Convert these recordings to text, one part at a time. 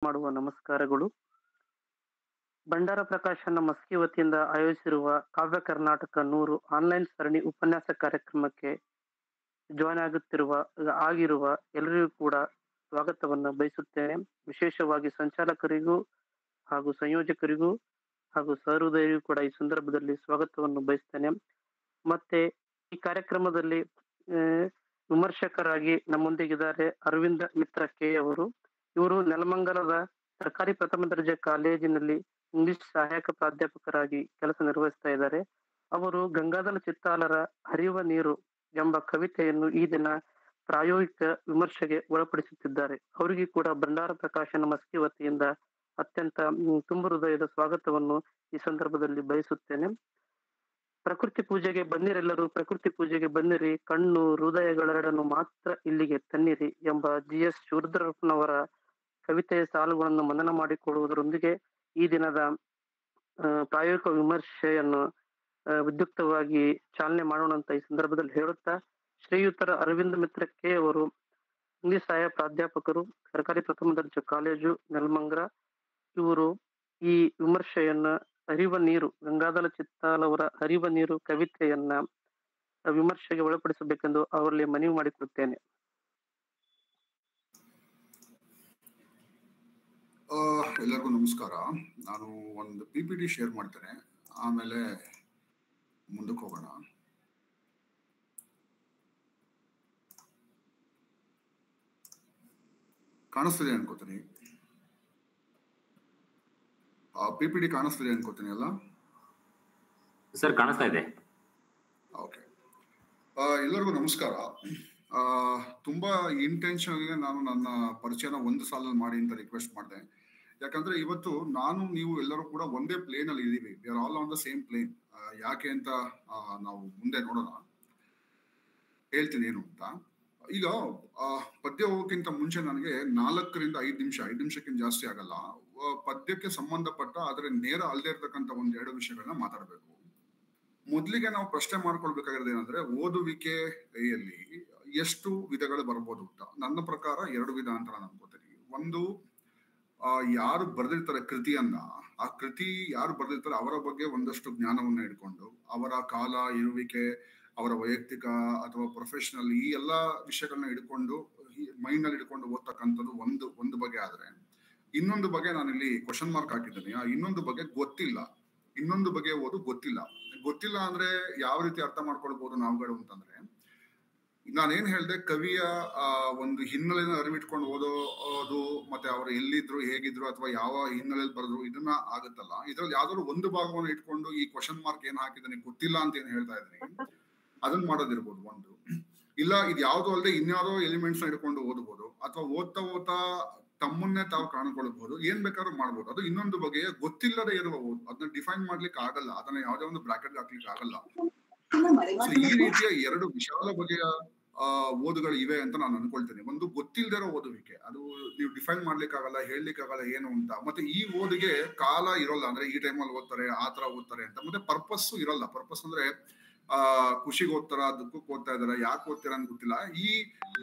ಮಾಡುವ ನಮಸ್ಕಾರಗಳು. ಭಂಡಾರ ಪ್ರಕಾಶನ ಮಸ್ಕಿ ವತಿಯಿಂದ ಆಯೋಜಿಸಿರುವ ಕಾವ್ಯ ಕರ್ನಾಟಕ 100 ಆನ್ಲೈನ್ ಸರಣಿ ಉಪನ್ಯಾಸ ಕಾರ್ಯಕ್ರಮಕ್ಕೆ ಜಾಯ್ನ್ ಆಗಿರುವ ಎಲ್ಲರಿಗೂ ಕೂಡ ಸ್ವಾಗತವನ್ನು ಬಯಸುತ್ತೇನೆ. ವಿಶೇಷವಾಗಿ ಸಂಚಾಲಕರಿಗೂ ಹಾಗೂ ಸಂಯೋಜಕರಿಗೂ ಹಾಗೂ ಸಹೃದಯರಿಗೂ ಕೂಡ ಈ ಸಂದರ್ಭದಲ್ಲಿ ಸ್ವಾಗತವನ್ನು ಬಯಸ್ತೇನೆ. ಮತ್ತೆ ಈ ಕಾರ್ಯಕ್ರಮದಲ್ಲಿ ವಿಮರ್ಶಕರಾಗಿ ನಮ್ಮೊಂದಿಗಿದ್ದಾರೆ ಅರವಿಂದ ಮಿತ್ರ ಕೆ ಅವರು. ಇವರು ನೆಲಮಂಗಲದ ಸರ್ಕಾರಿ ಪ್ರಥಮ ದರ್ಜೆ ಕಾಲೇಜಿನಲ್ಲಿ ಇಂಗ್ಲಿಷ್ ಸಹಾಯಕ ಪ್ರಾಧ್ಯಾಪಕರಾಗಿ ಕೆಲಸ ನಿರ್ವಹಿಸ್ತಾ ಇದ್ದಾರೆ. ಅವರು ಗಂಗಾಧರ ಚಿತ್ತಾಲರ ಹರಿಯುವ ನೀರು ಎಂಬ ಕವಿತೆಯನ್ನು ಈ ದಿನ ಪ್ರಾಯೋಗಿಕ ವಿಮರ್ಶೆಗೆ ಒಳಪಡಿಸುತ್ತಿದ್ದಾರೆ. ಅವರಿಗೆ ಕೂಡ ಭಂಡಾರ ಪ್ರಕಾಶನ ಮಸ್ಕಿ ವತಿಯಿಂದ ಅತ್ಯಂತ ತುಂಬು ಹೃದಯದ ಸ್ವಾಗತವನ್ನು ಈ ಸಂದರ್ಭದಲ್ಲಿ ಬಯಸುತ್ತೇನೆ. ಪ್ರಕೃತಿ ಪೂಜೆಗೆ ಬನ್ನಿರೆಲ್ಲರೂ, ಪ್ರಕೃತಿ ಪೂಜೆಗೆ ಬನ್ನಿರಿ, ಕಣ್ಣು ಹೃದಯಗಳೆರಡನ್ನು ಮಾತ್ರ ಇಲ್ಲಿಗೆ ತನ್ನಿರಿ ಎಂಬ GS ಶಿವರುದ್ರಪ್ಪನವರ ಕವಿತೆಯ ಸಾಲುಗಳನ್ನು ಮನನ ಮಾಡಿಕೊಳ್ಳುವುದರೊಂದಿಗೆ ಈ ದಿನದ ಪ್ರಾಯೋಗಿಕ ವಿಮರ್ಶೆಯನ್ನು ವಿದ್ಯುಕ್ತವಾಗಿ ಚಾಲನೆ ಮಾಡೋಣ ಅಂತ ಈ ಸಂದರ್ಭದಲ್ಲಿ ಹೇಳುತ್ತಾ, ಶ್ರೀಯುತರ ಅರವಿಂದ ಮಿತ್ರ ಕೆ ಅವರು ಇಂಗ್ಲಿಷ್ ಸಹಾಯ ಪ್ರಾಧ್ಯಾಪಕರು, ಸರ್ಕಾರಿ ಪ್ರಥಮ ದರ್ಜೆ ಕಾಲೇಜು ನೆಲಮಂಗಲ. ಇವರು ಈ ವಿಮರ್ಶೆಯನ್ನ ಹರಿವ ನೀರು, ಗಂಗಾಧರ ಚಿತ್ತಾಲವರ ಹರಿವ ನೀರು ಕವಿತೆಯನ್ನ ವಿಮರ್ಶೆಗೆ ಒಳಪಡಿಸಬೇಕೆಂದು ಅವರಲ್ಲಿ ಮನವಿ ಮಾಡಿಕೊಡುತ್ತೇನೆ. ಎಲ್ಲರಿಗೂ ನಮಸ್ಕಾರ. ನಾನು ಒಂದು PPT ಶೇರ್ ಮಾಡ್ತೇನೆ, ಆಮೇಲೆ ಮುಂದಕ್ಕೆ ಹೋಗೋಣ. ಕಾಣಿಸ್ತಿದೆ ಅನ್ಕೋತೀನಿ, PPT ಕಾಣಿಸ್ತಿದೆ ಅನ್ಕೋತೀನಿ ಅಲ್ಲ ಸರ್? ಕಾಣಿಸ್ತಾ ಇದೆ. ಓಕೆ, ಎಲ್ಲರಿಗೂ ನಮಸ್ಕಾರ. ತುಂಬಾ ಇಂಟೆನ್ಷನ್ ನಾನು ನನ್ನ ಪರಿಚಯನ ಒಂದು ಸಾಲಲ್ಲಿ ಮಾಡಿ ಅಂತ ರಿಕ್ವೆಸ್ಟ್ ಮಾಡಿದೆ. ಯಾಕಂದ್ರೆ ಇವತ್ತು ನಾನು ನೀವು ಎಲ್ಲರೂ ಕೂಡ ಒಂದೇ ಪ್ಲೇನ್ ಅಲ್ಲಿ ಇದೀವಿ. We are all on the same plane. ಯಾಕೆ ಅಂತ ನಾವು ಮುಂದೆ ನೋಡೋಣ, ಹೇಳ್ತೀನಿ ಏನು ಅಂತ. ಈಗ ಪದ್ಯ ಹೋಗೋಕ್ಕಿಂತ ಮುಂಚೆ ನನಗೆ 4 ರಿಂದ 5 ನಿಮಿಷ, 5 ನಿಮಿಷಕ್ಕಿಂತ ಜಾಸ್ತಿ ಆಗಲ್ಲ, ಪದ್ಯಕ್ಕೆ ಸಂಬಂಧಪಟ್ಟ ಆದ್ರೆ ನೇರ ಅಲ್ಲದೆ ಇರ್ತಕ್ಕಂಥ 1-2 ವಿಷಯಗಳನ್ನ ಮಾತಾಡಬೇಕು. ಮೊದಲಿಗೆ ನಾವು ಪ್ರಶ್ನೆ ಮಾಡ್ಕೊಳ್ಬೇಕಾಗಿರೋದು ಏನಂದ್ರೆ, ಓದುವಿಕೆಯಲ್ಲಿ ಎಷ್ಟು ವಿಧಗಳು ಬರ್ಬೋದು ಅಂತ. ನನ್ನ ಪ್ರಕಾರ 2 ವಿಧ ಅಂತ ನಾನು ಅನ್ಕೋತೀನಿ. ಒಂದು, ಯಾರು ಬರೆದಿರ್ತಾರೆ ಕೃತಿಯನ್ನ, ಆ ಕೃತಿ ಯಾರು ಬರೆದಿರ್ತಾರೆ ಅವರ ಬಗ್ಗೆ ಒಂದಷ್ಟು ಜ್ಞಾನವನ್ನ ಇಟ್ಕೊಂಡು, ಅವರ ಕಾಲ ಇರುವಿಕೆ, ಅವರ ವೈಯಕ್ತಿಕ ಅಥವಾ ಪ್ರೊಫೆಷನಲ್ ಈ ಎಲ್ಲಾ ವಿಷಯಗಳನ್ನ ಇಟ್ಕೊಂಡು ಮೈಂಡ್ ನಲ್ಲಿ ಇಟ್ಕೊಂಡು ಓದ್ತಕ್ಕಂಥದ್ದು ಒಂದು ಬಗೆ. ಆದ್ರೆ ಇನ್ನೊಂದು ಬಗೆ ನಾನಿಲ್ಲಿ ಕ್ವಶನ್ ಮಾರ್ಕ್ ಹಾಕಿದ್ದೀನಿ. ಇನ್ನೊಂದು ಬಗೆ ಗೊತ್ತಿಲ್ಲ, ಇನ್ನೊಂದು ಬಗೆ ಓದು ಗೊತ್ತಿಲ್ಲ ಅಂದ್ರೆ ಯಾವ ರೀತಿ ಅರ್ಥ ಮಾಡ್ಕೊಳ್ಬಹುದು ನಾವುಗಳು ಅಂತಂದ್ರೆ, ನಾನೇನ್ ಹೇಳ್ದೆ, ಕವಿಯ ಒಂದು ಹಿನ್ನೆಲೆನ ಅರಿವಿಟ್ಕೊಂಡು ಓದೋದು, ಮತ್ತೆ ಅವರು ಎಲ್ಲಿದ್ರು, ಹೇಗಿದ್ರು, ಅಥವಾ ಯಾವ ಹಿನ್ನೆಲೆಯಲ್ಲಿ ಬರೆದ್ರು, ಇದನ್ನ ಆಗುತ್ತಲ್ಲ. ಇದ್ರಲ್ಲಿ ಯಾವ್ದಾದ್ರು ಒಂದು ಭಾಗವನ್ನು ಇಟ್ಕೊಂಡು ಈ ಕ್ವಶನ್ ಮಾರ್ಕ್ ಏನ್ ಹಾಕಿದ್ದೀನಿ ಗೊತ್ತಿಲ್ಲ ಅಂತ ಏನ್ ಹೇಳ್ತಾ ಇದ್ದೀನಿ, ಅದನ್ನ ಮಾಡೋದಿರ್ಬೋದು ಒಂದು. ಇಲ್ಲ, ಇದು ಯಾವ್ದು ಅಲ್ಲದೆ ಇನ್ಯಾವುದೋ ಎಲಿಮೆಂಟ್ಸ್ ನ ಇಟ್ಕೊಂಡು ಓದ್ಬೋದು, ಅಥವಾ ಓದ್ತಾ ತಮ್ಮನ್ನೇ ತಾವು ಕಾಣ್ಕೊಳ್ಬಹುದು, ಏನ್ ಬೇಕಾದ್ರೂ ಮಾಡ್ಬೋದು. ಅದು ಇನ್ನೊಂದು ಬಗೆಯ ಗೊತ್ತಿಲ್ಲದೆ ಇರುವ ಓದು. ಅದನ್ನ ಡಿಫೈನ್ ಮಾಡ್ಲಿಕ್ಕೆ ಆಗಲ್ಲ, ಅದನ್ನ ಯಾವುದೇ ಒಂದು ಬ್ರಾಕೆಟ್ ಹಾಕ್ಲಿಕ್ಕೆ ಆಗಲ್ಲ. ಈ ರೀತಿಯ 2 ವಿಶಾಲ ಬಗೆಯ ಓದುಗಳು ಇವೆ ಅಂತ ನಾನು ಅನ್ಕೊಳ್ತೇನೆ. ಒಂದು ಗೊತ್ತಿಲ್ಲದೆ ಇರೋ ಓದುವಿಕೆ, ಅದು ನೀವು ಡಿಫೈನ್ ಮಾಡ್ಲಿಕ್ಕೆ ಆಗಲ್ಲ, ಹೇಳಲಿಕ್ಕೆ ಆಗಲ್ಲ ಏನು ಅಂತ. ಮತ್ತೆ ಈ ಓದಿಗೆ ಕಾಲ ಇರೋಲ್ಲ, ಅಂದ್ರೆ ಈ ಟೈಮಲ್ಲಿ ಓದ್ತಾರೆ, ಆ ತರ ಓದ್ತಾರೆ ಅಂತ. ಮತ್ತೆ ಪರ್ಪಸ್ಸು ಇರಲ್ಲ. ಪರ್ಪಸ್ ಅಂದ್ರೆ ಖುಷಿಗೆ ಓದ್ತಾರ, ದುಃಖಕ್ಕೆ ಓದ್ತಾ ಇದಾರ, ಯಾಕೆ ಓದ್ತೀರ ಅಂತ ಗೊತ್ತಿಲ್ಲ. ಈ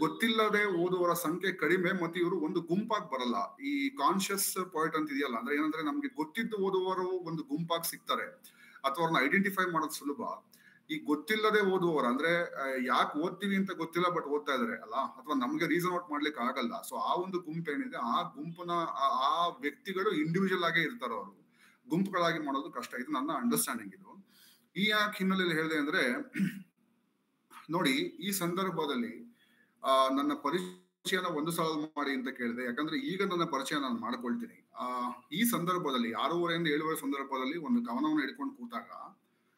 ಗೊತ್ತಿಲ್ಲದೆ ಓದುವರ ಸಂಖ್ಯೆ ಕಡಿಮೆ, ಮತ್ತೆ ಇವರು ಒಂದು ಗುಂಪಾಗಿ ಬರಲ್ಲ. ಈ ಕಾನ್ಶಿಯಸ್ ಪಾಯಿಂಟ್ ಅಂತ ಇದೆಯಲ್ಲ, ಅಂದ್ರೆ ಏನಂದ್ರೆ ನಮ್ಗೆ ಗೊತ್ತಿದ್ದು ಓದುವವರು ಒಂದು ಗುಂಪಾಗಿ ಸಿಗ್ತಾರೆ, ಅಥವಾ ಅವ್ರನ್ನ ಐಡೆಂಟಿಫೈ ಮಾಡೋದು ಸುಲಭ. ಈ ಗೊತ್ತಿಲ್ಲದೆ ಓದುವವರು ಅಂದ್ರೆ ಯಾಕೆ ಓದ್ತೀವಿ ಅಂತ ಗೊತ್ತಿಲ್ಲ, ಬಟ್ ಓದ್ತಾ ಇದಾರೆ ಅಲ್ಲ, ಅಥವಾ ನಮ್ಗೆ ರೀಸನ್ ಔಟ್ ಮಾಡ್ಲಿಕ್ಕೆ ಆಗಲ್ಲ. ಸೊ ಆ ಒಂದು ಗುಂಪು ಏನಿದೆ, ಆ ಗುಂಪುನ ಆ ವ್ಯಕ್ತಿಗಳು ಇಂಡಿವಿಜುವಲ್ ಆಗೇ ಇರ್ತಾರ, ಅವರು ಗುಂಪುಗಳಾಗಿ ಮಾಡೋದು ಕಷ್ಟ. ಇದು ನನ್ನ ಅಂಡರ್ಸ್ಟ್ಯಾಂಡಿಂಗ್. ಇದು ಈ ಯಾಕೆ ಹಿನ್ನೆಲೆಯಲ್ಲಿ ಹೇಳಿದೆ ಅಂದ್ರೆ, ನೋಡಿ, ಈ ಸಂದರ್ಭದಲ್ಲಿ ನನ್ನ ಪರಿಚಯನ ಒಂದು ಸಲ ಮಾಡಿ ಅಂತ ಕೇಳಿದೆ. ಯಾಕಂದ್ರೆ ಈಗ ನನ್ನ ಪರಿಚಯ ನಾನು ಮಾಡ್ಕೊಳ್ತೀನಿ. ಈ ಸಂದರ್ಭದಲ್ಲಿ 6:30 7 ಸಂದರ್ಭದಲ್ಲಿ ಒಂದು ಗಮನವನ್ನು ಇಟ್ಕೊಂಡು ಕೂತಾಗ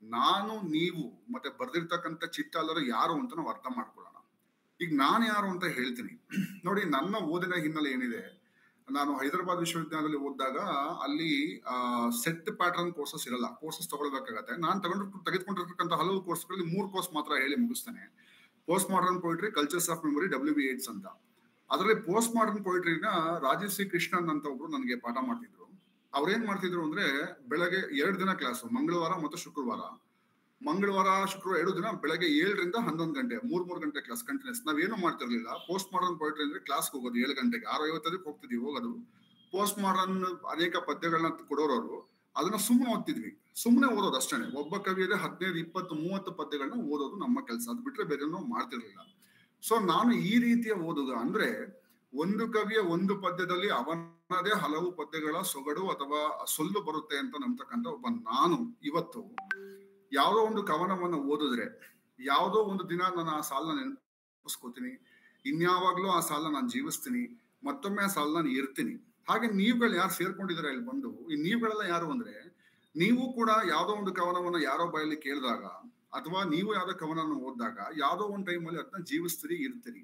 ನಾನು, ನೀವು, ಮತ್ತೆ ಬರ್ದಿರ್ತಕ್ಕಂಥ ಚಿತ್ತಾಲರು ಯಾರು ಅಂತ ನಾವು ಅರ್ಥ ಮಾಡ್ಕೊಳ್ಳೋಣ. ಈಗ ನಾನು ಯಾರು ಅಂತ ಹೇಳ್ತೀನಿ. ನೋಡಿ, ನನ್ನ ಓದಿನ ಹಿನ್ನೆಲೆ ಏನಿದೆ, ನಾನು ಹೈದರಾಬಾದ್ ವಿಶ್ವವಿದ್ಯಾಲಯದಲ್ಲಿ ಓದಿದಾಗ ಅಲ್ಲಿ ಸೆಟ್ ಪ್ಯಾಟರ್ನ್ ಕೋರ್ಸಸ್ ಇರಲ್ಲ, ಕೋರ್ಸಸ್ ತಗೊಳ್ಬೇಕಾಗತ್ತೆ. ನಾನು ತೆಗೆದುಕೊಂಡಿರ್ತಕ್ಕಂಥ ಹಲವು ಕೋರ್ಸ್ಗಳಲ್ಲಿ 3 ಕೋರ್ಸ್ ಮಾತ್ರ ಹೇಳಿ ಮುಗಿಸ್ತೇನೆ. Post modern poetry, cultures of memory, WB Yeats ಅಂತ. ಅದರಲ್ಲಿ ಪೋಸ್ಟ್ ಮಾಡರ್ನ್ ಪೊಯಿಟ್ರಿನ ರಾಜೀವ್ ಸಿ ಕೃಷ್ಣನ್ ಅಂತ ಒಬ್ರು ನನಗೆ ಪಾಠ ಮಾಡ್ತಿದ್ರು. ಅವ್ರೇನ್ ಮಾಡ್ತಿದ್ರು ಅಂದ್ರೆ, ಬೆಳಗ್ಗೆ 2 ದಿನ ಕ್ಲಾಸು, ಮಂಗಳವಾರ ಮತ್ತು ಶುಕ್ರವಾರ. ಮಂಗಳವಾರ ಶುಕ್ರವಾರ 2 ದಿನ ಬೆಳಗ್ಗೆ 7 ರಿಂದ 11 ಗಂಟೆ 3 ಗಂಟೆ ಕ್ಲಾಸ್ ಕಂಟಿನ್ಯೂಸ್. ನಾವೇನು ಮಾಡ್ತಿರ್ಲಿಲ್ಲ. ಪೋಸ್ಟ್ ಮಾಡರ್ನ್ ಪೊಯಿಟ್ರಿ ಅಂದ್ರೆ ಕ್ಲಾಸ್ಗೆ ಹೋಗೋದು 7 ಗಂಟೆಗೆ, 6:50 ಹೋಗ್ತಿದ್ವಿ, ಹೋಗೋದು ಪೋಸ್ಟ್ ಮಾಡರ್ನ್ ಅನೇಕ ಪದ್ಯಗಳನ್ನ ಕೊಡೋರವರು ಅದನ್ನ ಸುಮ್ಮನೆ ಓದ್ತಿದ್ವಿ, ಸುಮ್ಮನೆ ಓದೋದು ಅಷ್ಟೇ. ಒಬ್ಬ ಕವಿಯದೇ 15, 20, 30 ಪದ್ಯಗಳನ್ನ ಓದೋದು ನಮ್ಮ ಕೆಲಸ, ಅದು ಬಿಟ್ರೆ ಬೇರೆ ಮಾಡ್ತಿರ್ಲಿಲ್ಲ. ಸೊ ನಾನು ಈ ರೀತಿಯ ಓದುಗ ಅಂದ್ರೆ ಒಂದು ಕವಿಯ ಒಂದು ಪದ್ಯದಲ್ಲಿ ಅವನದೇ ಹಲವು ಪದ್ಯಗಳ ಸೊಗಡು ಅಥವಾ ಸೊಲ್ಲು ಬರುತ್ತೆ ಅಂತ ನಂಬತಕ್ಕಂಥ ಒಬ್ಬ ನಾನು ಇವತ್ತು ಯಾವುದೋ ಒಂದು ಕವನವನ್ನು ಓದಿದ್ರೆ ಯಾವುದೋ ಒಂದು ದಿನ ನಾನು ಆ ಸಾಲನ್ನ ನೆನಪಿಸ್ಕೋತೀನಿ, ಇನ್ಯಾವಾಗ್ಲೂ ಆ ಸಾಲನ್ನ ನಾನು ಜೀವಿಸ್ತೀನಿ, ಮತ್ತೊಮ್ಮೆ ಆ ಸಾಲ ನಾನು ಇರ್ತೀನಿ. ಹಾಗೆ ನೀವುಗಳು ಯಾರು ಸೇರ್ಕೊಂಡಿದ್ದೀರಾ ಇಲ್ಲಿ ಬಂದು, ಈ ನೀವುಗಳೆಲ್ಲ ಯಾರು ಅಂದ್ರೆ ನೀವು ಕೂಡ ಯಾವುದೋ ಒಂದು ಕವನವನ್ನ ಯಾರೋ ಬಾಯಲ್ಲಿ ಕೇಳಿದಾಗ ಅಥವಾ ನೀವು ಯಾವ್ದೋ ಕವನವನ್ನು ಓದಿದಾಗ ಯಾವುದೋ ಒಂದು ಟೈಮಲ್ಲಿ ಅದನ್ನ ಜೀವಿಸ್ತೀರಿ, ಇರ್ತೀರಿ.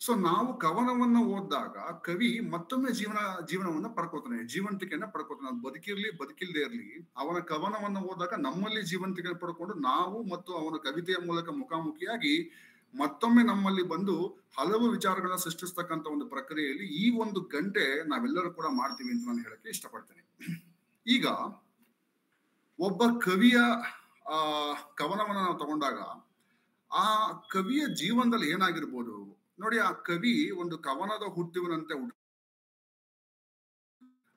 ಸೊ ನಾವು ಕವನವನ್ನ ಓದಿದಾಗ ಕವಿ ಮತ್ತೊಮ್ಮೆ ಜೀವನವನ್ನ ಪಡ್ಕೋತಾನೆ, ಜೀವಂತಿಕೆಯನ್ನ ಪಡ್ಕೋತಾನೆ. ಅದು ಬದುಕಿರ್ಲಿ ಬದುಕಿಲ್ದೇ ಇರ್ಲಿ, ಅವನ ಕವನವನ್ನ ಓದಿದಾಗ ನಮ್ಮಲ್ಲಿ ಜೀವಂತಿಕೆ ಪಡ್ಕೊಂಡು ನಾವು ಮತ್ತು ಅವನ ಕವಿತೆಯ ಮೂಲಕ ಮುಖಾಮುಖಿಯಾಗಿ ಮತ್ತೊಮ್ಮೆ ನಮ್ಮಲ್ಲಿ ಬಂದು ಹಲವು ವಿಚಾರಗಳನ್ನ ಸೃಷ್ಟಿಸ್ತಕ್ಕಂಥ ಒಂದು ಪ್ರಕ್ರಿಯೆಯಲ್ಲಿ ಈ ಒಂದು ಗಂಟೆ ನಾವೆಲ್ಲರೂ ಕೂಡ ಮಾಡ್ತೀವಿ ಅಂತ ನಾನು ಹೇಳಕ್ಕೆ ಇಷ್ಟಪಡ್ತೇನೆ. ಈಗ ಒಬ್ಬ ಕವಿಯ ಕವನವನ್ನ ನಾವು ತಗೊಂಡಾಗ ಆ ಕವಿಯ ಜೀವನದಲ್ಲಿ ಏನಾಗಿರ್ಬೋದು ನೋಡಿ. ಆ ಕವಿ ಒಂದು ಕವನದ ಹುಟ್ಟುವಿನಂತೆ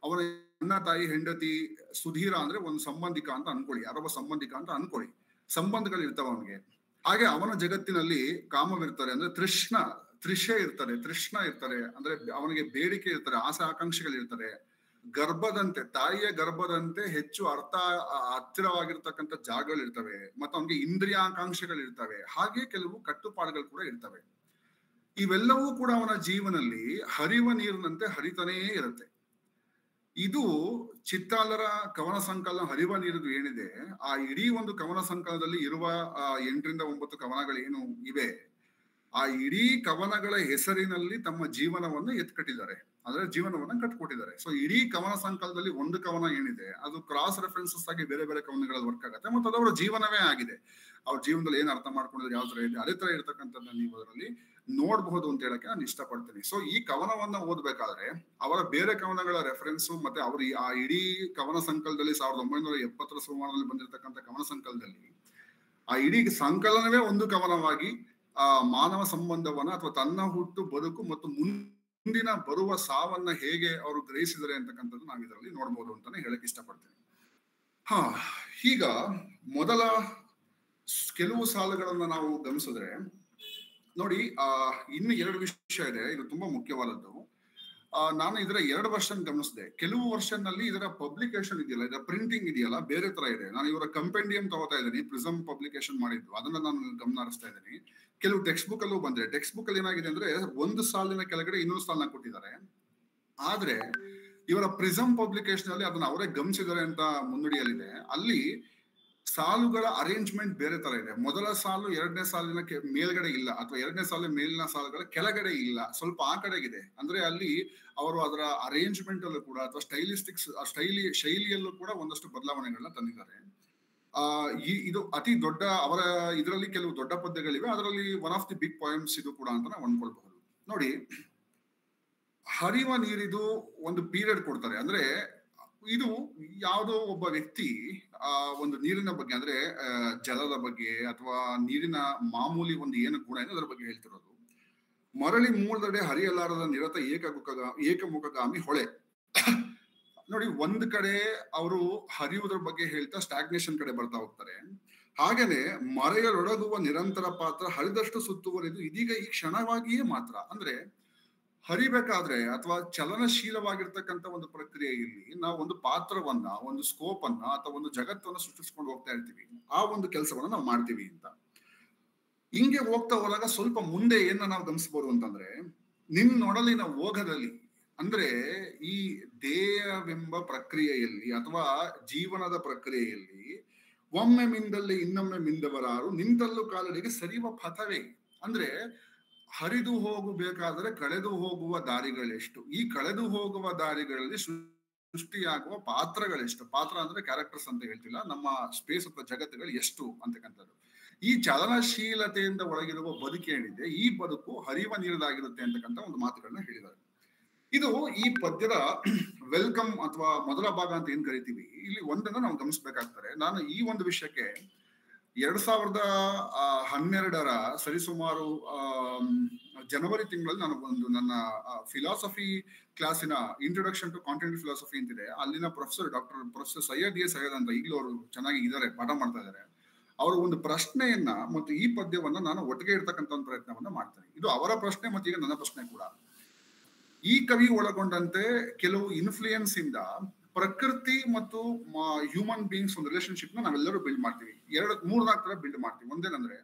ಅವನ ಅಣ್ಣ, ತಾಯಿ, ಹೆಂಡತಿ, ಸುಧೀರ ಅಂದ್ರೆ ಒಂದು ಸಂಬಂಧಿಕ ಅಂತ ಅನ್ಕೊಳ್ಳಿ, ಯಾರೊಬ್ಬ ಸಂಬಂಧಿಕ ಅಂತ ಅನ್ಕೊಳ್ಳಿ, ಸಂಬಂಧಗಳು ಇರ್ತಾವ ಅವನಿಗೆ. ಹಾಗೆ ಅವನ ಜಗತ್ತಿನಲ್ಲಿ ಕಾಮವಿರ್ತಾರೆ, ಅಂದ್ರೆ ತೃಷ್ಣ ಇರ್ತಾರೆ, ಅಂದ್ರೆ ಅವನಿಗೆ ಬೇಡಿಕೆ ಇರ್ತಾರೆ, ಆಸೆ ಆಕಾಂಕ್ಷೆಗಳಿರ್ತಾರೆ. ಗರ್ಭದಂತೆ, ತಾಯಿಯ ಗರ್ಭದಂತೆ ಹೆಚ್ಚು ಹತ್ತಿರವಾಗಿರ್ತಕ್ಕಂಥ ಜಾಗಗಳಿರ್ತವೆ, ಮತ್ತು ಅವನಿಗೆ ಇಂದ್ರಿಯಾಕಾಂಕ್ಷೆಗಳಿರ್ತವೆ. ಹಾಗೆ ಕೆಲವು ಕಟ್ಟುಪಾಡುಗಳು ಕೂಡ ಇರ್ತವೆ. ಇವೆಲ್ಲವೂ ಕೂಡ ಅವನ ಜೀವನದಲ್ಲಿ ಹರಿವ ನೀರಿನಂತೆ ಹರಿತಾನೇ ಇರುತ್ತೆ. ಇದು ಚಿತ್ತಾಲರ ಕವನ ಸಂಕಲನ ಹರಿವ ನೀರಿದು ಏನಿದೆ, ಆ ಇಡೀ ಒಂದು ಕವನ ಸಂಕಲನದಲ್ಲಿ ಇರುವ 8 ರಿಂದ 9 ಕವನಗಳು ಏನು ಇವೆ, ಆ ಇಡೀ ಕವನಗಳ ಹೆಸರಿನಲ್ಲಿ ತಮ್ಮ ಜೀವನವನ್ನು ಎತ್ಕಟ್ಟಿದ್ದಾರೆ, ಅಂದ್ರೆ ಜೀವನವನ್ನ ಕಟ್ಕೊಟ್ಟಿದ್ದಾರೆ. ಸೊ ಇಡೀ ಕವನ ಸಂಕಲನದಲ್ಲಿ ಒಂದು ಕವನ ಏನಿದೆ ಅದು ಕ್ರಾಸ್ ರೆಫರೆನ್ಸಸ್ ಆಗಿ ಬೇರೆ ಬೇರೆ ಕವನಗಳಲ್ಲಿ ವರ್ಕ್ ಆಗುತ್ತೆ, ಮತ್ತು ಅದವರ ಜೀವನವೇ ಆಗಿದೆ. ಅವ್ರ ಜೀವನದಲ್ಲಿ ಏನ್ ಅರ್ಥ ಮಾಡ್ಕೊಂಡಿದ್ರೆ ಯಾವ ತರ ಇದೆ ಅದೇ ತರ ಇರ್ತಕ್ಕಂಥದ್ದನ್ನ ನೀವು ಅದರಲ್ಲಿ ನೋಡ್ಬಹುದು ಅಂತ ಹೇಳಕ್ಕೆ ನಾನು ಇಷ್ಟಪಡ್ತೀನಿ. ಸೊ ಈ ಕವನವನ್ನ ಓದ್ಬೇಕಾದ್ರೆ ಅವರ ಬೇರೆ ಕವನಗಳ ರೆಫರೆನ್ಸು ಮತ್ತೆ ಅವ್ರ ಆ ಇಡೀ ಕವನ ಸಂಕಲನದಲ್ಲಿ 1970 ಸುಮಾರಲ್ಲಿ ಬಂದಿರತಕ್ಕಂಥ ಕವನ ಸಂಕಲನದಲ್ಲಿ ಆ ಇಡೀ ಸಂಕಲನವೇ ಒಂದು ಕವನವಾಗಿ ಆ ಮಾನವ ಸಂಬಂಧವನ್ನ ಅಥವಾ ತನ್ನ ಹುಟ್ಟು, ಬದುಕು ಮತ್ತು ಮುಂದಿನ ಬರುವ ಸಾವನ್ನ ಹೇಗೆ ಅವರು ಗ್ರಹಿಸಿದರೆ ಅಂತಕ್ಕಂಥದ್ದು ನಾವು ಇದರಲ್ಲಿ ನೋಡ್ಬೋದು ಅಂತಾನೆ ಹೇಳಕ್ ಇಷ್ಟಪಡ್ತೀನಿ. ಈಗ ಮೊದಲ ಕೆಲವು ಸಾಲುಗಳನ್ನ ನಾವು ಗಮನಿಸಿದ್ರೆ ನೋಡಿ, ಇನ್ನು 2 ವಿಷಯ ಇದೆ, ಇದು ತುಂಬಾ ಮುಖ್ಯವಾದದ್ದು. ನಾನು ಇದರ 2 ವರ್ಷನ್ ಗಮನಿಸಿದೆ. ಕೆಲವು ವರ್ಷನ್ ನಲ್ಲಿ ಇದರ ಪಬ್ಲಿಕೇಶನ್ ಇದೆಯಲ್ಲ, ಇದರ ಪ್ರಿಂಟಿಂಗ್ ಇದೆಯಲ್ಲ ಬೇರೆ ತರ ಇದೆ. ನಾನು ಇವರ ಕಂಪೆಂಡಿಯಂ ತಗೋತಾ ಇದ್ದೀನಿ, ಪ್ರಿಸಮ್ ಪಬ್ಲಿಕೇಶನ್ ಮಾಡಿದ್ದು, ಅದನ್ನ ನಾನು ಗಮನ ಹರಿಸ್ತಾ ಇದ್ದೀನಿ. ಕೆಲವು ಟೆಕ್ಸ್ಟ್ ಬುಕ್ ಅಲ್ಲೂ ಬಂದ್ರೆ, ಟೆಕ್ಸ್ಟ್ ಬುಕ್ ಅಲ್ಲಿ ಏನಾಗಿದೆ ಅಂದ್ರೆ ಒಂದು ಸಾಲಿನ ಕೆಳಗಡೆ ಇನ್ನೊಂದು ಸಾಲನ್ನ ಕೊಟ್ಟಿದ್ದಾರೆ. ಆದ್ರೆ ಇವರ ಪ್ರಿಸಮ್ ಪಬ್ಲಿಕೇಶನ್ ಅಲ್ಲಿ ಅದನ್ನ ಅವರೇ ಗಮನಿಸಿದ್ದಾರೆ ಅಂತ ಮುನ್ನುಡಿಯಲ್ಲಿದೆ. ಅಲ್ಲಿ ಸಾಲುಗಳ ಅರೇಂಜ್ಮೆಂಟ್ ಬೇರೆ ತರ ಇದೆ. ಮೊದಲ ಸಾಲು 2ನೇ ಸಾಲಿನ ಮೇಲ್ಗಡೆ ಇಲ್ಲ, ಅಥವಾ 2ನೇ ಸಾಲಿನ ಮೇಲಿನ ಸಾಲುಗಳ ಕೆಳಗಡೆ ಇಲ್ಲ, ಸ್ವಲ್ಪ ಆ ಕಡೆಗಿದೆ. ಅಂದ್ರೆ ಅಲ್ಲಿ ಅವರು ಅದರ ಅರೇಂಜ್ಮೆಂಟ್ ಅಲ್ಲೂ ಕೂಡ ಅಥವಾ ಶೈಲಿಯಲ್ಲೂ ಕೂಡ ಒಂದಷ್ಟು ಬದಲಾವಣೆಗಳನ್ನ ತಂದಿದ್ದಾರೆ. ಇದು ಅತಿ ದೊಡ್ಡ ಅವರ ಇದರಲ್ಲಿ ಕೆಲವು ದೊಡ್ಡ ಪದ್ಯಗಳಿವೆ, ಅದರಲ್ಲಿ one of the big poems ಇದು ಕೂಡ ಅಂತ ನಾವು ಅನ್ಕೊಳ್ಬಹುದು. ನೋಡಿ, ಹರಿವ ನೀರಿದು ಒಂದು ಪೀರಿಯಡ್ ಕೊಡ್ತಾರೆ. ಅಂದ್ರೆ ಇದು ಯಾವುದೋ ಒಬ್ಬ ವ್ಯಕ್ತಿ ಒಂದು ನೀರಿನ ಬಗ್ಗೆ, ಅಂದ್ರೆ ಜಲದ ಬಗ್ಗೆ ಅಥವಾ ನೀರಿನ ಮಾಮೂಲಿ ಒಂದು ಏನು ಗುಣ ಇದೆ ಅದರ ಬಗ್ಗೆ ಹೇಳ್ತಿರೋದು. ಮರಳಿ ಮೂಲದಡೆ ಹರಿಯಲಾರದ ನಿರತ ಏಕಮುಖಗಾಮಿ ಹೊಳೆ. ನೋಡಿ, ಒಂದ್ ಕಡೆ ಅವರು ಹರಿಯುವುದ್ರ ಬಗ್ಗೆ ಹೇಳ್ತಾ ಸ್ಟಾಗ್ನೇಷನ್ ಕಡೆ ಬರ್ತಾ ಹೋಗ್ತಾರೆ. ಹಾಗೇನೆ ಮರೆಯಲೊಡಗುವ ನಿರಂತರ ಪಾತ್ರ ಹರಿದಷ್ಟು ಸುತ್ತುವರಿದು ಇದೀಗ ಈ ಕ್ಷಣವಾಗಿಯೇ ಮಾತ್ರ. ಅಂದ್ರೆ ಹರಿಬೇಕಾದ್ರೆ ಅಥವಾ ಚಲನಶೀಲವಾಗಿರ್ತಕ್ಕಂಥ ಒಂದು ಪ್ರಕ್ರಿಯೆಯಲ್ಲಿ ನಾವು ಒಂದು ಪಾತ್ರವನ್ನ, ಒಂದು ಸ್ಕೋಪ್ ಅನ್ನ ಅಥವಾ ಒಂದು ಜಗತ್ತನ್ನ ಸೃಷ್ಟಿಸ್ಕೊಂಡು ಹೋಗ್ತಾ ಇರ್ತೀವಿ. ಆ ಒಂದು ಕೆಲಸವನ್ನ ನಾವು ಮಾಡ್ತೀವಿ ಅಂತ. ಹಿಂಗೆ ಹೋಗ್ತಾ ಹೋದಾಗ ಸ್ವಲ್ಪ ಮುಂದೆ ಏನ ನಾವು ಗಮನಿಸಬಹುದು ಅಂತಂದ್ರೆ, ನಿನ್ನೊಡಲಿನ ಓಘದಲ್ಲಿ, ಅಂದ್ರೆ ಈ ದೇಹವೆಂಬ ಪ್ರಕ್ರಿಯೆಯಲ್ಲಿ ಅಥವಾ ಜೀವನದ ಪ್ರಕ್ರಿಯೆಯಲ್ಲಿ ಒಮ್ಮೆ ಮಿಂದಲ್ಲಿ ಇನ್ನೊಮ್ಮೆ ಮಿಂದವರಾರು ನಿಂತಲ್ಲೂ ಕಾಲಡಿಗೆ ಸರಿಯುವ ಪಥವೇ. ಅಂದ್ರೆ ಹರಿದು ಹೋಗಬೇಕಾದ್ರೆ ಕಳೆದು ಹೋಗುವ ದಾರಿಗಳೆಷ್ಟು, ಈ ಕಳೆದು ಹೋಗುವ ದಾರಿಗಳಲ್ಲಿ ಸೃಷ್ಟಿಯಾಗುವ ಪಾತ್ರಗಳೆಷ್ಟು. ಪಾತ್ರ ಅಂದ್ರೆ ಕ್ಯಾರೆಕ್ಟರ್ಸ್ ಅಂತ ಹೇಳ್ತಿಲ್ಲ, ನಮ್ಮ ಸ್ಪೇಸ್ ಅಥವಾ ಜಗತ್ತುಗಳು ಎಷ್ಟು ಅಂತಕ್ಕಂಥದ್ದು. ಈ ಚಲನಶೀಲತೆಯಿಂದ ಒಳಗಿರುವ ಬದುಕೇನಿದೆ, ಈ ಬದುಕು ಹರಿವ ನೀರದಾಗಿರುತ್ತೆ ಅಂತಕ್ಕಂಥ ಒಂದು ಮಾತುಗಳನ್ನ ಹೇಳಿದ್ದಾರೆ. ಇದು ಈ ಪದ್ಯದ ವೆಲ್ಕಮ್ ಅಥವಾ ಮೊದಲ ಭಾಗ ಅಂತ ಏನ್ ಕರಿತೀವಿ. ಇಲ್ಲಿ ಒಂದನ್ನ ನಾವು ಗಮನಿಸ್ಬೇಕಾಗ್ತಾರೆ. ನಾನು ಈ ಒಂದು ವಿಷಯಕ್ಕೆ 2012 ಸರಿಸುಮಾರು ಜನವರಿ ತಿಂಗಳಲ್ಲಿ ನಾನು ಒಂದು ನನ್ನ ಫಿಲಾಸಫಿ ಕ್ಲಾಸಿನ ಇಂಟ್ರೊಡಕ್ಷನ್ ಟು ಕಾಂಟಿನೆಂಟಲ್ ಫಿಲಾಸಫಿ ಅಂತಿದೆ. ಅಲ್ಲಿನ ಪ್ರೊಫೆಸರ್ ಸೈಯದ್ ಅಂತ ಈಗಲೂ ಅವರು ಚೆನ್ನಾಗಿ ಇದ್ದಾರೆ, ಪಾಠ ಮಾಡ್ತಾ ಇದ್ದಾರೆ. ಅವರು ಒಂದು ಪ್ರಶ್ನೆಯನ್ನ ಮತ್ತು ಈ ಪದ್ಯವನ್ನ ನಾನು ಒಟ್ಟಿಗೆ ಇಡ್ತಕ್ಕಂಥ ಒಂದು ಪ್ರಯತ್ನವನ್ನ ಮಾಡ್ತೇನೆ. ಇದು ಅವರ ಪ್ರಶ್ನೆ ಮತ್ತು ಈಗ ನನ್ನ ಪ್ರಶ್ನೆ ಕೂಡ. ಈ ಕವಿ ಒಳಗೊಂಡಂತೆ ಕೆಲವು ಇನ್ಫ್ಲೂಯೆನ್ಸ್ ಇಂದ ಪ್ರಕೃತಿ ಮತ್ತು ಹ್ಯೂಮನ್ ಬೀಯಿಂಗ್ಸ್ ಒಂದು ರಿಲೇಶನ್ಶಿಪ್ ನ ನಾವೆಲ್ಲರೂ ಬಿಲ್ಡ್ ಮಾಡ್ತೀವಿ. 3-4 ತರ ಬಿಲ್ಡ್ ಮಾಡ್ತೀವಿ. ಒಂದೇನಂದ್ರೆ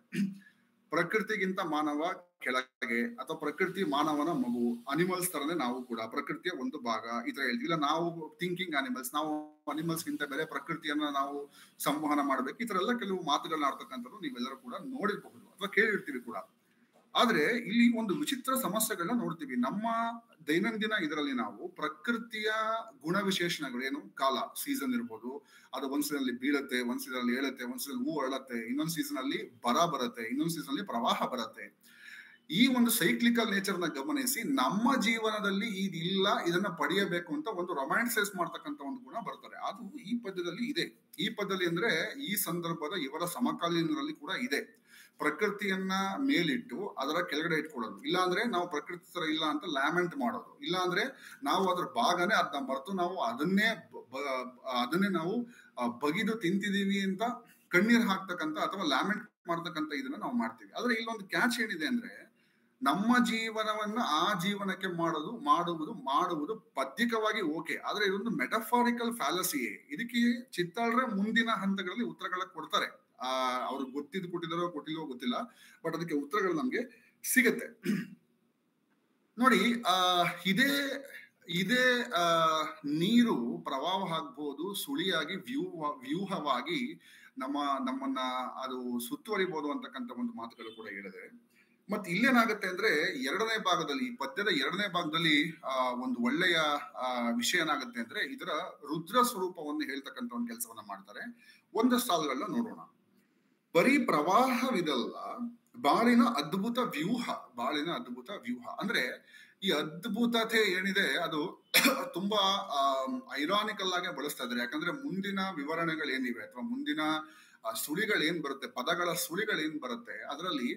ಪ್ರಕೃತಿಗಿಂತ ಮಾನವ ಕೆಳಗೆ, ಅಥವಾ ಪ್ರಕೃತಿ ಮಾನವನ ಮಗು, ಅನಿಮಲ್ಸ್ ತರನೇ ನಾವು ಕೂಡ ಪ್ರಕೃತಿಯ ಒಂದು ಭಾಗ ಈ ತರ ಹೇಳ್ತೀವಿ. ಇಲ್ಲ ನಾವು ಥಿಂಕಿಂಗ್ ಅನಿಮಲ್ಸ್, ನಾವು ಅನಿಮಲ್ಸ್ ಗಿಂತ ಬೇರೆ ಪ್ರಕೃತಿಯನ್ನ ನಾವು ಸಂವಹನ ಮಾಡ್ಬೇಕು. ಈ ತರ ಎಲ್ಲ ಕೆಲವು ಮಾತುಗಳನ್ನ ಆಡ್ತಕ್ಕಂಥದ್ದು ನೀವೆಲ್ಲರೂ ಕೂಡ ನೋಡಿರಬಹುದು ಅಥವಾ ಕೇಳಿರ್ತೀವಿ ಕೂಡ. ಆದ್ರೆ ಇಲ್ಲಿ ಒಂದು ವಿಚಿತ್ರ ಸಮಸ್ಯೆಗಳನ್ನ ನೋಡ್ತೀವಿ ನಮ್ಮ ದೈನಂದಿನ ಇದರಲ್ಲಿ. ನಾವು ಪ್ರಕೃತಿಯ ಗುಣ ವಿಶೇಷಣಗಳೇನು, ಕಾಲ, ಸೀಸನ್ ಇರ್ಬೋದು, ಅದು ಒಂದ್ ಸೀಸನ್ ಅಲ್ಲಿ ಬೀಳುತ್ತೆ, ಒಂದ್ ಸೀಸನ್ ಅಲ್ಲಿ ಏಳುತ್ತೆ, ಒಂದ್ ಸೀಸನ್ ಹೂ ಅರಳುತ್ತೆ, ಇನ್ನೊಂದ್ ಸೀಸನ್ ಅಲ್ಲಿ ಬರ ಬರುತ್ತೆ, ಇನ್ನೊಂದ್ ಸೀಸನ್ ಅಲ್ಲಿ ಪ್ರವಾಹ ಬರುತ್ತೆ. ಈ ಒಂದು ಸೈಕ್ಲಿಕಲ್ ನೇಚರ್ ನ ಗಮನಿಸಿ ನಮ್ಮ ಜೀವನದಲ್ಲಿ ಇದಿಲ್ಲ, ಇದನ್ನ ಪಡೆಯಬೇಕು ಅಂತ ಒಂದು ರೊಮ್ಯಾಂಟಿಸೈಸ್ ಮಾಡ್ತಕ್ಕಂಥ ಒಂದು ಗುಣ ಬರ್ತಾರೆ. ಅದು ಈ ಪದ್ಯದಲ್ಲಿ ಇದೆ. ಈ ಪದ್ಯದಲ್ಲಿ ಅಂದ್ರೆ ಈ ಸಂದರ್ಭದ ಇವರ ಸಮಕಾಲೀನರಲ್ಲಿ ಕೂಡ ಇದೆ. ಪ್ರಕೃತಿಯನ್ನ ಮೇಲಿಟ್ಟು ಅದರ ಕೆಳಗಡೆ ಇಟ್ಕೊಳ್ಳೋದು, ಇಲ್ಲಾಂದ್ರೆ ನಾವು ಪ್ರಕೃತಿ ತರ ಇಲ್ಲ ಅಂತ ಲ್ಯಾಮೆಂಟ್ ಮಾಡೋದು, ಇಲ್ಲಾಂದ್ರೆ ನಾವು ಅದ್ರ ಭಾಗನೇ ಅದನ್ನ ಮರೆತು ನಾವು ಅದನ್ನೇ ನಾವು ಬಗಿದು ತಿಂತಿದೀವಿ ಅಂತ ಕಣ್ಣೀರ್ ಹಾಕ್ತಕ್ಕಂಥ ಅಥವಾ ಲ್ಯಾಮೆಂಟ್ ಮಾಡ್ತಕ್ಕಂಥ ಇದನ್ನ ನಾವು ಮಾಡ್ತೀವಿ. ಆದ್ರೆ ಇಲ್ಲೊಂದು ಕ್ಯಾಚ್ ಏನಿದೆ ಅಂದ್ರೆ, ನಮ್ಮ ಜೀವನವನ್ನ ಆ ಜೀವನಕ್ಕೆ ಮಾಡುವುದು ಪದ್ಯಕವಾಗಿ ಓಕೆ, ಆದ್ರೆ ಇದೊಂದು ಮೆಟಫಾರಿಕಲ್ ಫ್ಯಾಲಸಿಯೇ. ಇದಕ್ಕೆ ಚಿತ್ತಾಳ್ರೆ ಮುಂದಿನ ಹಂತಗಳಲ್ಲಿ ಉತ್ತರಗಳ ಕೊಡ್ತಾರೆ. ಅವ್ರಿಗೆ ಕೊಟ್ಟಿಲ್ವೋ ಗೊತ್ತಿಲ್ಲ, ಬಟ್ ಅದಕ್ಕೆ ಉತ್ತರಗಳು ನಮ್ಗೆ ಸಿಗತ್ತೆ. ನೋಡಿ, ಇದೇ ನೀರು ಪ್ರವಾಹ ಆಗ್ಬೋದು, ಸುಳಿಯಾಗಿ ವ್ಯೂಹವಾಗಿ ನಮ್ಮನ್ನ ಅದು ಸುತ್ತುವರಿಬಹುದು ಅಂತಕ್ಕಂಥ ಒಂದು ಮಾತುಗಳು ಕೂಡ ಹೇಳಿದೆ. ಮತ್ತೆ ಇಲ್ಲೇನಾಗತ್ತೆ ಅಂದ್ರೆ ಎರಡನೇ ಭಾಗದಲ್ಲಿ, ಪದ್ಯದ ಎರಡನೇ ಭಾಗದಲ್ಲಿ ಒಂದು ಒಳ್ಳೆಯ ವಿಷಯ ಏನಾಗುತ್ತೆ ಅಂದ್ರೆ, ಇದರ ರುದ್ರ ಸ್ವರೂಪವನ್ನು ಹೇಳ್ತಕ್ಕಂಥ ಒಂದು ಕೆಲಸವನ್ನ ಮಾಡ್ತಾರೆ. ಒಂದಷ್ಟು ಸಾಲುಗಳನ್ನ ನೋಡೋಣ. ಬರೀ ಪ್ರವಾಹವಿದಲ್ಲ, ಬಾಳಿನ ಅದ್ಭುತ ವ್ಯೂಹ ಅಂದ್ರೆ ಈ ಅದ್ಭುತತೆ ಏನಿದೆ ಅದು ತುಂಬಾ ಐರಾನಿಕಲ್ ಆಗಿ ಬಳಸ್ತಾ ಇದ್ದಾರೆ. ಯಾಕಂದ್ರೆ ಮುಂದಿನ ವಿವರಣೆಗಳೇನಿವೆ ಅಥವಾ ಮುಂದಿನ ಸುಳಿಗಳೇನ್ ಬರುತ್ತೆ, ಪದಗಳ ಸುಳಿಗಳೇನ್ ಬರುತ್ತೆ, ಅದರಲ್ಲಿ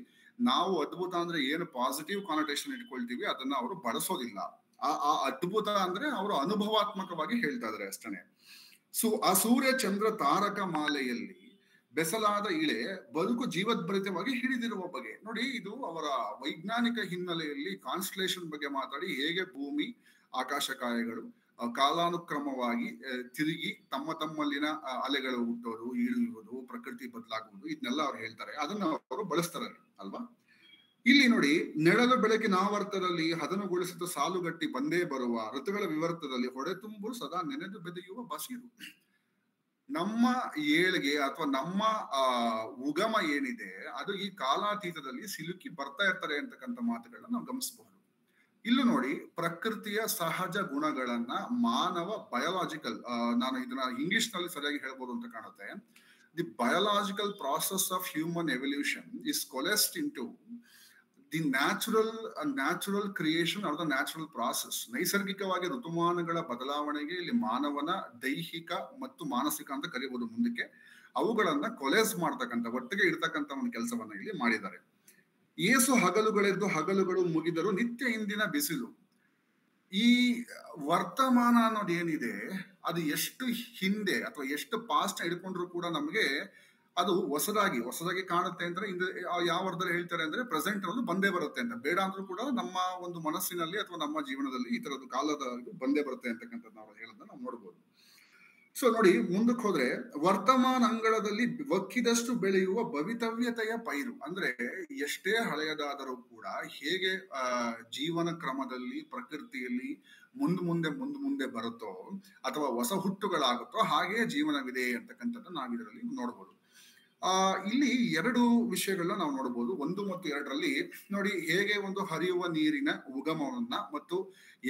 ನಾವು ಅದ್ಭುತ ಅಂದ್ರೆ ಏನು ಪಾಸಿಟಿವ್ ಕಾನೋಟೇಷನ್ ಇಟ್ಕೊಳ್ತೀವಿ ಅದನ್ನ ಅವರು ಬಳಸೋದಿಲ್ಲ. ಆ ಅದ್ಭುತ ಅಂದ್ರೆ ಅವರು ಅನುಭವಾತ್ಮಕವಾಗಿ ಹೇಳ್ತಾ ಇದಾರೆ ಅಷ್ಟೇ. ಆ ಸೂರ್ಯ ಚಂದ್ರ ತಾರಕ ಮಾಲೆಯಲ್ಲಿ ಬೆಸಲಾದ ಇಳೆ ಬದುಕು ಜೀವದ್ಭರಿತವಾಗಿ ಹಿಡಿದಿರುವ ಬಗೆ. ನೋಡಿ, ಇದು ಅವರ ವೈಜ್ಞಾನಿಕ ಹಿನ್ನೆಲೆಯಲ್ಲಿ ಕಾನ್ಸ್ಟಲೇಷನ್ ಬಗ್ಗೆ ಮಾತಾಡಿ ಹೇಗೆ ಭೂಮಿ, ಆಕಾಶಕಾಯಗಳು ಕಾಲಾನುಕ್ರಮವಾಗಿ ತಿರುಗಿ ತಮ್ಮಲ್ಲಿನ ಅಲೆಗಳು ಹುಟ್ಟೋದು, ಇಳಿಯುವುದು, ಪ್ರಕೃತಿ ಬದಲಾಗುವುದು, ಇದನ್ನೆಲ್ಲ ಅವ್ರು ಹೇಳ್ತಾರೆ. ಅದನ್ನ ಅವರು ಬಳಸ್ತಾರೆ ಅಲ್ವಾ. ಇಲ್ಲಿ ನೋಡಿ, ನೆಳಲು ಬೆಳಕಿನ ಆವರ್ತದಲ್ಲಿ ಹದನುಗೊಳಿಸಿದ ಸಾಲುಗಟ್ಟಿ ಬಂದೇ ಬರುವ ಋತುಗಳ ವಿವರ್ತದಲ್ಲಿ ಹೊಡೆತುಂಬು ಸದಾ ನೆನೆದು ಬೆದೆಯುವ ಬಸಿರು. ನಮ್ಮ ಏಳ್ಗೆ ಅಥವಾ ನಮ್ಮ ಉಗಮ ಏನಿದೆ ಅದು ಈ ಕಾಲಾತೀತದಲ್ಲಿ ಸಿಲುಕಿ ಬರ್ತಾ ಇರ್ತಾರೆ ಅಂತಕ್ಕಂಥ ಮಾತುಗಳನ್ನ ನಾವು ಗಮನಿಸಬಹುದು. ಇಲ್ಲೂ ನೋಡಿ, ಪ್ರಕೃತಿಯ ಸಹಜ ಗುಣಗಳನ್ನ ಮಾನವ ಬಯೋಲಾಜಿಕಲ್, ನಾನು ಇದನ್ನ ಇಂಗ್ಲಿಷ್ ನಲ್ಲಿ ಸರಿಯಾಗಿ ಹೇಳ್ಬೋದು ಅಂತ ಕಾಣುತ್ತೆ. The biological process of human evolution is coalesced into the natural creation or the natural process. ನೈಸರ್ಗಿಕವಾಗಿ ಋತುಮಾನಗಳ ಬದಲಾವಣೆಗೆ ಇಲ್ಲಿ ಮಾನವನ ದೈಹಿಕ ಮತ್ತು ಮಾನಸಿಕ ಅಂತ ಕರೀಬಹುದು ಮುಂದಕ್ಕೆ, ಅವುಗಳನ್ನ ಕೊಲೆಸ್ ಮಾಡ್ತಕ್ಕಂಥ, ಒಟ್ಟಿಗೆ ಇಡ್ತಕ್ಕಂಥ ಒಂದು ಕೆಲಸವನ್ನ ಇಲ್ಲಿ ಮಾಡಿದ್ದಾರೆ. ಏಸು ಹಗಲುಗಳೆದ್ದು ಹಗಲುಗಳು ಮುಗಿದರು ನಿತ್ಯ ಇಂದಿನ ಬಿಸಿಲು. ಈ ವರ್ತಮಾನ ಅನ್ನೋದು ಏನಿದೆ ಅದು ಎಷ್ಟು ಹಿಂದೆ ಅಥವಾ ಎಷ್ಟು ಪಾಸ್ಟ್ ಹಿಡ್ಕೊಂಡ್ರು ಕೂಡ ನಮ್ಗೆ ಅದು ಹೊಸದಾಗಿ ಕಾಣುತ್ತೆ. ಅಂದ್ರೆ ಯಾವ ಅರ್ಥದಲ್ಲಿ ಹೇಳ್ತಾರೆ ಅಂದ್ರೆ ಪ್ರೆಸೆಂಟ್ ಅನ್ನೋದು ಬಂದೇ ಬರುತ್ತೆ ಅಂತ. ಬೇಡ ಅಂದ್ರೂ ಕೂಡ ನಮ್ಮ ಒಂದು ಮನಸ್ಸಿನಲ್ಲಿ ಅಥವಾ ನಮ್ಮ ಜೀವನದಲ್ಲಿ ಈ ತರದ್ದು ಕಾಲದ ಬಂದೇ ಬರುತ್ತೆ ಅಂತಕ್ಕಂಥದ್ದು ನಾವು ಹೇಳೋದನ್ನ ನಾವು ನೋಡ್ಬೋದು. ಸೊ ನೋಡಿ, ಮುಂದಕ್ಕೆ ಹೋದ್ರೆ, ವರ್ತಮಾನ ಅಂಗಳದಲ್ಲಿ ಒಕ್ಕಿದಷ್ಟು ಬೆಳೆಯುವ ಭವಿತವ್ಯತೆಯ ಪೈರು. ಅಂದ್ರೆ ಎಷ್ಟೇ ಹಳೆಯದಾದರೂ ಕೂಡ ಹೇಗೆ ಜೀವನ ಕ್ರಮದಲ್ಲಿ ಪ್ರಕೃತಿಯಲ್ಲಿ ಮುಂದೆ ಬರುತ್ತೋ ಅಥವಾ ಹೊಸ ಹುಟ್ಟುಗಳಾಗುತ್ತೋ ಹಾಗೆ ಜೀವನವಿದೆ ಅಂತಕ್ಕಂಥದ್ದು ನಾವು ಇದರಲ್ಲಿ ನೋಡ್ಬೋದು. ಇಲ್ಲಿ 2 ವಿಷಯಗಳನ್ನ ನಾವು ನೋಡ್ಬೋದು. 1 ಮತ್ತು 2ರಲ್ಲಿ ನೋಡಿ, ಹೇಗೆ ಒಂದು ಹರಿಯುವ ನೀರಿನ ಉಗಮವನ್ನ ಮತ್ತು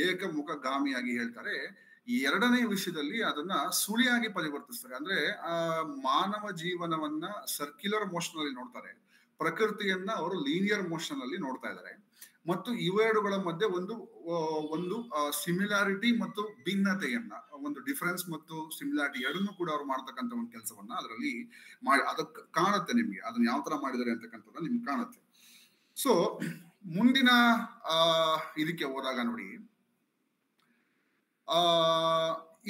ಏಕಮುಖಗಾಮಿಯಾಗಿ ಹೇಳ್ತಾರೆ. 2ನೇ ವಿಷಯದಲ್ಲಿ ಅದನ್ನ ಸುಳಿಯಾಗಿ ಪರಿವರ್ತಿಸ್ತಾರೆ. ಅಂದ್ರೆ ಮಾನವ ಜೀವನವನ್ನ ಸರ್ಕ್ಯುಲರ್ ಮೋಷನ್ ಅಲ್ಲಿ ನೋಡ್ತಾರೆ, ಪ್ರಕೃತಿಯನ್ನ ಅವರು ಲೀನಿಯರ್ ಮೋಷನ್ ಅಲ್ಲಿ ನೋಡ್ತಾ ಇದ್ದಾರೆ. ಮತ್ತು ಇವೆರಡುಗಳ ಮಧ್ಯೆ ಒಂದು ಸಿಮಿಲಾರಿಟಿ ಮತ್ತು ಭಿನ್ನತೆಯನ್ನ, ಒಂದು ಡಿಫರೆನ್ಸ್ ಮತ್ತು ಸಿಮಿಲಾರಿಟಿ ಎರಡನ್ನೂ ಕೂಡ ಅವ್ರು ಮಾಡ್ತಕ್ಕಂಥ ಒಂದು ಕೆಲಸವನ್ನ ಅದರಲ್ಲಿ ಅದಕ್ಕೆ ಕಾಣುತ್ತೆ ನಿಮ್ಗೆ, ಅದನ್ನ ಯಾವ ತರ ಮಾಡಿದ್ದಾರೆ ಅಂತಕ್ಕಂಥದ್ದು ನಿಮ್ಗೆ ಕಾಣುತ್ತೆ. ಸೊ ಮುಂದಿನ ಇದಕ್ಕೆ ಹೋದಾಗ ನೋಡಿ,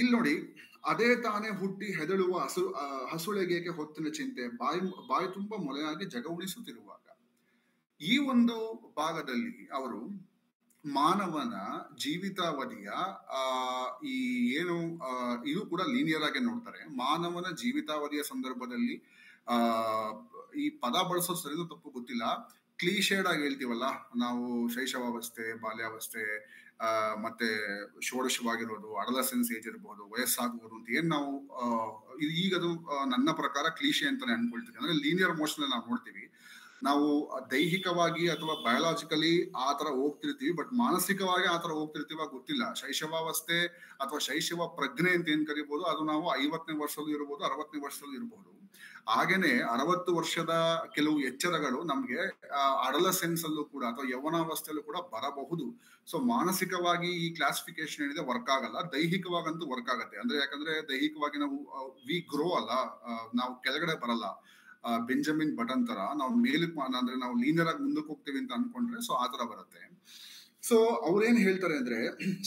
ಇಲ್ಲಿ ನೋಡಿ, ಅದೇ ತಾನೇ ಹುಟ್ಟಿ ಹೆದಳುವ ಹಸುಳೆಗೇಕೆ ಹೊತ್ತಿನ ಚಿಂತೆ, ಬಾಯಿ ತುಂಬಾ ಮೊಲೆಯಾಗಿ ಜಗ ಉಣಿಸುತ್ತಿರುವಾಗ. ಈ ಒಂದು ಭಾಗದಲ್ಲಿ ಅವರು ಮಾನವನ ಜೀವಿತಾವಧಿಯ ಈ ಏನು ಇದು ಕೂಡ ಲೀನಿಯರ್ ಆಗಿ ನೋಡ್ತಾರೆ. ಮಾನವನ ಜೀವಿತಾವಧಿಯ ಸಂದರ್ಭದಲ್ಲಿ ಈ ಪದ ಬಳಸೋದು ಸರಿನೋ ತಪ್ಪು ಗೊತ್ತಿಲ್ಲ, ಕ್ಲೀಶೇಡ್ ಆಗಿ ಹೇಳ್ತೀವಲ್ಲ ನಾವು, ಶೈಶವಾವಸ್ಥೆ, ಬಾಲ್ಯಾವಸ್ಥೆ, ಮತ್ತೆ ಷೋಡಶವಾಗಿರೋದು, ಅಡಲಸೆನ್ಸ್ ಏಜ್ ಇರಬಹುದು, ವಯಸ್ಸಾಗುವುದು ಅಂತ ಏನ್ ನಾವು ಈಗದು ನನ್ನ ಪ್ರಕಾರ ಕ್ಲೀಶೆ ಅಂತಾನೆ ಅನ್ಕೊಳ್ತೀವಿ. ಅಂದ್ರೆ ಲೀನಿಯರ್ ಮೋಷನ್ ನಾವು ನೋಡ್ತೀವಿ, ನಾವು ದೈಹಿಕವಾಗಿ ಅಥವಾ ಬಯೋಲಾಜಿಕಲಿ ಆ ತರ ಹೋಗ್ತಿರ್ತೀವಿ, ಬಟ್ ಮಾನಸಿಕವಾಗಿ ಆ ತರ ಹೋಗ್ತಿರ್ತೀವ ಗೊತ್ತಿಲ್ಲ. ಶೈಶವಾವಸ್ಥೆ ಅಥವಾ ಶೈಶವ ಪ್ರಜ್ಞೆ ಅಂತ ಏನ್ ಕರಿಬಹುದು, ಅದು ನಾವು 50ನೇ ವರ್ಷದಲ್ಲೂ ಇರ್ಬೋದು, 60ನೇ ವರ್ಷದಲ್ಲೂ ಇರ್ಬೋದು. ಹಾಗೇನೆ 60 ವರ್ಷದ ಕೆಲವು ಎಚ್ಚರಗಳು ನಮ್ಗೆ ಅಡಲಸೆನ್ಸ್ ಅಲ್ಲೂ ಕೂಡ ಅಥವಾ ಯೌವನಾವಸ್ಥೆಯಲ್ಲೂ ಕೂಡ ಬರಬಹುದು. ಸೊ ಮಾನಸಿಕವಾಗಿ ಈ ಕ್ಲಾಸಿಫಿಕೇಶನ್ ಏನಿದೆ ವರ್ಕ್ ಆಗಲ್ಲ, ದೈಹಿಕವಾಗಂತೂ ವರ್ಕ್ ಆಗತ್ತೆ. ಅಂದ್ರೆ ಯಾಕಂದ್ರೆ ದೈಹಿಕವಾಗಿ ನಾವು ವಿ ಗ್ರೋ ಅಲ್ಲ, ನಾವು ಕೆಳಗಡೆ ಬರಲ್ಲ. ಬೆಂಜಮಿನ್ ಬಟನ್ ತರ ನಾವು ಮೇಲಕ್ಕೆ, ಅಂದ್ರೆ ನಾವು ಲೀನಿಯರ್ ಆಗಿ ಮುಂದಕ್ಕೆ ಹೋಗ್ತೀವಿ ಅಂತ ಅನ್ಕೊಂಡ್ರೆ ಸೊ ಆ ತರ ಬರುತ್ತೆ. ಸೊ ಅವ್ರೇನ್ ಹೇಳ್ತಾರೆ ಅಂದ್ರೆ,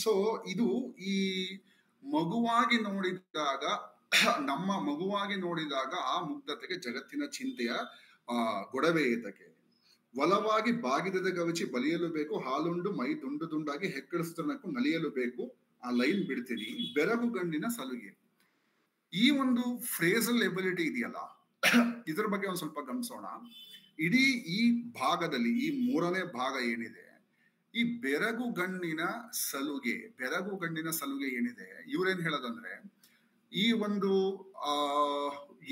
ಸೊ ಇದು ಈ ಮಗುವಾಗಿ ನೋಡಿದಾಗ, ನಮ್ಮ ಮಗುವಾಗಿ ನೋಡಿದಾಗ ಆ ಮುಗ್ಧತೆಗೆ ಜಗತ್ತಿನ ಚಿಂತೆಯ ಗೊಡವೆ ಏತಕ್ಕೆ, ಒಲವಾಗಿ ಬಾಗಿದದ ಗವಿಚಿ ಬಲಿಯಲು ಬೇಕು, ಹಾಲುಂಡು ಮೈ ದುಂಡು ದುಂಡಾಗಿ ಹೆಕ್ಕಳಿಸುತ್ತನಕ್ಕೂ ನಲಿಯಲು ಬೇಕು. ಆ ಲೈನ್ ಬಿಡ್ತೀನಿ, ಬೆರಗು ಗಂಡಿನ ಸಲುಗೆ. ಈ ಒಂದು ಫ್ರೇಸಲ್ ಎಬಿಲಿಟಿ ಇದೆಯಲ್ಲ, ಇದ್ರ ಬಗ್ಗೆ ಒಂದ್ ಸ್ವಲ್ಪ ಗಮನಿಸೋಣ. ಇಡೀ ಈ ಭಾಗದಲ್ಲಿ, ಈ 3ನೇ ಭಾಗ ಏನಿದೆ, ಈ ಬೆರಗು ಗಣ್ಣಿನ ಸಲುಗೆ ಏನಿದೆ, ಇವ್ರೇನ್ ಹೇಳೋದಂದ್ರೆ, ಈ ಒಂದು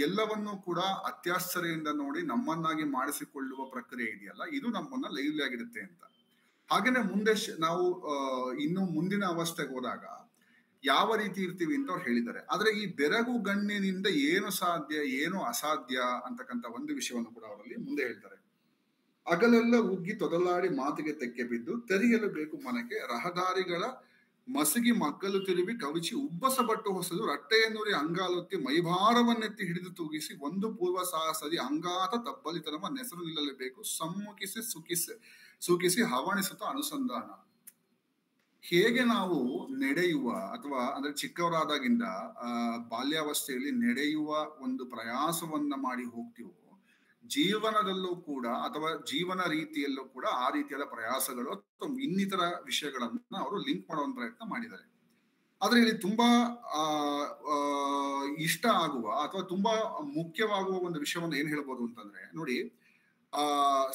ಎಲ್ಲವನ್ನೂ ಕೂಡ ಅತ್ಯಾಶ್ಚರ್ಯದಿಂದ ನೋಡಿ ನಮ್ಮನ್ನಾಗಿ ಮಾಡಿಸಿಕೊಳ್ಳುವ ಪ್ರಕ್ರಿಯೆ ಇದೆಯಲ್ಲ, ಇದು ನಮ್ಮನ್ನ ಲೈವ್ಲಿ ಆಗಿರುತ್ತೆ ಅಂತ. ಹಾಗೇನೆ ಮುಂದೆ ನಾವು ಇನ್ನು ಮುಂದಿನ ಅವಸ್ಥೆಗೆ ಹೋದಾಗ ಯಾವ ರೀತಿ ಇರ್ತೀವಿ ಅಂತ ಅವ್ರು ಹೇಳಿದ್ದಾರೆ. ಆದ್ರೆ ಈ ಬೆರಗು ಗಣ್ಣಿನಿಂದ ಏನು ಸಾಧ್ಯ ಏನು ಅಸಾಧ್ಯ ಅಂತಕ್ಕಂಥ ಒಂದು ವಿಷಯವನ್ನು ಕೂಡ ಅವರಲ್ಲಿ ಮುಂದೆ ಹೇಳ್ತಾರೆ. ಅಗಲೆಲ್ಲ ಉಗ್ಗಿ ತೊದಲಾಡಿ ಮಾತಿಗೆ ತೆಕ್ಕೆ ಬಿದ್ದು, ತೆರೆಯಲು ಬೇಕು ಮನಕ್ಕೆ ರಹದಾರಿಗಳ ಮಸಗಿ ಮಗ್ಗಲು ತಿರುವಿ ಕವಿಚಿ ಉಬ್ಬಸ ಬಟ್ಟು ಹೊಸದು, ರಟ್ಟೆಯನ್ನೂರಿ ಅಂಗಾಲೊತ್ತಿ ಮೈಭಾರವನ್ನೆತ್ತಿ ಹಿಡಿದು ತೂಗಿಸಿ, ಒಂದು ಪೂರ್ವ ಸಾಹಸದಿ ಅಂಗಾತ ತಬ್ಬಲಿತನವ ನೆಸರು ನಿಲ್ಲಲೇಬೇಕು, ಸಮ್ಮುಖಿಸಿ ಸುಖಿಸಿ ಹವಣಿಸುತ್ತ ಅನುಸಂಧಾನ. ಹೇಗೆ ನಾವು ನಡೆಯುವ ಅಥವಾ ಅಂದ್ರೆ ಚಿಕ್ಕವರಾದಾಗಿಂದ ಬಾಲ್ಯಾವಸ್ಥೆಯಲ್ಲಿ ನಡೆಯುವ ಒಂದು ಪ್ರಯಾಸವನ್ನ ಮಾಡಿ ಹೋಗ್ತೀವೋ, ಜೀವನದಲ್ಲೂ ಕೂಡ ಅಥವಾ ಜೀವನ ರೀತಿಯಲ್ಲೂ ಕೂಡ ಆ ರೀತಿಯಾದ ಪ್ರಯಾಸಗಳು ಅಥವಾ ಇನ್ನಿತರ ವಿಷಯಗಳನ್ನ ಅವರು ಲಿಂಕ್ ಮಾಡುವ ಪ್ರಯತ್ನ ಮಾಡಿದ್ದಾರೆ. ಆದ್ರೆ ಇಲ್ಲಿ ತುಂಬಾ ಇಷ್ಟ ಆಗುವ ಅಥವಾ ತುಂಬಾ ಮುಖ್ಯವಾಗುವ ಒಂದು ವಿಷಯವನ್ನು ಏನ್ ಹೇಳ್ಬೋದು ಅಂತಂದ್ರೆ ನೋಡಿ,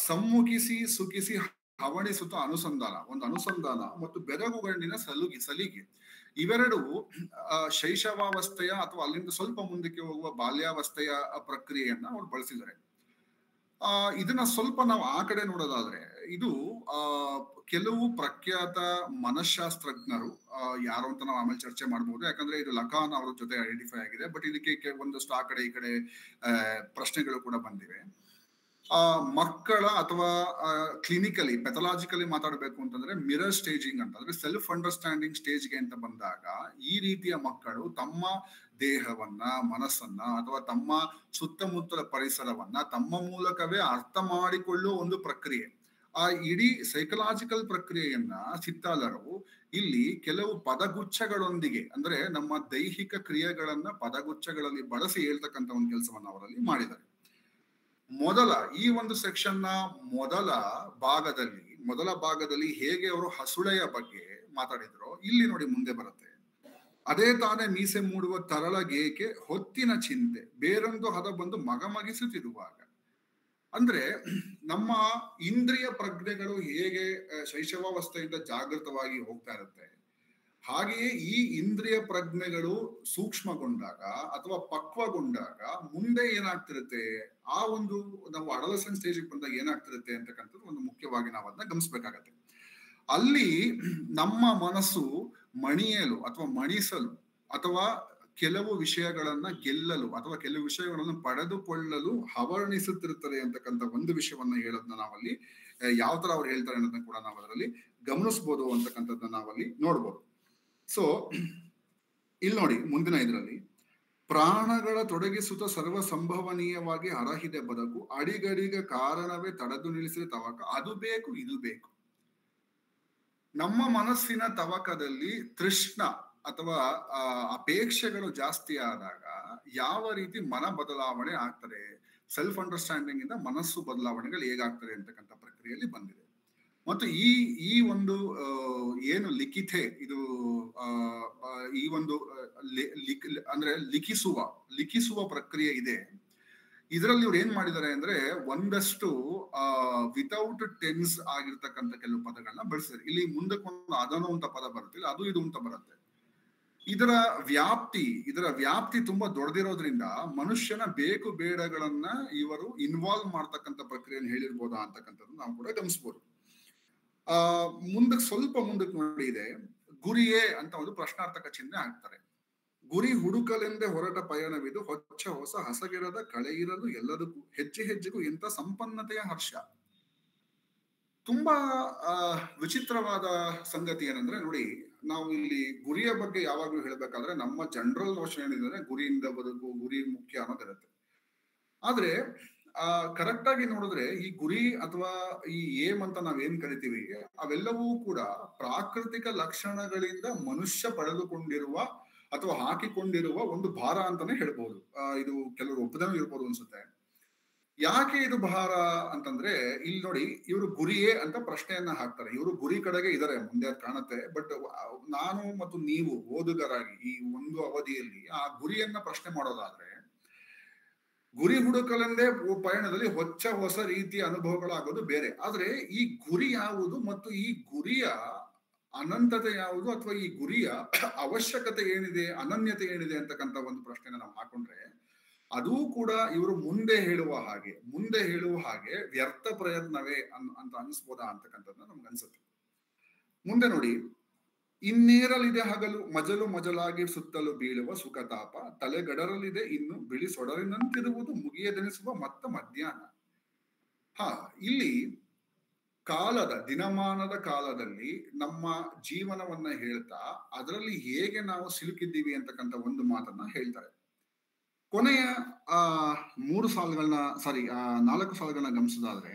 ಸಮ್ಮುಖಿಸಿ ಸುಖಿಸಿ ಹವಣಿಸುತ್ತ ಅನುಸಂಧಾನ, ಒಂದು ಅನುಸಂಧಾನ ಮತ್ತು ಬೆರಗು ಗಂಡಿನ ಸಲಿಗೆ, ಇವೆರಡು ಶೈಶವಾವಸ್ಥೆಯ ಅಥವಾ ಅಲ್ಲಿಂದ ಸ್ವಲ್ಪ ಮುಂದಕ್ಕೆ ಹೋಗುವ ಬಾಲ್ಯಾವಸ್ಥೆಯ ಪ್ರಕ್ರಿಯೆಯನ್ನ ಅವ್ರು ಬಳಸಿದ್ದಾರೆ. ಇದನ್ನ ಸ್ವಲ್ಪ ನಾವು ಆ ಕಡೆ ನೋಡೋದಾದ್ರೆ, ಇದು ಕೆಲವು ಪ್ರಖ್ಯಾತ ಮನಃಶಾಸ್ತ್ರಜ್ಞರು ಯಾರು ಅಂತ ನಾವು ಆಮೇಲೆ ಚರ್ಚೆ ಮಾಡ್ಬೋದು, ಯಾಕಂದ್ರೆ ಇದು ಲಕಾನ್ ಅವ್ರ ಜೊತೆ ಐಡೆಂಟಿಫೈ ಆಗಿದೆ. ಬಟ್ ಇದಕ್ಕೆ ಒಂದಷ್ಟು ಆ ಕಡೆ ಈ ಕಡೆ ಪ್ರಶ್ನೆಗಳು ಕೂಡ ಬಂದಿವೆ. ಮಕ್ಕಳ ಅಥವಾ ಕ್ಲಿನಿಕಲಿ ಪೆಥಾಲಜಿಕಲಿ ಮಾತಾಡಬೇಕು ಅಂತಂದ್ರೆ ಮಿರರ್ ಸ್ಟೇಜಿಂಗ್ ಅಂತ, ಅಂದ್ರೆ ಸೆಲ್ಫ್ ಅಂಡರ್ಸ್ಟ್ಯಾಂಡಿಂಗ್ ಸ್ಟೇಜ್ಗೆ ಅಂತ ಬಂದಾಗ ಈ ರೀತಿಯ ಮಕ್ಕಳು ತಮ್ಮ ದೇಹವನ್ನ, ಮನಸ್ಸನ್ನ ಅಥವಾ ತಮ್ಮ ಸುತ್ತಮುತ್ತಲ ಪರಿಸರವನ್ನ ತಮ್ಮ ಮೂಲಕವೇ ಅರ್ಥ ಮಾಡಿಕೊಳ್ಳುವ ಒಂದು ಪ್ರಕ್ರಿಯೆ. ಆ ಇಡೀ ಸೈಕಲಾಜಿಕಲ್ ಪ್ರಕ್ರಿಯೆಯನ್ನ ಚಿತ್ತಾಲರು ಇಲ್ಲಿ ಕೆಲವು ಪದಗುಚ್ಛಗಳೊಂದಿಗೆ, ಅಂದ್ರೆ ನಮ್ಮ ದೈಹಿಕ ಕ್ರಿಯೆಗಳನ್ನ ಪದಗುಚ್ಛಗಳಲ್ಲಿ ಬಳಸಿ ಹೇಳ್ತಕ್ಕಂಥ ಒಂದು ಕೆಲಸವನ್ನ ಅವರಲ್ಲಿ ಮಾಡಿದ್ದಾರೆ. ಈ ಒಂದು ಸೆಕ್ಷನ್ ನ ಮೊದಲ ಭಾಗದಲ್ಲಿ ಹೇಗೆ ಅವರು ಹಸುಳೆಯ ಬಗ್ಗೆ ಮಾತಾಡಿದ್ರು, ಇಲ್ಲಿ ನೋಡಿ ಮುಂದೆ ಬರುತ್ತೆ. ಅದೇ ತಾನೇ ಮೀಸೆ ಮೂಡುವ ತರಳಗೇಕೆ ಹೊತ್ತಿನ ಚಿಂತೆ, ಬೇರೊಂದು ಹದ ಬಂದು ಮಗಮಗಿಸುತ್ತಿರುವಾಗ. ಅಂದ್ರೆ ನಮ್ಮ ಇಂದ್ರಿಯ ಪ್ರಜ್ಞೆಗಳು ಹೇಗೆ ಶೈಶವಾವಸ್ಥೆಯಿಂದ ಜಾಗೃತವಾಗಿ ಹೋಗ್ತಾ ಇರುತ್ತೆ, ಹಾಗೆಯೇ ಈ ಇಂದ್ರಿಯ ಪ್ರಜ್ಞೆಗಳು ಸೂಕ್ಷ್ಮಗೊಂಡಾಗ ಅಥವಾ ಪಕ್ವಗೊಂಡಾಗ ಮುಂದೆ ಏನಾಗ್ತಿರುತ್ತೆ, ಆ ಒಂದು ನಾವು ಅಡಲಸೆನ್ಸ್ ಸ್ಟೇಜಿಗೆ ಬಂದಾಗ ಏನಾಗ್ತಿರುತ್ತೆ ಅಂತಕ್ಕಂಥದ್ದು ಒಂದು ಮುಖ್ಯವಾಗಿ ನಾವು ಅದನ್ನ ಗಮನಿಸ್ಬೇಕಾಗತ್ತೆ. ಅಲ್ಲಿ ನಮ್ಮ ಮನಸ್ಸು ಮಣಿಯಲು ಅಥವಾ ಮಣಿಸಲು ಅಥವಾ ಕೆಲವು ವಿಷಯಗಳನ್ನ ಗೆಲ್ಲಲು ಅಥವಾ ಕೆಲವು ವಿಷಯಗಳನ್ನು ಪಡೆದುಕೊಳ್ಳಲು ಹವರ್ಣಿಸುತ್ತಿರುತ್ತದೆ ಅಂತಕ್ಕಂಥ ಒಂದು ವಿಷಯವನ್ನ ಹೇಳೋದನ್ನ ನಾವಲ್ಲಿ ಯಾವ ತರ ಅವ್ರು ಹೇಳ್ತಾರೆ ಅನ್ನೋದನ್ನ ಕೂಡ ನಾವು ಅದರಲ್ಲಿ ಗಮನಿಸ್ಬೋದು ಅಂತಕ್ಕಂಥದ್ದನ್ನ ನಾವಲ್ಲಿ ನೋಡ್ಬೋದು. ಸೊ ಇಲ್ಲಿ ನೋಡಿ ಮುಂದಿನ ಇದರಲ್ಲಿ, ಪ್ರಾಣಗಳ ತೊಡಗಿಸುತ್ತ ಸರ್ವ ಸಂಭವನೀಯವಾಗಿ ಹರಹಿದೆ ಬದುಕು, ಅಡಿಗಡಿಗ ಕಾರಣವೇ ತಡೆದು ನಿಲ್ಲಿಸಿದ ತವಕ, ಅದು ಬೇಕು ಇದು ಬೇಕು. ನಮ್ಮ ಮನಸ್ಸಿನ ತವಕದಲ್ಲಿ ತೃಷ್ಣ ಅಥವಾ ಅಪೇಕ್ಷೆಗಳು ಜಾಸ್ತಿ ಆದಾಗ ಯಾವ ರೀತಿ ಮನ ಬದಲಾವಣೆ ಆಗ್ತದೆ, ಸೆಲ್ಫ್ ಅಂಡರ್ಸ್ಟ್ಯಾಂಡಿಂಗ್ ಇಂದ ಮನಸ್ಸು ಬದಲಾವಣೆಗಳು ಹೇಗಾಗ್ತದೆ ಅಂತಕ್ಕಂಥ ಪ್ರಕ್ರಿಯೆಯಲ್ಲಿ ಬಂದಿದೆ. ಮತ್ತು ಈ ಒಂದು ಏನು ಲಿಖಿತೆ ಇದು ಈ ಒಂದು ಅಂದ್ರೆ ಲಿಖಿಸುವ ಪ್ರಕ್ರಿಯೆ ಇದೆ. ಇದರಲ್ಲಿ ಇವ್ರು ಏನ್ ಮಾಡಿದ್ದಾರೆ ಅಂದ್ರೆ ಒಂದಷ್ಟು ವಿತೌಟ್ ಟೆನ್ಸ್ ಆಗಿರ್ತಕ್ಕಂಥ ಕೆಲವು ಪದಗಳನ್ನ ಬಳಸಿದ್ದಾರೆ. ಇಲ್ಲಿ ಮುಂದಕ್ಕೊಂದು ಅದನ್ನು ಅಂತ ಪದ ಬರುತ್ತೆ, ಇಲ್ಲ ಅದು ಇದು ಅಂತ ಬರುತ್ತೆ. ಇದರ ವ್ಯಾಪ್ತಿ ತುಂಬಾ ದೊಡ್ಡದಿರೋದ್ರಿಂದ ಮನುಷ್ಯನ ಬೇಕು ಬೇಡಗಳನ್ನ ಇವರು ಇನ್ವಾಲ್ವ್ ಮಾಡ್ತಕ್ಕಂಥ ಪ್ರಕ್ರಿಯೆಯನ್ನು ಹೇಳಿರ್ಬೋದಾ ಅಂತಕ್ಕಂಥದ್ದು ನಾವು ಕೂಡ ಗಮನಿಸ್ಬೋದು. ಸ್ವಲ್ಪ ಮುಂದಕ್ಕೆ ನೋಡಿ ಇದೆ, ಗುರಿಯೇ ಅಂತ ಒಂದು ಪ್ರಶ್ನಾರ್ಥಕ ಚಿಹ್ನೆ ಹಾಕ್ತಾರೆ. ಗುರಿ ಹುಡುಕಲೆಂದೇ ಹೊರಟ ಪಯಣವಿದು, ಹೊಚ್ಚ ಹೊಸ ಹಸಗಿರದ ಕಳೆಯಿರಲು ಎಲ್ಲದಕ್ಕೂ ಹೆಜ್ಜೆ ಹೆಜ್ಜೆಗೂ ಇಂಥ ಸಂಪನ್ನತೆಯ ಹರ್ಷ. ತುಂಬಾ ವಿಚಿತ್ರವಾದ ಸಂಗತಿ ಏನಂದ್ರೆ ನೋಡಿ, ನಾವು ಇಲ್ಲಿ ಗುರಿಯ ಬಗ್ಗೆ ಯಾವಾಗ್ಲೂ ಹೇಳ್ಬೇಕಾದ್ರೆ ನಮ್ಮ ಜನರಲ್ ನೋಷನ್ ಏನಿದೆ, ಗುರಿಯಿಂದ ಬದುಕು, ಗುರಿ ಮುಖ್ಯ ಅನ್ನೋದಿರುತ್ತೆ. ಆದ್ರೆ ಕರೆಕ್ಟ್ ಆಗಿ ನೋಡಿದ್ರೆ ಈ ಗುರಿ ಅಥವಾ ಈ ಏಮ್ ಅಂತ ನಾವೇನ್ ಕರಿತೀವಿ, ಅವೆಲ್ಲವೂ ಕೂಡ ಪ್ರಾಕೃತಿಕ ಲಕ್ಷಣಗಳಿಂದ ಮನುಷ್ಯ ಪಡೆದುಕೊಂಡಿರುವ ಅಥವಾ ಹಾಕಿಕೊಂಡಿರುವ ಒಂದು ಭಾರ ಅಂತಾನೆ ಹೇಳ್ಬೋದು. ಇದು ಕೆಲವರು ಒಪ್ಪದನೂ ಇರ್ಬೋದು ಅನ್ಸುತ್ತೆ. ಯಾಕೆ ಇದು ಭಾರ ಅಂತಂದ್ರೆ, ಇಲ್ಲಿ ನೋಡಿ ಇವರು ಗುರಿಯೇ ಅಂತ ಪ್ರಶ್ನೆಯನ್ನ ಹಾಕ್ತಾರೆ. ಇವರು ಗುರಿ ಕಡೆಗೆ ಇದಾರೆ, ಮುಂದೆ ಅದು ಕಾಣುತ್ತೆ. ಬಟ್ ನಾನು ಮತ್ತು ನೀವು ಓದುಗರಾಗಿ ಈ ಒಂದು ಅವಧಿಯಲ್ಲಿ ಆ ಗುರಿಯನ್ನ ಪ್ರಶ್ನೆ ಮಾಡೋದಾದ್ರೆ, ಗುರಿ ಹುಡುಕಲೆಂದೇ ಪಯಣದಲ್ಲಿ ಹೊಸ ರೀತಿಯ ಅನುಭವಗಳಾಗೋದು ಬೇರೆ. ಆದ್ರೆ ಈ ಗುರಿ ಯಾವುದು ಮತ್ತು ಈ ಗುರಿಯ ಅನಂತತೆ ಯಾವುದು ಅಥವಾ ಈ ಗುರಿಯ ಅವಶ್ಯಕತೆ ಏನಿದೆ, ಅನನ್ಯತೆ ಏನಿದೆ ಅಂತಕ್ಕಂಥ ಒಂದು ಪ್ರಶ್ನೆನ ನಾವು ಹಾಕೊಂಡ್ರೆ, ಅದೂ ಕೂಡ ಇವರು ಮುಂದೆ ಹೇಳುವ ಹಾಗೆ ವ್ಯರ್ಥ ಪ್ರಯತ್ನವೇ ಅಂತ ಅನಿಸ್ಬೋದಾ ಅಂತಕ್ಕಂಥದ್ದನ್ನ ನಮ್ಗೆ ಅನ್ಸುತ್ತೆ. ಮುಂದೆ ನೋಡಿ, ಇನ್ನೇರಲಿದೆ ಹಗಲು ಮಜಲಾಗಿ ಸುತ್ತಲೂ ಬೀಳುವ ಸುಖತಾಪ, ತಲೆಗಡರಲಿದೆ ಇನ್ನು ಬಿಳಿ ಸೊಡರಿನಂತಿರುವುದು ಮುಗಿಯದೆನಿಸುವ ಮತ್ತ ಮಧ್ಯಾಹ್ನ. ಇಲ್ಲಿ ದಿನಮಾನದ ಕಾಲದಲ್ಲಿ ನಮ್ಮ ಜೀವನವನ್ನ ಹೇಳ್ತಾ ಅದರಲ್ಲಿ ಹೇಗೆ ನಾವು ಸಿಲುಕಿದ್ದೀವಿ ಅಂತಕ್ಕಂಥ ಒಂದು ಮಾತನ್ನ ಹೇಳ್ತಾರೆ. ಕೊನೆಯ 4 ಸಾಲುಗಳನ್ನ ಗಮನಿಸೋದಾದ್ರೆ,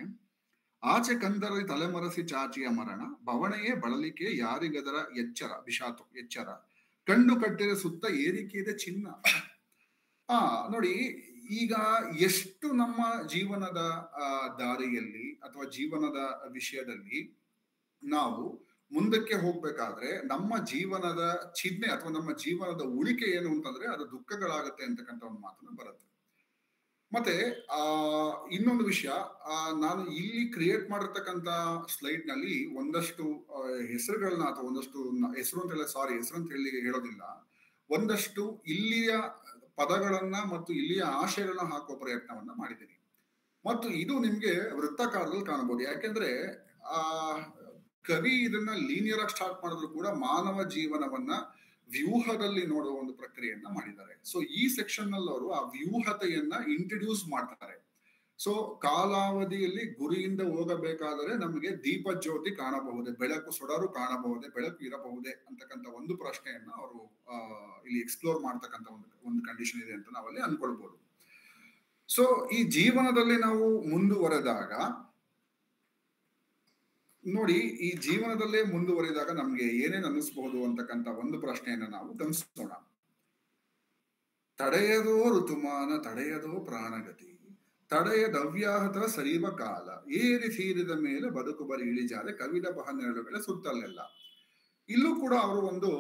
ಆಚೆ ಕಂದರಲ್ಲಿ ತಲೆಮರೆಸಿ ಚಾಚಿಯ ಮರಣ, ಬವಣೆಯೇ ಬಳಲಿಕೆ ಯಾರಿಗದರ ಎಚ್ಚರ ಕಂಡು ಕಟ್ಟಿದ ಸುತ್ತ ಏರಿಕೆ ಇದೆ ಚಿನ್ನ. ನೋಡಿ, ಈಗ ಎಷ್ಟು ನಮ್ಮ ಜೀವನದ ದಾರಿಯಲ್ಲಿ ಅಥವಾ ಜೀವನದ ವಿಷಯದಲ್ಲಿ ನಾವು ಮುಂದಕ್ಕೆ ಹೋಗ್ಬೇಕಾದ್ರೆ ನಮ್ಮ ಜೀವನದ ಚಿಹ್ನೆ ಅಥವಾ ನಮ್ಮ ಜೀವನದ ಉಳಿಕೆ ಏನು ಅಂತಂದ್ರೆ ಅದು ದುಃಖಗಳಾಗತ್ತೆ ಅಂತಕ್ಕಂಥ ಒಂದು ಮಾತನ್ನು ಬರುತ್ತೆ. ಮತ್ತೆ ಇನ್ನೊಂದು ವಿಷಯ, ನಾನು ಇಲ್ಲಿ ಕ್ರಿಯೇಟ್ ಮಾಡಿರ್ತಕ್ಕಂಥ ಸ್ಲೈಡ್ ನಲ್ಲಿ ಒಂದಷ್ಟು ಹೆಸರುಗಳನ್ನ ಅಥವಾ ಒಂದಷ್ಟು ಹೆಸರು ಅಂತ ಹೇಳೋದಿಲ್ಲ, ಒಂದಷ್ಟು ಇಲ್ಲಿಯ ಪದಗಳನ್ನ ಮತ್ತು ಇಲ್ಲಿಯ ಆಶಯಗಳನ್ನ ಹಾಕುವ ಪ್ರಯತ್ನವನ್ನ ಮಾಡಿದ್ದೀನಿ. ಮತ್ತು ಇದು ನಿಮ್ಗೆ ವೃತ್ತಾಕಾರದಲ್ಲಿ ಕಾಣಬಹುದು. ಯಾಕೆಂದ್ರೆ ಕವಿ ಇದನ್ನ ಲೀನಿಯರ್ ಆಗಿ ಸ್ಟಾರ್ಟ್ ಮಾಡಿದ್ರು ಕೂಡ ಮಾನವ ಜೀವನವನ್ನ ವ್ಯೂಹದಲ್ಲಿ ನೋಡುವ ಒಂದು ಪ್ರಕ್ರಿಯೆಯನ್ನ ಮಾಡಿದ್ದಾರೆ. ಸೊ ಈ ಸೆಕ್ಷನ್ ನಲ್ಲಿ ಅವರು ಆ ವ್ಯೂಹತೆಯನ್ನ ಇಂಟ್ರಡ್ಯೂಸ್ ಮಾಡ್ತಾರೆ. ಸೊ ಕಾಲಾವಧಿಯಲ್ಲಿ ಗುರಿಯಿಂದ ಹೋಗಬೇಕಾದರೆ ನಮಗೆ ದೀಪ ಜ್ಯೋತಿ ಕಾಣಬಹುದೇ, ಬೆಳಕು ಸೊಡರು ಕಾಣಬಹುದೇ, ಬೆಳಕು ಇರಬಹುದೇ ಅಂತಕ್ಕಂಥ ಒಂದು ಪ್ರಶ್ನೆಯನ್ನ ಅವರು ಇಲ್ಲಿ ಎಕ್ಸ್ಪ್ಲೋರ್ ಮಾಡ್ತಕ್ಕಂಥ ಒಂದು ಕಂಡೀಷನ್ ಇದೆ ಅಂತ ನಾವಲ್ಲಿ ಅನ್ಕೊಳ್ಬಹುದು. ಸೊ ಈ ಜೀವನದಲ್ಲಿ ನಾವು ಮುಂದುವರೆದಾಗ ನೋಡಿ, ಈ ಜೀವನದಲ್ಲೇ ಮುಂದುವರಿದಾಗ ನಮ್ಗೆ ಏನೇನು ಅನ್ನಿಸ್ಬಹುದು ಅಂತಕ್ಕಂಥ ಒಂದು ಪ್ರಶ್ನೆಯನ್ನ ನಾವು ಗಮನಿಸೋಣ. ತಡೆಯದೋ ಋತುಮಾನ, ತಡೆಯದೋ ಪ್ರಾಣಗತಿ, ತಡೆಯದವ್ಯಾಹತ ಸರಿವ ಕಾಲ, ಏರಿ ತೀರಿದ ಮೇಲೆ ಬದುಕು ಬರಿ ಇಳಿಜಾರೆ, ಕವಿದ ಬಹನೆರಳುಗಳ ಸುತ್ತಲೆಲ್ಲ. ಇಲ್ಲೂ ಕೂಡ ಅವರು ಒಂದು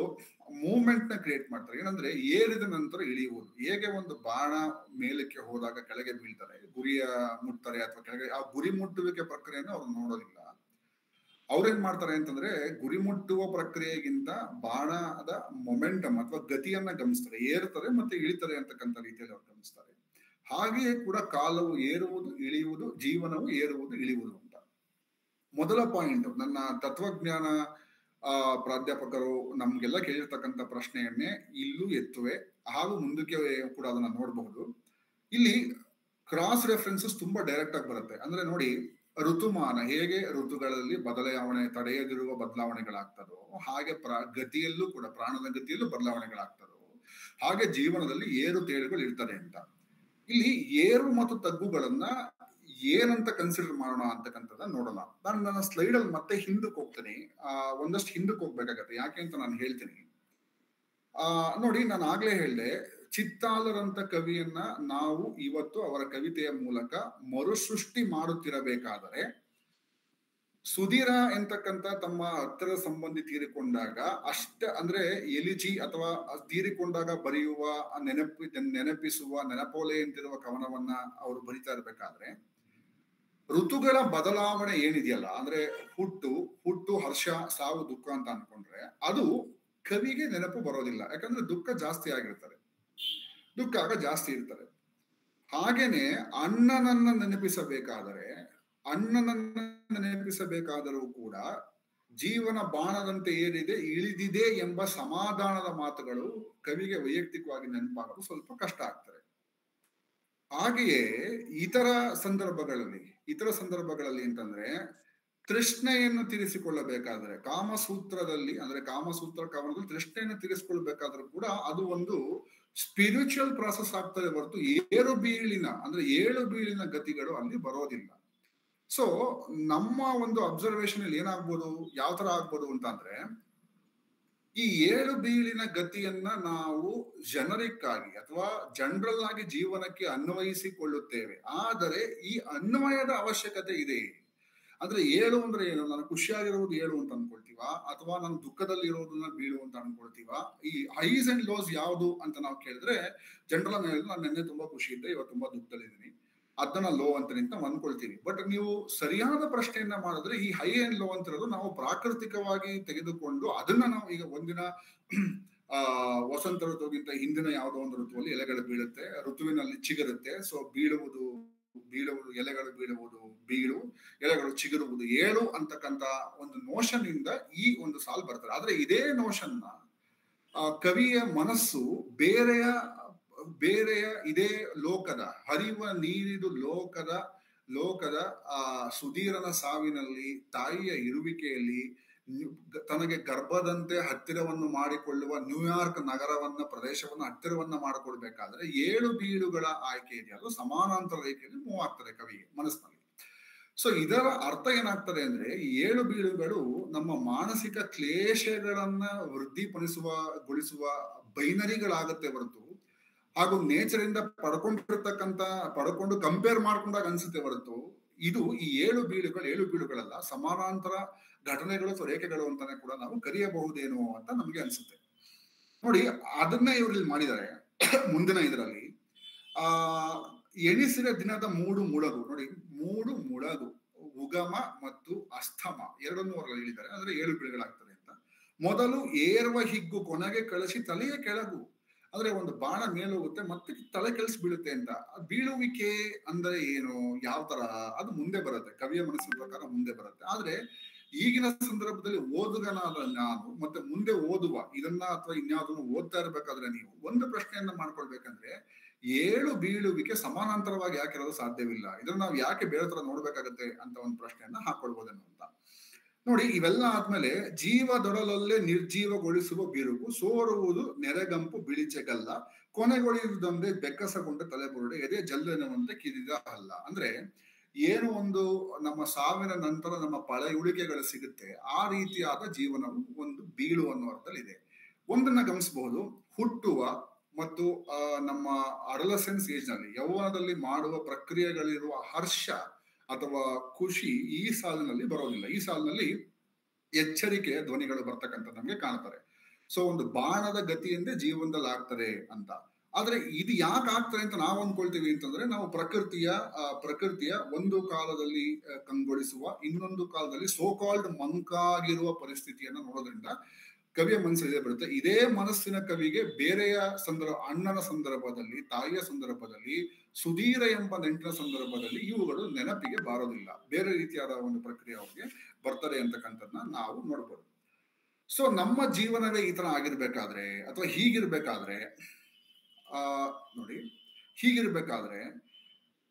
ಮೂವ್ಮೆಂಟ್ ನ ಕ್ರಿಯೇಟ್ ಮಾಡ್ತಾರೆ. ಏನಂದ್ರೆ ಏರಿದ ನಂತರ ಇಳಿಯುವುದು. ಹೇಗೆ ಒಂದು ಬಾಣ ಮೇಲಕ್ಕೆ ಹೋದಾಗ ಕೆಳಗೆ ಬೀಳ್ತಾರೆ, ಗುರಿಯ ಮುಟ್ತಾರೆ ಅಥವಾ ಕೆಳಗೆ, ಆ ಗುರಿ ಮುಟ್ಟುವಿಕೆ ಪ್ರಕ್ರಿಯೆಯನ್ನು ಅವ್ರು ನೋಡೋದಿಲ್ಲ. ಅವ್ರೇನ್ ಮಾಡ್ತಾರೆ ಅಂತಂದ್ರೆ, ಗುರಿ ಮುಟ್ಟುವ ಪ್ರಕ್ರಿಯೆಗಿಂತ ಬಾಣದ ಮೊಮೆಂಟಮ್ ಅಥವಾ ಗತಿಯನ್ನ ಗಮನಿಸ್ತಾರೆ. ಏರ್ತಾರೆ ಮತ್ತೆ ಇಳಿತಾರೆ ಅಂತಕ್ಕಂಥ ರೀತಿಯಲ್ಲಿ ಅವ್ರು ಗಮನಿಸ್ತಾರೆ. ಹಾಗೆಯೇ ಕೂಡ ಕಾಲವು ಏರುವುದು ಇಳಿಯುವುದು, ಜೀವನವು ಏರುವುದು ಇಳಿಯುವುದು ಅಂತ. ಮೊದಲ ಪಾಯಿಂಟ್, ನನ್ನ ತತ್ವಜ್ಞಾನ ಪ್ರಾಧ್ಯಾಪಕರು ನಮ್ಗೆಲ್ಲ ಕೇಳಿರ್ತಕ್ಕಂಥ ಪ್ರಶ್ನೆಯನ್ನೇ ಇಲ್ಲೂ ಎತ್ತುವೆ, ಹಾಗೂ ಮುಂದಕ್ಕೆ ಕೂಡ ಅದನ್ನ ನೋಡಬಹುದು. ಇಲ್ಲಿ ಕ್ರಾಸ್ ರೆಫರೆನ್ಸಸ್ ತುಂಬಾ ಡೈರೆಕ್ಟ್ ಆಗಿ ಬರುತ್ತೆ. ಅಂದ್ರೆ ನೋಡಿ, ಋತುಮಾನ ಹೇಗೆ ಋತುಗಳಲ್ಲಿ ಬದಲಾವಣೆ ತಡೆಯದಿರುವ ಬದಲಾವಣೆಗಳಾಗ್ತದೋ ಹಾಗೆ ಗತಿಯಲ್ಲೂ ಕೂಡ ಪ್ರಾಣದ ಗತಿಯಲ್ಲೂ ಬದಲಾವಣೆಗಳಾಗ್ತದೋ ಹಾಗೆ ಜೀವನದಲ್ಲಿ ಏರುಪೇರುಗಳು ಇರ್ತದೆ ಅಂತ. ಇಲ್ಲಿ ಏರು ಮತ್ತು ತಗ್ಗುಗಳನ್ನ ಏನಂತ ಕನ್ಸಿಡರ್ ಮಾಡೋಣ ಅಂತಕ್ಕಂಥದ್ದನ್ನ ನೋಡೋಣ. ನಾನು ನನ್ನ ಸ್ಲೈಡ್ ಅಲ್ಲಿ ಮತ್ತೆ ಹಿಂದಕ್ಕೆ ಹೋಗ್ತೀನಿ, ಒಂದಷ್ಟು ಹಿಂದಕ್ಕೆ ಹೋಗ್ಬೇಕಾಗತ್ತೆ. ಯಾಕೆ ಅಂತ ನಾನು ಹೇಳ್ತೀನಿ. ನೋಡಿ, ನಾನು ಆಗ್ಲೇ ಹೇಳಿದೆ, ಚಿತ್ತಾಲರಂತ ಕವಿಯನ್ನ ನಾವು ಇವತ್ತು ಅವರ ಕವಿತೆಯ ಮೂಲಕ ಮರುಸೃಷ್ಟಿ ಮಾಡುತ್ತಿರಬೇಕಾದರೆ, ಸುಧೀರ ಎಂತಕ್ಕಂತ ತಮ್ಮ ಹತ್ತಿರ ಸಂಬಂಧಿ ತೀರಿಕೊಂಡಾಗ ಅಂದ್ರೆ ಎಲಿಜಿ ಅಥವಾ ತೀರಿಕೊಂಡಾಗ ಬರೆಯುವ ನೆನಪಿಸುವ ನೆನಪೋಲೆ ಅಂತಿರುವ ಕವನವನ್ನ ಅವರು ಬರಿತಾ ಇರ್ಬೇಕಾದ್ರೆ ಋತುಗಳ ಬದಲಾವಣೆ ಏನಿದೆಯಲ್ಲ, ಅಂದ್ರೆ ಹುಟ್ಟು ಹರ್ಷ ಸಾವು ದುಃಖ ಅಂತ ಅನ್ಕೊಂಡ್ರೆ ಅದು ಕವಿಗೆ ನೆನಪು ಬರೋದಿಲ್ಲ. ಯಾಕಂದ್ರೆ ದುಃಖ ಜಾಸ್ತಿ ಆಗಿರ್ತಾರೆ, ದುಃಖ ಆಗ ಜಾಸ್ತಿ ಇರ್ತಾರೆ. ಹಾಗೇನೆ ಅಣ್ಣನನ್ನ ನೆನಪಿಸಬೇಕಾದರೂ ಕೂಡ ಜೀವನ ಬಾಣದಂತೆ ಏರಿದೆ ಇಳಿದಿದೆ ಎಂಬ ಸಮಾಧಾನದ ಮಾತುಗಳು ಕವಿಗೆ ವೈಯಕ್ತಿಕವಾಗಿ ನೆನಪಾಗೋದು ಸ್ವಲ್ಪ ಕಷ್ಟ ಆಗ್ತದೆ. ಹಾಗೆಯೇ ಇತರ ಸಂದರ್ಭಗಳಲ್ಲಿ ಅಂತಂದ್ರೆ ತೃಷ್ಣೆಯನ್ನು ತೀರಿಸಿಕೊಳ್ಳಬೇಕಾದ್ರೆ ಕಾಮಸೂತ್ರದಲ್ಲಿ, ಅಂದ್ರೆ ಕಾಮಸೂತ್ರ ಕವನದಲ್ಲಿ ತೃಷ್ಣೆಯನ್ನು ತೀರಿಸಿಕೊಳ್ಬೇಕಾದ್ರೂ ಕೂಡ ಅದು ಒಂದು ಸ್ಪಿರಿಚುವಲ್ ಪ್ರಾಸೆಸ್ ಆಗ್ತದೆ ಹೊರತು ಏಳು ಬೀಳಿನ ಗತಿಗಳು ಅಲ್ಲಿ ಬರೋದಿಲ್ಲ. ಸೊ ನಮ್ಮ ಒಂದು ಅಬ್ಸರ್ವೇಷನ್ ಅಲ್ಲಿ ಏನಾಗ್ಬೋದು, ಯಾವ ತರ ಆಗ್ಬೋದು ಅಂತಂದ್ರೆ, ಈ ಏಳು ಬೀಳಿನ ಗತಿಯನ್ನ ನಾವು ಜನರಿಕ್ ಆಗಿ ಅಥವಾ ಜನರಲ್ ಆಗಿ ಜೀವನಕ್ಕೆ ಅನ್ವಯಿಸಿಕೊಳ್ಳುತ್ತೇವೆ. ಆದರೆ ಈ ಅನ್ವಯದ ಅವಶ್ಯಕತೆ ಇದೆ. ಅಂದ್ರೆ ಏಳು ಅಂದ್ರೆ ಏನು, ನಾನು ಖುಷಿಯಾಗಿರೋದು ಏಳು ಅಂತ ಅನ್ಕೊಳ್ತೀವ, ಅಥವಾ ನಾನು ದುಃಖದಲ್ಲಿ ಇರೋದನ್ನ ಬೀಳು ಅಂತ ಅನ್ಕೊಳ್ತೀವ? ಈ ಹೈಸ್ ಅಂಡ್ ಲೋಸ್ ಯಾವುದು ಅಂತ ನಾವು ಕೇಳಿದ್ರೆ ಜನರಲ್ ನಾನು ನಿನ್ನೆ ತುಂಬಾ ಖುಷಿ ಇದ್ದೆ, ಇವತ್ತು ತುಂಬಾ ದುಃಖದಲ್ಲಿದ್ದೀನಿ, ಅದನ್ನ ಲೋ ಅಂತ ನಾವು ಅನ್ಕೊಳ್ತೀವಿ. ಬಟ್ ನೀವು ಸರಿಯಾದ ಪ್ರಶ್ನೆಯನ್ನ ಮಾಡಿದ್ರೆ ಈ ಹೈ ಅಂಡ್ ಲೋ ಅಂತಿರೋದು ನಾವು ಪ್ರಾಕೃತಿಕವಾಗಿ ತೆಗೆದುಕೊಂಡು ಅದನ್ನ ನಾವು ಈಗ ಒಂದಿನ ವಸಂತ ಋತುವಿಗಿಂತ ಹಿಂದಿನ ಯಾವುದೋ ಒಂದು ಋತುವಲ್ಲಿ ಎಲೆಗಳು ಬೀಳುತ್ತೆ, ಋತುವಿನಲ್ಲಿ ಚಿಗುರುತ್ತೆ, ಸೊ ಬೀಳುವುದು ಎಲೆಗಳು ಬೀಳುವುದು ಎಲೆಗಳು ಚಿಗುರುವುದು ಏಳು ಅಂತಕ್ಕಂತ ಒಂದು ನೋಷನ್ ಇಂದ ಈ ಒಂದು ಸಾಲ್ ಬರ್ತಾರೆ. ಆದ್ರೆ ಇದೇ ನೋಷನ್ ನ ಕವಿಯ ಮನಸ್ಸು ಬೇರೆಯ ಇದೇ ಲೋಕದ ಹರಿವ ನೀರಿದು ಲೋಕದ ಸುಧೀರನ ಸಾವಿನಲ್ಲಿ, ತಾಯಿಯ ಇರುವಿಕೆಯಲ್ಲಿ, ತನಗೆ ಗರ್ಭದಂತೆ ಹತ್ತಿರವನ್ನು ಮಾಡಿಕೊಳ್ಳುವ ನ್ಯೂಯಾರ್ಕ್ ಪ್ರದೇಶವನ್ನ ಹತ್ತಿರವನ್ನ ಮಾಡಿಕೊಳ್ಬೇಕಾದ್ರೆ ಏಳು ಬೀಳುಗಳ ಆಯ್ಕೆ ಇದೆಯಲ್ಲ, ಸಮಾನಾಂತರ ರೇಖೆಯಲ್ಲಿ ಮೂವ್ ಆಗ್ತದೆ ಕವಿಗೆ ಮನಸ್ಸಿನಲ್ಲಿ. ಸೊ ಇದರ ಅರ್ಥ ಏನಾಗ್ತದೆ ಅಂದ್ರೆ, ಈ ಏಳು ಬೀಳುಗಳು ನಮ್ಮ ಮಾನಸಿಕ ಕ್ಲೇಶಗಳನ್ನ ಗೊಳಿಸುವ ಬೈನರಿಗಳಾಗತ್ತೆ ಹೊರತು, ಹಾಗೂ ನೇಚರ್ ಇಂದ ಪಡ್ಕೊಂಡು ಕಂಪೇರ್ ಮಾಡ್ಕೊಂಡಾಗ ಅನ್ಸುತ್ತೆ ಹೊರತು ಇದು ಈ ಏಳು ಬೀಳುಗಳಲ್ಲ, ಸಮಾನಾಂತರ ಘಟನೆಗಳು ಅಥವಾ ರೇಖೆಗಳು ಅಂತಾನೆ ಕೂಡ ನಾವು ಕರೆಯಬಹುದೇನೋ ಅಂತ ನಮ್ಗೆ ಅನ್ಸುತ್ತೆ. ನೋಡಿ, ಅದನ್ನೇ ಇವ್ರಲ್ಲಿ ಮಾಡಿದ್ದಾರೆ ಮುಂದಿನ ಇದರಲ್ಲಿ. ಎಣಿಸಿದ ದಿನದ ಮೂಡು ಮುಳಗು, ನೋಡಿ ಮೂಡು ಮುಳಗು, ಉಗಮ ಮತ್ತು ಅಸ್ತಮ ಎರಡನ್ನೂ ಅವರಲ್ಲಿ ಹೇಳಿದ್ದಾರೆ. ಅಂದ್ರೆ ಏಳು ಬೀಳುಗಳಾಗ್ತದೆ ಅಂತ. ಮೊದಲು ಏರ್ವ ಹಿಗ್ಗು, ಕೊನೆಗೆ ಕಳಿಸಿ ತಲೆಯ ಕೆಳಗು, ಅಂದ್ರೆ ಒಂದು ಬಾಣ ಮೇಲೋಗುತ್ತೆ ಮತ್ತೆ ತಲೆ ಕೆಲ್ಸಿ ಬೀಳುತ್ತೆ ಅಂತ. ಬೀಳುವಿಕೆ ಅಂದ್ರೆ ಏನು, ಯಾವ ತರ, ಅದು ಮುಂದೆ ಬರುತ್ತೆ, ಕವಿಯ ಮನಸ್ಸಿನ ಪ್ರಕಾರ ಮುಂದೆ ಬರುತ್ತೆ. ಆದ್ರೆ ಈಗಿನ ಸಂದರ್ಭದಲ್ಲಿ ಓದುಗನಾದ ನಾನು ಮತ್ತೆ ಮುಂದೆ ಓದುವ ಇದನ್ನ ಅಥವಾ ಇನ್ಯಾವುದನ್ನು ಓದ್ತಾ ಇರ್ಬೇಕಾದ್ರೆ ನೀವು ಒಂದು ಪ್ರಶ್ನೆಯನ್ನ ಮಾಡ್ಕೊಳ್ಬೇಕಂದ್ರೆ, ಏಳು ಬೀಳುವಿಕೆ ಸಮಾನಾಂತರವಾಗಿ ಯಾಕಿರೋದು ಸಾಧ್ಯವಿಲ್ಲ, ಇದನ್ನ ನಾವು ಯಾಕೆ ಬೇರೆ ತರ ನೋಡ್ಬೇಕಾಗತ್ತೆ ಅಂತ ಒಂದು ಪ್ರಶ್ನೆಯನ್ನ ಹಾಕೊಳ್ಬೋದೇನೋ ಅಂತ. ನೋಡಿ, ಇವೆಲ್ಲ ಆದ್ಮೇಲೆ ಜೀವದೊಡಲಲ್ಲೇ ನಿರ್ಜೀವಗೊಳಿಸುವ ಬಿರುಕು, ಸೋರುವುದು ನೆರೆಗಂಪು ಬಿಳಿಚೆಗಲ್ಲ, ಕೊನೆಗೊಳಿಯುವುದೊಂದೇ ಬೆಕ್ಕಸಗೊಂಡ ತಲೆಬುರುಡೆ, ಎದೆ ಜಲ್ಲೆನ್ನುವಂತೆ ಕಿರಿದ ಅಲ್ಲ. ಅಂದ್ರೆ ಏನು ಒಂದು ನಮ್ಮ ಸಾವಿನ ನಂತರ ನಮ್ಮ ಪಳೆಯುಳಿಕೆಗಳು ಸಿಗುತ್ತೆ, ಆ ರೀತಿಯಾದ ಜೀವನವು ಒಂದು ಬೀಳು ಅನ್ನೋ ಅರ್ಥದಲ್ಲಿದೆ. ಒಂದನ್ನ ಗಮನಿಸಬಹುದು, ಹುಟ್ಟುವ ಮತ್ತು ನಮ್ಮ ಅಡಲಸೆನ್ಸ್ ಏಜ್ ನಲ್ಲಿ, ಯೌವನದಲ್ಲಿ ಮಾಡುವ ಪ್ರಕ್ರಿಯೆಗಳಿರುವ ಹರ್ಷ ಅಥವಾ ಖುಷಿ ಈ ಸಾಲಿನಲ್ಲಿ ಬರೋದಿಲ್ಲ. ಈ ಸಾಲಿನಲ್ಲಿ ಎಚ್ಚರಿಕೆಯ ಧ್ವನಿಗಳು ಬರ್ತಕ್ಕಂಥ ನಮ್ಗೆ ಕಾಣ್ತಾರೆ. ಸೊ ಒಂದು ಬಾಣದ ಗತಿಯಿಂದ ಜೀವನದಲ್ಲಿ ಆಗ್ತದೆ ಅಂತ. ಆದ್ರೆ ಇದು ಯಾಕೆ ಆಗ್ತದೆ ಅಂತ ನಾವು ಅನ್ಕೊಳ್ತೀವಿ ಅಂತಂದ್ರೆ, ನಾವು ಪ್ರಕೃತಿಯ ಒಂದು ಕಾಲದಲ್ಲಿ ಕಂಗೊಳಿಸುವ, ಇನ್ನೊಂದು ಕಾಲದಲ್ಲಿ ಸೋ ಕಾಲ್ಡ್ ಮಂಕಾಗಿರುವ ಪರಿಸ್ಥಿತಿಯನ್ನ ನೋಡೋದ್ರಿಂದ ಕವಿಯ ಮನಸ್ಸಿಗೆ ಬರುತ್ತೆ. ಇದೇ ಮನಸ್ಸಿನ ಕವಿಗೆ ಬೇರೆಯ ಅಣ್ಣನ ಸಂದರ್ಭದಲ್ಲಿ, ತಾಯಿಯ ಸಂದರ್ಭದಲ್ಲಿ, ಸುಧೀರ ಎಂಬ ನೆಂಟಿನ ಸಂದರ್ಭದಲ್ಲಿ ಇವುಗಳು ನೆನಪಿಗೆ ಬಾರೋದಿಲ್ಲ. ಬೇರೆ ರೀತಿಯಾದ ಒಂದು ಪ್ರಕ್ರಿಯೆ ಅವ್ರಿಗೆ ಬರ್ತದೆ ಅಂತಕ್ಕಂಥದ್ದನ್ನ ನಾವು ನೋಡ್ಬೋದು. ಸೊ ನಮ್ಮ ಜೀವನವೇ ಈ ತರ ಆಗಿರ್ಬೇಕಾದ್ರೆ ಅಥವಾ ಹೀಗಿರ್ಬೇಕಾದ್ರೆ, ನೋಡಿ ಹೀಗಿರ್ಬೇಕಾದ್ರೆ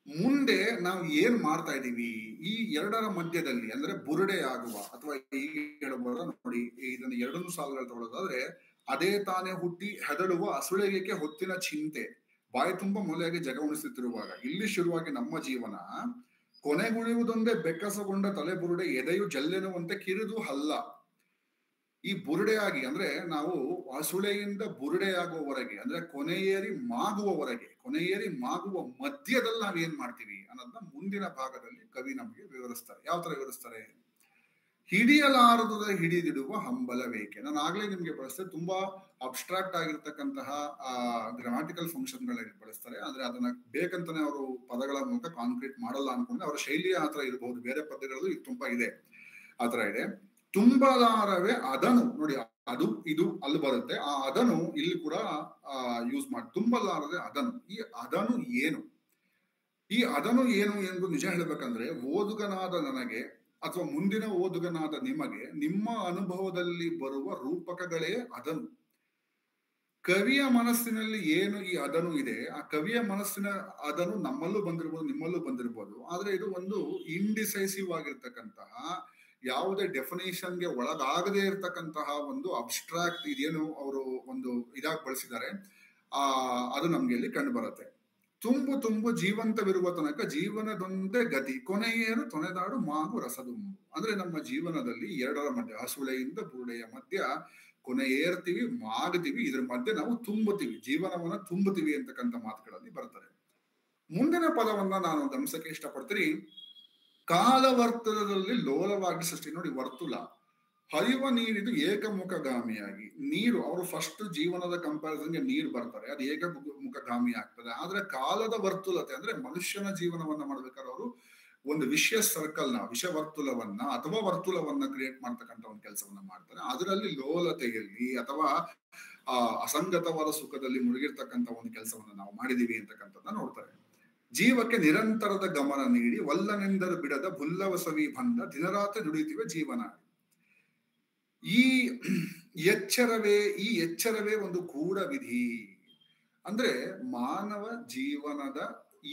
ಮುಂದೆ ನಾವು ಏನ್ ಮಾಡ್ತಾ ಇದೀವಿ ಈ ಎರಡರ ಮಧ್ಯದಲ್ಲಿ, ಅಂದ್ರೆ ಬುರುಡೆ ಆಗುವ ಅಥವಾ ಈಗ ಹೇಳಬಹುದ ನೋಡಿ, ಇದನ್ನ ಎರಡನ್ನು ಸಾಲುಗಳು ತಗೊಳ್ಳೋದಾದ್ರೆ, ಅದೇ ತಾನೇ ಹುಟ್ಟಿ ಹೆದಳುವ ಅಸುಳೆಗೆ ಹೊತ್ತಿನ ಚಿಂತೆ ಬಾಯಿ ತುಂಬ ಮೂಲೆಯಾಗಿ ಜಗ ಉಣಿಸುತ್ತಿರುವಾಗ ಇಲ್ಲಿ ಶುರುವಾಗಿ ನಮ್ಮ ಜೀವನ ಕೊನೆಗುಳಿಯುವುದೊಂದೇ ಬೆಕ್ಕಸಗೊಂಡ ತಲೆ ಬುರುಡೆ ಎದೆಯು ಜಲ್ಲೆನ್ನುವಂತೆ ಕಿರಿದು ಹಲ್ಲ. ಈ ಬುರುಡೆಯಾಗಿ ಅಂದ್ರೆ ನಾವು ಅಸುಳೆಯಿಂದ ಬುರುಡೆಯಾಗುವವರೆಗೆ, ಅಂದ್ರೆ ಕೊನೆಯೇರಿ ಮಾಗುವ ಮಧ್ಯದಲ್ಲಿ ನಾವ್ ಏನ್ ಮಾಡ್ತೀವಿ ಅನ್ನೋದನ್ನ ಮುಂದಿನ ಭಾಗದಲ್ಲಿ ಕವಿ ನಮಗೆ ವಿವರಿಸ್ತಾರೆ. ಯಾವ ತರ ವಿವರಿಸ್ತಾರೆ? ಹಿಡಿಯಲಾರದುದ ಹಿಡಿದಿಡುವ ಹಂಬಲವೇಕೆ. ನಾನು ಆಗ್ಲೇ ನಿಮ್ಗೆ ಬಳಸ್ತೇನೆ, ತುಂಬಾ ಅಬ್ಸ್ಟ್ರಾಕ್ಟ್ ಆಗಿರ್ತಕ್ಕಂತಹ ಗ್ರಾಮ್ಯಾಟಿಕಲ್ ಫಂಕ್ಷನ್ಗಳಲ್ಲಿ ಬಳಸ್ತಾರೆ. ಆದ್ರೆ ಅದನ್ನ ಬೇಕಂತಾನೆ ಅವರು ಪದಗಳ ಮೂಲಕ ಕಾಂಕ್ರೀಟ್ ಮಾಡಲ್ಲ ಅನ್ಕೊಂಡ್ರೆ ಅವರ ಶೈಲಿಯ ಆತರ ಇರಬಹುದು. ಬೇರೆ ಪದಗಳಲ್ಲೂ ಇದು ತುಂಬಾ ಇದೆ, ಆತರ ಇದೆ. ತುಂಬಲಾರವೇ ಅದನು ನೋಡಿ, ಅದು ಇದು ಅಲ್ಲಿ ಬರುತ್ತೆ, ಆ ಅದನು ಇಲ್ಲಿ ಕೂಡ ಯೂಸ್ ಮಾಡಿ. ತುಂಬಲಾರದೆ ಅದನು. ಈ ಅದನು ಏನು? ಈ ಅದನು ಏನು ಎಂದು ನಿಜ ಹೇಳ್ಬೇಕಂದ್ರೆ, ಓದುಗನಾದ ನನಗೆ ಅಥವಾ ಮುಂದಿನ ಓದುಗನಾದ ನಿಮಗೆ ನಿಮ್ಮ ಅನುಭವದಲ್ಲಿ ಬರುವ ರೂಪಕಗಳೇ ಅದನು. ಕವಿಯ ಮನಸ್ಸಿನಲ್ಲಿ ಏನು ಈ ಅದನು ಇದೆ, ಆ ಕವಿಯ ಮನಸ್ಸಿನ ಅದನು ನಮ್ಮಲ್ಲೂ ಬಂದಿರ್ಬೋದು, ನಿಮ್ಮಲ್ಲೂ ಬಂದಿರ್ಬೋದು. ಆದ್ರೆ ಇದು ಒಂದು ಇಂಡಿಸೈಸಿವ್ ಆಗಿರ್ತಕ್ಕಂತಹ, ಯಾವುದೇ ಡೆಫಿನೇಷನ್ಗೆ ಒಳಗಾಗದೇ ಇರತಕ್ಕಂತಹ ಒಂದು ಅಬ್ಸ್ಟ್ರಾಕ್ಟ್ ಇದೇನು ಅವರು ಒಂದು ಇದಾಗಿ ಬಳಸಿದ್ದಾರೆ, ಅದು ನಮ್ಗೆ ಇಲ್ಲಿ ಕಂಡು ಬರುತ್ತೆ. ತುಂಬು ಜೀವಂತವಿರುವ ತನಕ ಜೀವನದೊಂದೇ ಗತಿ, ಕೊನೆಯೇನು ತೊನೆದಾಡು ಮಾಗು ರಸದುಂಬು. ಅಂದ್ರೆ ನಮ್ಮ ಜೀವನದಲ್ಲಿ ಎರಡರ ಮಧ್ಯೆ, ಹಸುಳೆಯಿಂದ ಬುರುಡೆಯ ಮಧ್ಯ ಕೊನೆಯೇರ್ತೀವಿ, ಮಾಗ್ತೀವಿ, ಇದ್ರ ಮಧ್ಯೆ ನಾವು ತುಂಬುತ್ತೀವಿ, ಜೀವನವನ್ನ ತುಂಬುತ್ತೀವಿ ಅಂತಕ್ಕಂಥ ಮಾತುಗಳಲ್ಲಿ ಬರ್ತಾರೆ. ಮುಂದಿನ ಪದವನ್ನ ನಾನು ಗಮನಿಸಕ್ಕೆ ಇಷ್ಟಪಡ್ತೀನಿ. ಕಾಲವರ್ತನದಲ್ಲಿ ಲೋಲವಾಗಿ ಸೃಷ್ಟಿ. ನೋಡಿ, ವರ್ತುಲ ಹರಿಯುವ ನೀರಿದು ಏಕಮುಖಗಾಮಿಯಾಗಿ. ನೀರು ಅವರು ಫಸ್ಟ್ ಜೀವನದ ಕಂಪ್ಯಾರಿಸನ್ಗೆ ನೀರು ಬರ್ತಾರೆ, ಅದು ಏಕಮುಖಗಾಮಿ ಆಗ್ತದೆ. ಆದ್ರೆ ಕಾಲದ ವರ್ತುಲತೆ ಅಂದ್ರೆ ಮನುಷ್ಯನ ಜೀವನವನ್ನ ಮಾಡ್ಬೇಕಾದ್ರೆ ಅವರು ಒಂದು ವಿಷವರ್ತುಲವನ್ನ ಅಥವಾ ವರ್ತುಲವನ್ನ ಕ್ರಿಯೇಟ್ ಮಾಡ್ತಕ್ಕಂಥ ಒಂದು ಕೆಲಸವನ್ನ ಮಾಡ್ತಾರೆ. ಅದರಲ್ಲಿ ಲೋಲತೆಯಲ್ಲಿ ಅಥವಾ ಅಸಂಗತವಾದ ಸುಖದಲ್ಲಿ ಮುಳುಗಿರ್ತಕ್ಕಂಥ ಒಂದು ಕೆಲಸವನ್ನ ನಾವು ಮಾಡಿದೀವಿ ಅಂತಕ್ಕಂಥದ್ದನ್ನ ನೋಡ್ತಾರೆ. ಜೀವಕ್ಕೆ ನಿರಂತರದ ಗಮನ ನೀಡಿ ವಲ್ಲನೆಂದರು ಬಿಡದ ಭುಲ್ಲವಸವಿ ಬಂದ ದಿನರಾತ್ರಿ ದುಡಿಯುತ್ತಿವೆ ಜೀವನ. ಈ ಎಚ್ಚರವೇ ಒಂದು ಗೂಢ ವಿಧಿ. ಅಂದ್ರೆ ಮಾನವ ಜೀವನದ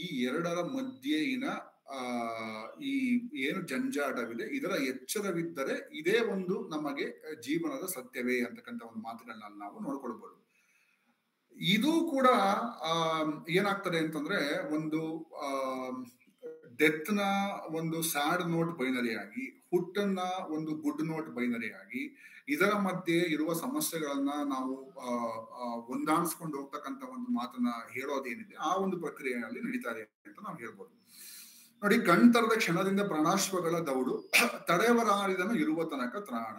ಈ ಎರಡರ ಮಧ್ಯೆಯಿನ ಈ ಏನು ಜಂಜಾಟವಿದೆ, ಇದರ ಎಚ್ಚರವಿದ್ದರೆ ಇದೇ ಒಂದು ನಮಗೆ ಜೀವನದ ಸತ್ಯವೇ ಅಂತಕ್ಕಂಥ ಒಂದು ಮಾತುಗಳನ್ನ ನಾವು ನೋಡ್ಕೊಳ್ಬಹುದು. ಇದು ಕೂಡ ಏನಾಗ್ತದೆ ಅಂತಂದ್ರೆ, ಒಂದು ಡೆತ್ ನ ಒಂದು ಸ್ಯಾಡ್ ನೋಟ್ ಬೈನರಿ ಆಗಿ, ಹುಟ್ಟನ್ನ ಒಂದು ಗುಡ್ ನೋಟ್ ಬೈನರಿ ಆಗಿ, ಇದರ ಮಧ್ಯೆ ಇರುವ ಸಮಸ್ಯೆಗಳನ್ನ ನಾವು ಹೊಂದಾಣಿಸ್ಕೊಂಡು ಹೋಗ್ತಕ್ಕಂಥ ಒಂದು ಮಾತನ್ನ ಹೇಳೋದೇನಿದೆ, ಆ ಒಂದು ಪ್ರಕ್ರಿಯೆಯಲ್ಲಿ ನಡೀತಾ ಇದೆ ಅಂತ ನಾವು ಹೇಳ್ಬೋದು. ನೋಡಿ, ಕಣ್ತರದ ಕ್ಷಣದಿಂದ ಪ್ರಾಣಾಶ್ವಗಳ ದೌಡು ತಡೆಯವರಾರಿದನು ಇರುವ ತನಕ ತ್ರಾಣ.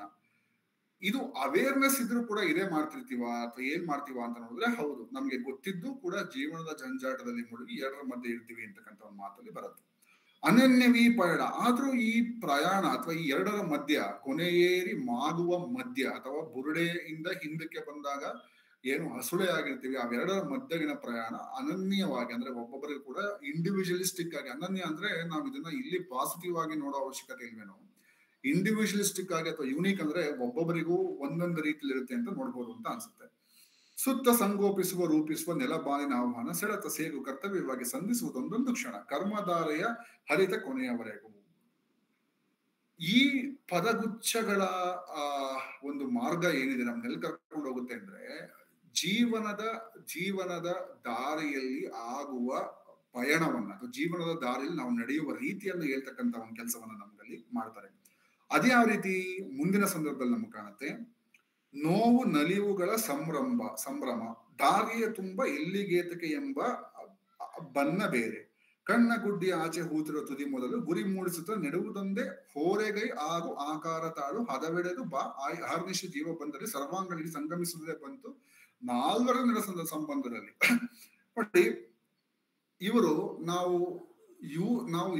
ಇದು ಅವೇರ್ನೆಸ್ ಇದ್ರೂ ಕೂಡ ಇದೇ ಮಾಡ್ತಿರ್ತೀವ ಅಥವಾ ಏನ್ ಮಾಡ್ತೀವ ಅಂತ ನೋಡಿದ್ರೆ, ಹೌದು, ನಮ್ಗೆ ಗೊತ್ತಿದ್ದು ಕೂಡ ಜೀವನದ ಜಂಜಾಟದಲ್ಲಿ ಮುಳುಗಿ ಎರಡರ ಮಧ್ಯೆ ಇರ್ತೀವಿ ಅಂತಕ್ಕಂಥ ಒಂದು ಮಾತಲ್ಲಿ ಬರುತ್ತೆ. ಅನನ್ಯವೀ ಪಯಣ. ಆದ್ರೂ ಈ ಪ್ರಯಾಣ ಅಥವಾ ಈ ಎರಡರ ಮಧ್ಯ, ಕೊನೆಯೇರಿ ಮಾಗುವ ಮಧ್ಯ ಅಥವಾ ಬುರುಡೆಯಿಂದ ಹಿಂದಕ್ಕೆ ಬಂದಾಗ ಏನು ಹಸುಳೆ ಆಗಿರ್ತೀವಿ, ಅವೆರಡರ ಮಧ್ಯಗಿನ ಪ್ರಯಾಣ ಅನನ್ಯವಾಗಿ, ಅಂದ್ರೆ ಒಬ್ಬೊಬ್ಬರಿಗೂ ಕೂಡ ಇಂಡಿವಿಜುವಲಿಸ್ಟಿಕ್ ಆಗಿ. ಅನನ್ಯ ಅಂದ್ರೆ ನಾವು ಇದನ್ನ ಇಲ್ಲಿ ಪಾಸಿಟಿವ್ ಆಗಿ ನೋಡೋ ಅವಶ್ಯಕತೆ ಇಲ್ವೇನೋ, ಇಂಡಿವಿಜುವಲಿಸ್ಟಿಕ್ ಆಗಿ ಅಥವಾ ಯೂನಿಕ್ ಅಂದ್ರೆ ಒಬ್ಬೊಬ್ಬರಿಗೂ ಒಂದೊಂದು ರೀತಿಲಿ ಇರುತ್ತೆ ಅಂತ ನೋಡ್ಬೋದು ಅಂತ ಅನ್ಸುತ್ತೆ. ಸುತ್ತ ಸಂಗೋಪಿಸುವ ರೂಪಿಸುವ ನೆಲಬಾಲಿನ ಆಹ್ವಾನ ಸೆಳೆತ ಸೇಗು ಕರ್ತವ್ಯವಾಗಿ ಸಂಧಿಸುವುದೊಂದೊಂದು ಕ್ಷಣ ಕರ್ಮಧಾರೆಯ ಹರಿತ ಕೊನೆಯವರೆಗೂ. ಈ ಪದಗುಚ್ಛಗಳ ಒಂದು ಮಾರ್ಗ ಏನಿದೆ ನಮ್ಗೆಲ್ಲಿ ಕರ್ಕೊಂಡು ಹೋಗುತ್ತೆ ಅಂದ್ರೆ, ಜೀವನದ ದಾರಿಯಲ್ಲಿ ಆಗುವ ಪಯಣವನ್ನ ಅಥವಾ ಜೀವನದ ದಾರಿಯಲ್ಲಿ ನಾವು ನಡೆಯುವ ರೀತಿಯನ್ನು ಹೇಳ್ತಕ್ಕಂಥ ಒಂದು ಕೆಲಸವನ್ನ ನಮ್ಮಲ್ಲಿ ಮಾಡ್ತಾರೆ. ಅದೇ ಯಾವ ರೀತಿ ಮುಂದಿನ ಸಂದರ್ಭದಲ್ಲಿ ನಮ್ಗೆ ಕಾಣುತ್ತೆ. ನೋವು ನಲಿವುಗಳ ಸಂಭ್ರಮ ದಾರಿಯ ತುಂಬ ಎಲ್ಲಿಗೇತಕೆ ಎಂಬ ಬನ್ನ ಬೇರೆ, ಕಣ್ಣ ಗುಡ್ಡಿ ಆಚೆ ಹೂತಿರೋ ತುದಿ ಮೊದಲು ಗುರಿ ಮೂಡಿಸುತ್ತ ನೆಡುವುದೊಂದೇ ಹೋರೆಗೈ ಹಾಗೂ ಆಕಾರ ತಾಳು ಹದವೆಡೆದು ಬಾ ಹರ್ನಿಶಿ ಜೀವ ಬಂದರೆ ಸರ್ವಾಂಗದಲ್ಲಿ ಸಂಗಮಿಸುವುದೇ ಬಂತು ನಾಲ್ವರ ನೆಲಸದ ಸಂಬಂಧದಲ್ಲಿ. ಬಟ್ ಇವರು ನಾವು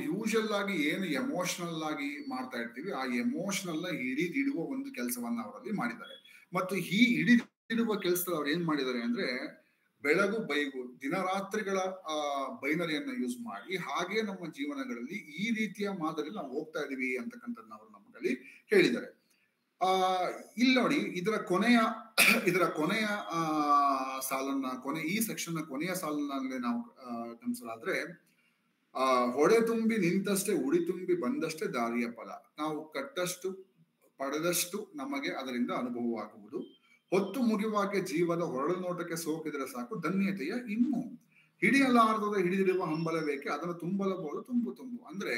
ಯೂಶಲ್ ಆಗಿ ಏನು ಎಮೋಷನಲ್ ಆಗಿ ಮಾಡ್ತಾ ಇರ್ತೀವಿ, ಆ ಎಮೋಷನಲ್ ನ ಹಿಡಿದಿಡುವ ಒಂದು ಕೆಲಸವನ್ನ ಅವರಲ್ಲಿ ಮಾಡಿದ್ದಾರೆ. ಮತ್ತು ಈ ಹಿಡಿದಿಡುವ ಕೆಲಸದಲ್ಲಿ ಅವ್ರು ಏನ್ ಮಾಡಿದ್ದಾರೆ ಅಂದ್ರೆ, ಬೆಳಗು ಬೈಗು ದಿನರಾತ್ರಿಗಳ ಬೈನರಿಯನ್ನ ಯೂಸ್ ಮಾಡಿ ಹಾಗೆ ನಮ್ಮ ಜೀವನಗಳಲ್ಲಿ ಈ ರೀತಿಯ ಮಾದರಿ ನಾವು ಹೋಗ್ತಾ ಇದೀವಿ ಅಂತಕ್ಕಂಥದ್ದನ್ನ ಅವರು ನಮ್ಮಲ್ಲಿ ಹೇಳಿದ್ದಾರೆ. ಇಲ್ಲಿ ನೋಡಿ, ಇದರ ಕೊನೆಯ ಸಾಲನ್ನ ಈ ಸೆಕ್ಷನ್ ನ ಕೊನೆಯ ಸಾಲಿನಲ್ಲಿ ನಾವು ಗಮನಿಸೋದಾದ್ರೆ, ಹೊಡೆ ತುಂಬಿ ನಿಂತಷ್ಟೇ ಉಡಿ ತುಂಬಿ ಬಂದಷ್ಟೇ ದಾರಿಯ ಫಲ. ನಾವು ಕಟ್ಟಷ್ಟು ಪಡೆದಷ್ಟು ನಮಗೆ ಅದರಿಂದ ಅನುಭವವಾಗುವುದು. ಹೊತ್ತು ಮುಗಿಯುವಾಗೆ ಜೀವದ ಹೊರಳು ನೋಟಕ್ಕೆ ಸೋಕಿದರೆ ಸಾಕು ಧನ್ಯತೆಯ ಇನ್ನು. ಹಿಡಿಯಲಾರದ ಹಿಡಿದಿರುವ ಹಂಬಲಬೇಕೆ ಅದನ್ನು ತುಂಬಲಬಹುದು ತುಂಬು ತುಂಬು. ಅಂದ್ರೆ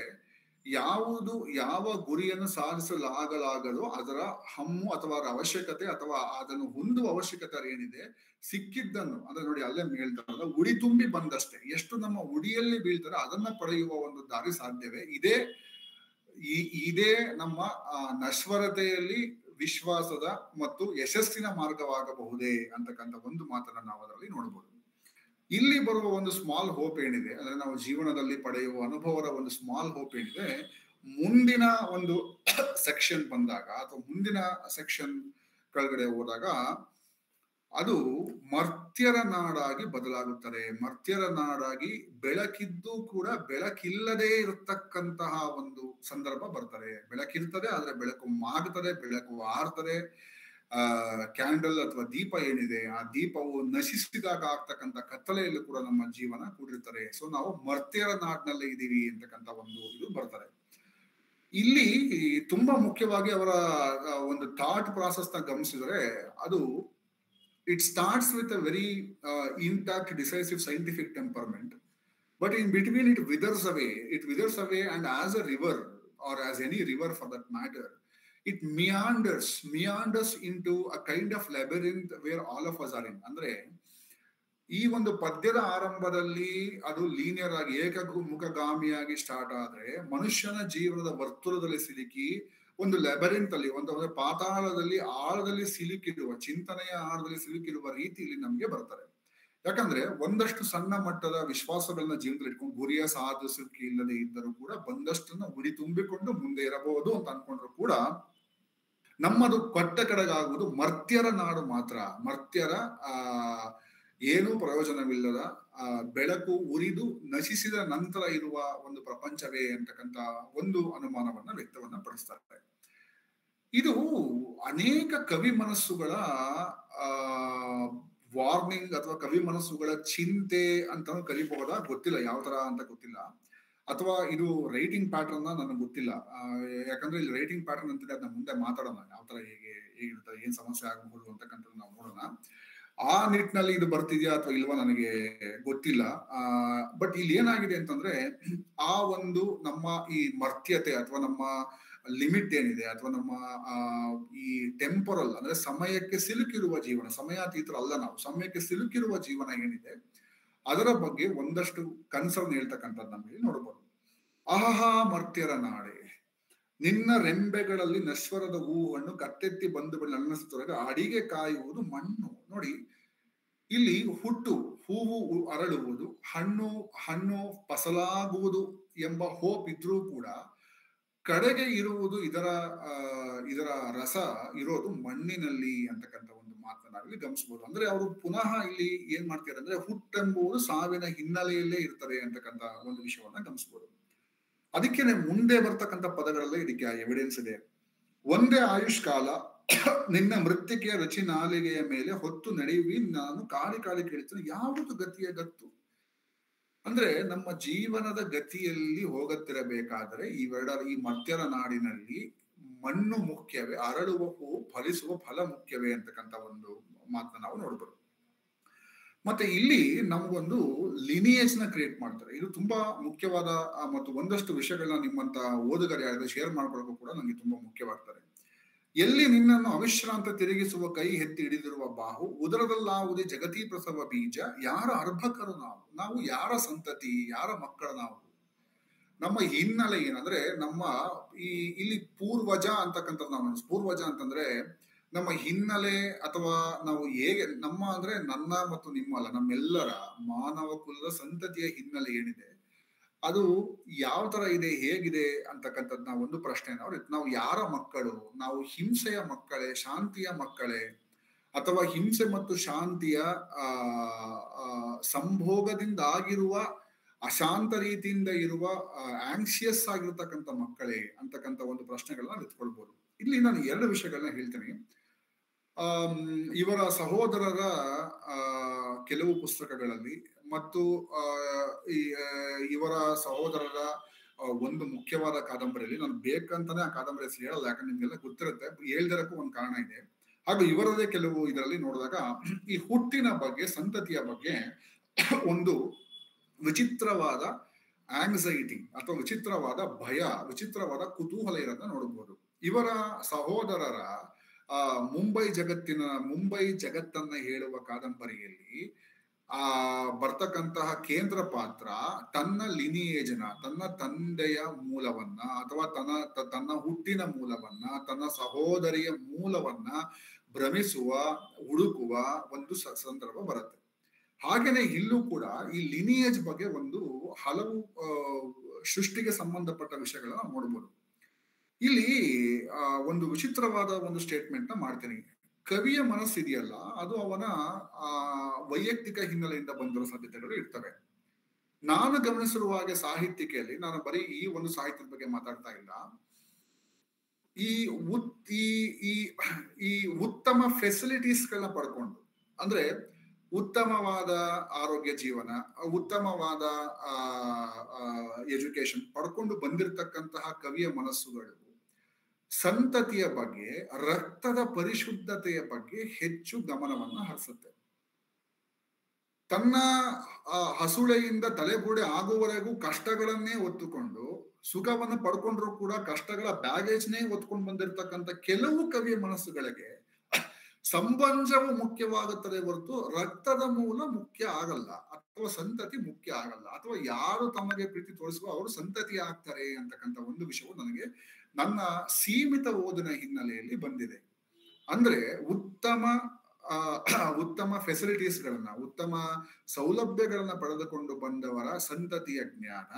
ಯಾವ ಗುರಿಯನ್ನು ಸಾಧಿಸಲಾಗಲಾಗದೋ ಅದರ ಹಮ್ಮು ಅಥವಾ ಅದರ ಅವಶ್ಯಕತೆ ಅಥವಾ ಅದನ್ನು ಹೊಂದುವ ಅವಶ್ಯಕತೆ ಏನಿದೆ, ಸಿಕ್ಕಿದ್ದನ್ನು ಅಂದ್ರೆ ನೋಡಿ ಅಲ್ಲೇ ಹೇಳ್ತಾರಲ್ಲ, ಉಡಿ ತುಂಬಿ ಬಂದಷ್ಟೇ. ಎಷ್ಟು ನಮ್ಮ ಉಡಿಯಲ್ಲಿ ಬೀಳ್ತಾರೆ ಅದನ್ನ ಪಡೆಯುವ ಒಂದು ದಾರಿ ಸಾಧ್ಯವೇ? ಇದೇ ನಮ್ಮ ನಶ್ವರತೆಯಲ್ಲಿ ವಿಶ್ವಾಸದ ಮತ್ತು ಯಶಸ್ಸಿನ ಮಾರ್ಗವಾಗಬಹುದೇ ಅಂತಕ್ಕಂಥ ಒಂದು ಮಾತನ್ನ ನಾವು ಅದರಲ್ಲಿ ನೋಡಬಹುದು. ಇಲ್ಲಿ ಬರುವ ಒಂದು ಸ್ಮಾಲ್ ಹೋಪ್ ಏನಿದೆ, ಅಂದ್ರೆ ನಾವು ಜೀವನದಲ್ಲಿ ಪಡೆಯುವ ಅನುಭವದ ಒಂದು ಸ್ಮಾಲ್ ಹೋಪ್ ಏನಿದೆ, ಮುಂದಿನ ಒಂದು ಸೆಕ್ಷನ್ ಬಂದಾಗ ಅಥವಾ ಮುಂದಿನ ಸೆಕ್ಷನ್ ಕೆಳಗಡೆ ಹೋದಾಗ ಅದು ಮರ್ತ್ಯರ ನಾಡಾಗಿ ಬದಲಾಗುತ್ತದೆ. ಮರ್ತ್ಯರ ನಾಡಾಗಿ ಬೆಳಕಿದ್ದು ಕೂಡ ಬೆಳಕಿಲ್ಲದೆ ಇರತಕ್ಕಂತಹ ಒಂದು ಸಂದರ್ಭ ಬರ್ತಾರೆ. ಬೆಳಕಿರ್ತದೆ ಆದ್ರೆ ಬೆಳಕು ಮಾಗುತ್ತದೆ, ಬೆಳಕು ಆರ್ತದೆ. ಕ್ಯಾಂಡಲ್ ಅಥವಾ ದೀಪ ಏನಿದೆ, ಆ ದೀಪವು ನಶಿಸಿದಾಗ ಆಗ್ತಕ್ಕಂಥ ಕತ್ತಲೆಯಲ್ಲೂ ಕೂಡ ನಮ್ಮ ಜೀವನ ಕೂಡಿರ್ತಾರೆ. ಸೊ ನಾವು ಮರ್ತ್ಯರ ನಾಡಿನಲ್ಲಿ ಇದೀವಿ ಅಂತಕ್ಕಂಥ ಒಂದು ಇದು ಬರ್ತಾರೆ. ಇಲ್ಲಿ ತುಂಬಾ ಮುಖ್ಯವಾಗಿ ಅವರ ಒಂದು ಥಾಟ್ ಪ್ರಾಸೆಸ್ ನ ಗಮನಿಸಿದ್ರೆ ಅದು it starts with a very intact, decisive scientific temperament, but in between it withers away, and as a river or as any river for that matter, it meanders into a kind of labyrinth where all of us are in. ಅಂದ್ರೆ ಈ ಒಂದು ಪದ್ಯದ ಆರಂಭದಲ್ಲಿ ಅದು linear ಆಗಿ ಏಕಮುಖಗಾಮಿಯಾಗಿ start ಆದ್ರೆ ಮನುಷ್ಯನ ಜೀವನದ ವರ್ತುಲದಲ್ಲಿ ಸಿಲುಕಿ ಒಂದು ಲೆಬರಿಂತ್ ಅಲ್ಲಿ ಒಂದು ಪಾತಾಳದಲ್ಲಿ ಆಳದಲ್ಲಿ ಸಿಲುಕಿರುವ, ಚಿಂತನೆಯ ಆಳದಲ್ಲಿ ಸಿಲುಕಿರುವ ರೀತಿಯಲ್ಲಿ ನಮ್ಗೆ ಬರ್ತಾರೆ. ಯಾಕಂದ್ರೆ ಒಂದಷ್ಟು ಸಣ್ಣ ಮಟ್ಟದ ವಿಶ್ವಾಸಗಳನ್ನ ಜೀವನದಲ್ಲಿ ಇಟ್ಕೊಂಡು ಗುರಿಯ ಸಾಧಿಸಕ್ಕೆ ಇಲ್ಲದೆ ಇದ್ದರೂ ಕೂಡ ಬಂದಷ್ಟನ್ನ ಉಡಿ ತುಂಬಿಕೊಂಡು ಮುಂದೆ ಇರಬಹುದು ಅಂತ ಅನ್ಕೊಂಡ್ರು ಕೂಡ ನಮ್ಮದು ಕೊಟ್ಟ ಕಡೆಗಾಗುವುದು ಮರ್ತ್ಯರ ನಾಡು ಮಾತ್ರ. ಮರ್ತ್ಯರ ಏನೂ ಪ್ರಯೋಜನವಿಲ್ಲದ ಬೆಳಕು ಉರಿದು ನಶಿಸಿದ ನಂತರ ಇರುವ ಒಂದು ಪ್ರಪಂಚವೇ ಅಂತಕ್ಕಂಥ ಒಂದು ಅನುಮಾನವನ್ನ ವ್ಯಕ್ತವನ್ನ ಪಡಿಸ್ತಾರೆ. ಇದು ಅನೇಕ ಕವಿ ಮನಸ್ಸುಗಳ ವಾರ್ನಿಂಗ್ ಅಥವಾ ಕವಿ ಮನಸ್ಸುಗಳ ಚಿಂತೆ ಅಂತಾನು ಕರಿಬಹುದಾ ಗೊತ್ತಿಲ್ಲ, ಯಾವ ತರ ಅಂತ ಗೊತ್ತಿಲ್ಲ. ಅಥವಾ ಇದು ರೈಟಿಂಗ್ ಪ್ಯಾಟರ್ನ್ ನನಗೆ ಗೊತ್ತಿಲ್ಲ. ಯಾಕಂದ್ರೆ ಇಲ್ಲಿ ರೈಟಿಂಗ್ ಪ್ಯಾಟರ್ನ್ ಅಂತಿದೆ, ಅದನ್ನ ಮುಂದೆ ಮಾತಾಡೋಣ. ಯಾವ ತರ ಹೇಗಿರ್ತಾರೆ, ಏನ್ ಸಮಸ್ಯೆ ಆಗಬಹುದು ಅಂತಕ್ಕಂಥದ್ದು ನಾವು ನೋಡೋಣ. ಆ ನಿಟ್ಟಿನಲ್ಲಿ ಇದು ಬರ್ತಿದ್ಯಾ ಅಥವಾ ಇಲ್ವಾ ನನಗೆ ಗೊತ್ತಿಲ್ಲ. ಬಟ್ ಇಲ್ಲಿ ಏನಾಗಿದೆ ಅಂತಂದ್ರೆ ಆ ಒಂದು ನಮ್ಮ ಈ ಮರ್ತ್ಯತೆ ಅಥವಾ ನಮ್ಮ ಲಿಮಿಟ್ ಏನಿದೆ ಅಥವಾ ನಮ್ಮ ಈ ಟೆಂಪರಲ್ ಅಂದ್ರೆ ಸಮಯಕ್ಕೆ ಸಿಲುಕಿರುವ ಜೀವನ, ಸಮಯಾತೀತರು ಅಲ್ಲ ನಾವು, ಸಮಯಕ್ಕೆ ಸಿಲುಕಿರುವ ಜೀವನ ಏನಿದೆ ಅದರ ಬಗ್ಗೆ ಒಂದಷ್ಟು ಕನ್ಸರ್ನ್ ಹೇಳ್ತಕ್ಕಂಥದ್ದು ನಮಗೆ ನೋಡಬಹುದು. ಅಹಹಾ ಮರ್ತ್ಯರ ನಾಡೆ, ನಿನ್ನ ರೆಂಬೆಗಳಲ್ಲಿ ನಶ್ವರದ ಹೂವನ್ನು ಕತ್ತೆತ್ತಿ ಬಂದು ನನ್ನಸುತ್ತೊಳಗೆ ಅಡಿಗೆ ಕಾಯುವುದು ಮಣ್ಣು. ನೋಡಿ, ಇಲ್ಲಿ ಹುಟ್ಟು, ಹೂವು ಅರಳುವುದು, ಹಣ್ಣು ಫಸಲಾಗುವುದು ಎಂಬ ಹೋಪ್ ಇದ್ರೂ ಕೂಡ ಕಡೆಗೆ ಇರುವುದು ಇದರ ರಸ ಇರೋದು ಮಣ್ಣಿನಲ್ಲಿ ಅಂತಕ್ಕಂಥ ಒಂದು ಮಾತನಾಡಲಿ ಗಮನಿಸಬಹುದು. ಅಂದ್ರೆ ಅವರು ಪುನಃ ಇಲ್ಲಿ ಏನ್ ಮಾಡ್ತಾರೆ ಅಂದ್ರೆ ಹುಟ್ಟೆಂಬುದು ಸಾವಿನ ಹಿನ್ನೆಲೆಯಲ್ಲೇ ಇರ್ತದೆ ಅಂತಕ್ಕಂಥ ಒಂದು ವಿಷಯವನ್ನ ಗಮನಿಸಬಹುದು. ಅದಕ್ಕೇನೆ ಮುಂದೆ ಬರ್ತಕ್ಕಂಥ ಪದಗಳಲ್ಲೇ ಇದಕ್ಕೆ ಎವಿಡೆನ್ಸ್ ಇದೆ. ಒಂದೇ ಆಯುಷ್ಕಾಲ ನಿನ್ನ ಮೃತ್ತಿಕೆಯ ರುಚಿ ನಾಲಿಗೆಯ ಮೇಲೆ ಹೊತ್ತು ನಡೆಯುವಿ ನಾನು ಕಾಳಿ ಕೇಳ್ತೇನೆ ಯಾವುದು ಗತಿಯ ಗತ್ತು. ಅಂದ್ರೆ ನಮ್ಮ ಜೀವನದ ಗತಿಯಲ್ಲಿ ಹೋಗುತ್ತಿರಬೇಕಾದ್ರೆ ಈ ಮರ್ತ್ಯರ ನಾಡಿನಲ್ಲಿ ಮಣ್ಣು ಮುಖ್ಯವೇ, ಅರಳುವ ಹೂ ಫಲಿಸುವ ಫಲ ಮುಖ್ಯವೇ ಅಂತಕ್ಕಂಥ ಒಂದು ಮಾತನ್ನ ನಾವು ನೋಡ್ಬೋದು. ಮತ್ತೆ ಇಲ್ಲಿ ನಮಗೊಂದು ಲಿನಿಯೇಜ್ ನ ಕ್ರಿಯೇಟ್ ಮಾಡ್ತಾರೆ. ಇದು ತುಂಬಾ ಮುಖ್ಯವಾದ ಮತ್ತು ಒಂದಷ್ಟು ವಿಷಯಗಳನ್ನ ನಿಮ್ಮಂತ ಓದುಗರು ಯಾರಾದ್ರೂ ಶೇರ್ ಮಾಡ್ಕೊಳ್ಳೋಕೆ ಕೂಡ ನನಗೆ ತುಂಬಾ ಮುಖ್ಯವಾಗ್ತಾರೆ. ಎಲ್ಲಿ ನಿನ್ನನ್ನು ಅವಿಶ್ರಾಂತ ತಿರುಗಿಸುವ ಕೈ ಎತ್ತಿ ಹಿಡಿದಿರುವ ಬಾಹು, ಉದರದಲ್ಲಾವುದೇ ಜಗತಿ ಪ್ರಸವ ಬೀಜ, ಯಾರ ಅರ್ಭಕರು ನಾವು ಯಾರ ಸಂತತಿ, ಯಾರ ಮಕ್ಕಳು ನಾವು, ನಮ್ಮ ಹಿನ್ನೆಲೆ ಏನಂದ್ರೆ ನಮ್ಮ ಇಲ್ಲಿ ಪೂರ್ವಜ ಅಂತಕ್ಕಂಥದ್ದು ನಾವು ಪೂರ್ವಜ ಅಂತಂದ್ರೆ ನಮ್ಮ ಹಿನ್ನೆಲೆ ಅಥವಾ ನಾವು ಹೇಗೆ ನಮ್ಮ ಅಂದ್ರೆ ನನ್ನ ಮತ್ತು ನಿಮ್ಮಲ್ಲ, ನಮ್ಮೆಲ್ಲರ ಮಾನವ ಕುಲದ ಸಂತತಿಯ ಹಿನ್ನೆಲೆ ಏನಿದೆ ಅದು ಯಾವ ತರ ಇದೆ, ಹೇಗಿದೆ ಅಂತಕ್ಕಂಥದ್ದು ನಾವು ಒಂದು ಪ್ರಶ್ನೆ. ನಾವು ಯಾರ ಮಕ್ಕಳು, ನಾವು ಹಿಂಸೆಯ ಮಕ್ಕಳೇ, ಶಾಂತಿಯ ಮಕ್ಕಳೇ, ಅಥವಾ ಹಿಂಸೆ ಮತ್ತು ಶಾಂತಿಯ ಸಂಭೋಗದಿಂದ ಆಗಿರುವ ಅಶಾಂತ ರೀತಿಯಿಂದ ಇರುವ ಆಂಕ್ಷಿಯಸ್ ಆಗಿರ್ತಕ್ಕಂಥ ಮಕ್ಕಳೇ ಅಂತಕ್ಕಂಥ ಒಂದು ಪ್ರಶ್ನೆಗಳನ್ನ ಎತ್ಕೊಳ್ಬಹುದು. ಇಲ್ಲಿ ನಾನು 2 ವಿಷಯಗಳನ್ನ ಹೇಳ್ತೀನಿ. ಇವರ ಸಹೋದರರ ಕೆಲವು ಪುಸ್ತಕಗಳಲ್ಲಿ ಮತ್ತು ಇವರ ಸಹೋದರರ ಒಂದು ಮುಖ್ಯವಾದ ಕಾದಂಬರಿಯಲ್ಲಿ ನಾನು ಬೇಕಂತಾನೆ ಆ ಕಾದಂಬರಿ ಹೆಸರು ಹೇಳಲ್ಲ, ಯಾಕಂದ್ರೆ ನಿಮ್ಗೆಲ್ಲ ಗೊತ್ತಿರುತ್ತೆ, ಹೇಳ್ದಿರಕ್ಕೂ ಒಂದು ಕಾರಣ ಇದೆ. ಹಾಗೂ ಇವರದೇ ಕೆಲವು ಇದರಲ್ಲಿ ನೋಡಿದಾಗ ಈ ಹುಟ್ಟಿನ ಬಗ್ಗೆ, ಸಂತತಿಯ ಬಗ್ಗೆ ಒಂದು ವಿಚಿತ್ರವಾದ ಆಂಗ್ಸೈಟಿ ಅಥವಾ ವಿಚಿತ್ರವಾದ ಭಯ, ವಿಚಿತ್ರವಾದ ಕುತೂಹಲ ಇರೋದನ್ನ ನೋಡಬಹುದು. ಇವರ ಸಹೋದರರ ಮುಂಬೈ ಜಗತ್ತನ್ನ ಹೇಳುವ ಕಾದಂಬರಿಯಲ್ಲಿ ಬರ್ತಕ್ಕಂತಹ ಕೇಂದ್ರ ಪಾತ್ರ ತನ್ನ ಲಿನಿಯೇಜ್ನ, ತನ್ನ ತಂದೆಯ ಮೂಲವನ್ನ ಅಥವಾ ತನ್ನ ಹುಟ್ಟಿನ ಮೂಲವನ್ನ, ತನ್ನ ಸಹೋದರಿಯ ಮೂಲವನ್ನ ಭ್ರಮಿಸುವ, ಹುಡುಕುವ ಒಂದು ಸಂದರ್ಭ ಬರುತ್ತೆ. ಹಾಗೇನೆ ಇಲ್ಲೂ ಕೂಡ ಈ ಲಿನಿಯೇಜ್ ಬಗ್ಗೆ ಒಂದು ಹಲವು ಸೃಷ್ಟಿಗೆ ಸಂಬಂಧಪಟ್ಟ ವಿಷಯಗಳನ್ನ ನಾವು ನೋಡ್ಬೋದು. ಇಲ್ಲಿ ಒಂದು ವಿಚಿತ್ರವಾದ ಒಂದು ಸ್ಟೇಟ್ಮೆಂಟ್ ನ ಮಾಡ್ತೀನಿ. ಕವಿಯ ಮನಸ್ಸಿದೆಯಲ್ಲ, ಅದು ಅವನ ವೈಯಕ್ತಿಕ ಹಿನ್ನೆಲೆಯಿಂದ ಬಂದಿರೋ ಸಾಧ್ಯತೆಗಳು ಇರ್ತವೆ. ನಾನು ಗಮನಿಸಿರುವ ಹಾಗೆ ಸಾಹಿತ್ಯಿಕೆಯಲ್ಲಿ, ನಾನು ಬರೀ ಈ ಒಂದು ಸಾಹಿತ್ಯದ ಬಗ್ಗೆ ಮಾತಾಡ್ತಾ ಇಲ್ಲ, ಈ ಉತ್ತಮ ಫೆಸಿಲಿಟೀಸ್ಗಳನ್ನ ಪಡ್ಕೊಂಡು, ಅಂದ್ರೆ ಉತ್ತಮವಾದ ಆರೋಗ್ಯ ಜೀವನ, ಉತ್ತಮವಾದ ಎಜುಕೇಶನ್ ಪಡ್ಕೊಂಡು ಬಂದಿರತಕ್ಕಂತಹ ಕವಿಯ ಮನಸ್ಸುಗಳು ಸಂತತಿಯ ಬಗ್ಗೆ, ರಕ್ತದ ಪರಿಶುದ್ಧತೆಯ ಬಗ್ಗೆ ಹೆಚ್ಚು ಗಮನವನ್ನ ಹರಿಸುತ್ತೆ. ತನ್ನ ಹಸುಳೆಯಿಂದ ತಲೆಬುಡೆ ಆಗುವವರೆಗೂ ಕಷ್ಟಗಳನ್ನೇ ಹೊತ್ತುಕೊಂಡು, ಸುಖವನ್ನು ಪಡ್ಕೊಂಡ್ರು ಕೂಡ ಕಷ್ಟಗಳ ಬ್ಯಾಗೇಜ್ನೇ ಹೊತ್ಕೊಂಡು ಬಂದಿರತಕ್ಕಂಥ ಕೆಲವು ಕವಿಯ ಮನಸ್ಸುಗಳಿಗೆ ಸಂಬಂಧವು ಮುಖ್ಯವಾಗುತ್ತದೆ ಹೊರತು ರಕ್ತದ ಮೂಲ ಮುಖ್ಯ ಆಗಲ್ಲ, ಅಥವಾ ಸಂತತಿ ಮುಖ್ಯ ಆಗಲ್ಲ, ಅಥವಾ ಯಾರು ತಮಗೆ ಪ್ರೀತಿ ತೋರಿಸುವ ಅವರು ಸಂತತಿ ಆಗ್ತಾರೆ ಅಂತಕ್ಕಂಥ ಒಂದು ವಿಷಯವು ನನಗೆ ನನ್ನ ಸೀಮಿತ ಓದಿನ ಹಿನ್ನೆಲೆಯಲ್ಲಿ ಬಂದಿದೆ. ಅಂದ್ರೆ ಉತ್ತಮ ಫೆಸಿಲಿಟೀಸ್ಗಳನ್ನ, ಉತ್ತಮ ಸೌಲಭ್ಯಗಳನ್ನ ಪಡೆದುಕೊಂಡು ಬಂದವರ ಸಂತತಿಯ ಜ್ಞಾನ,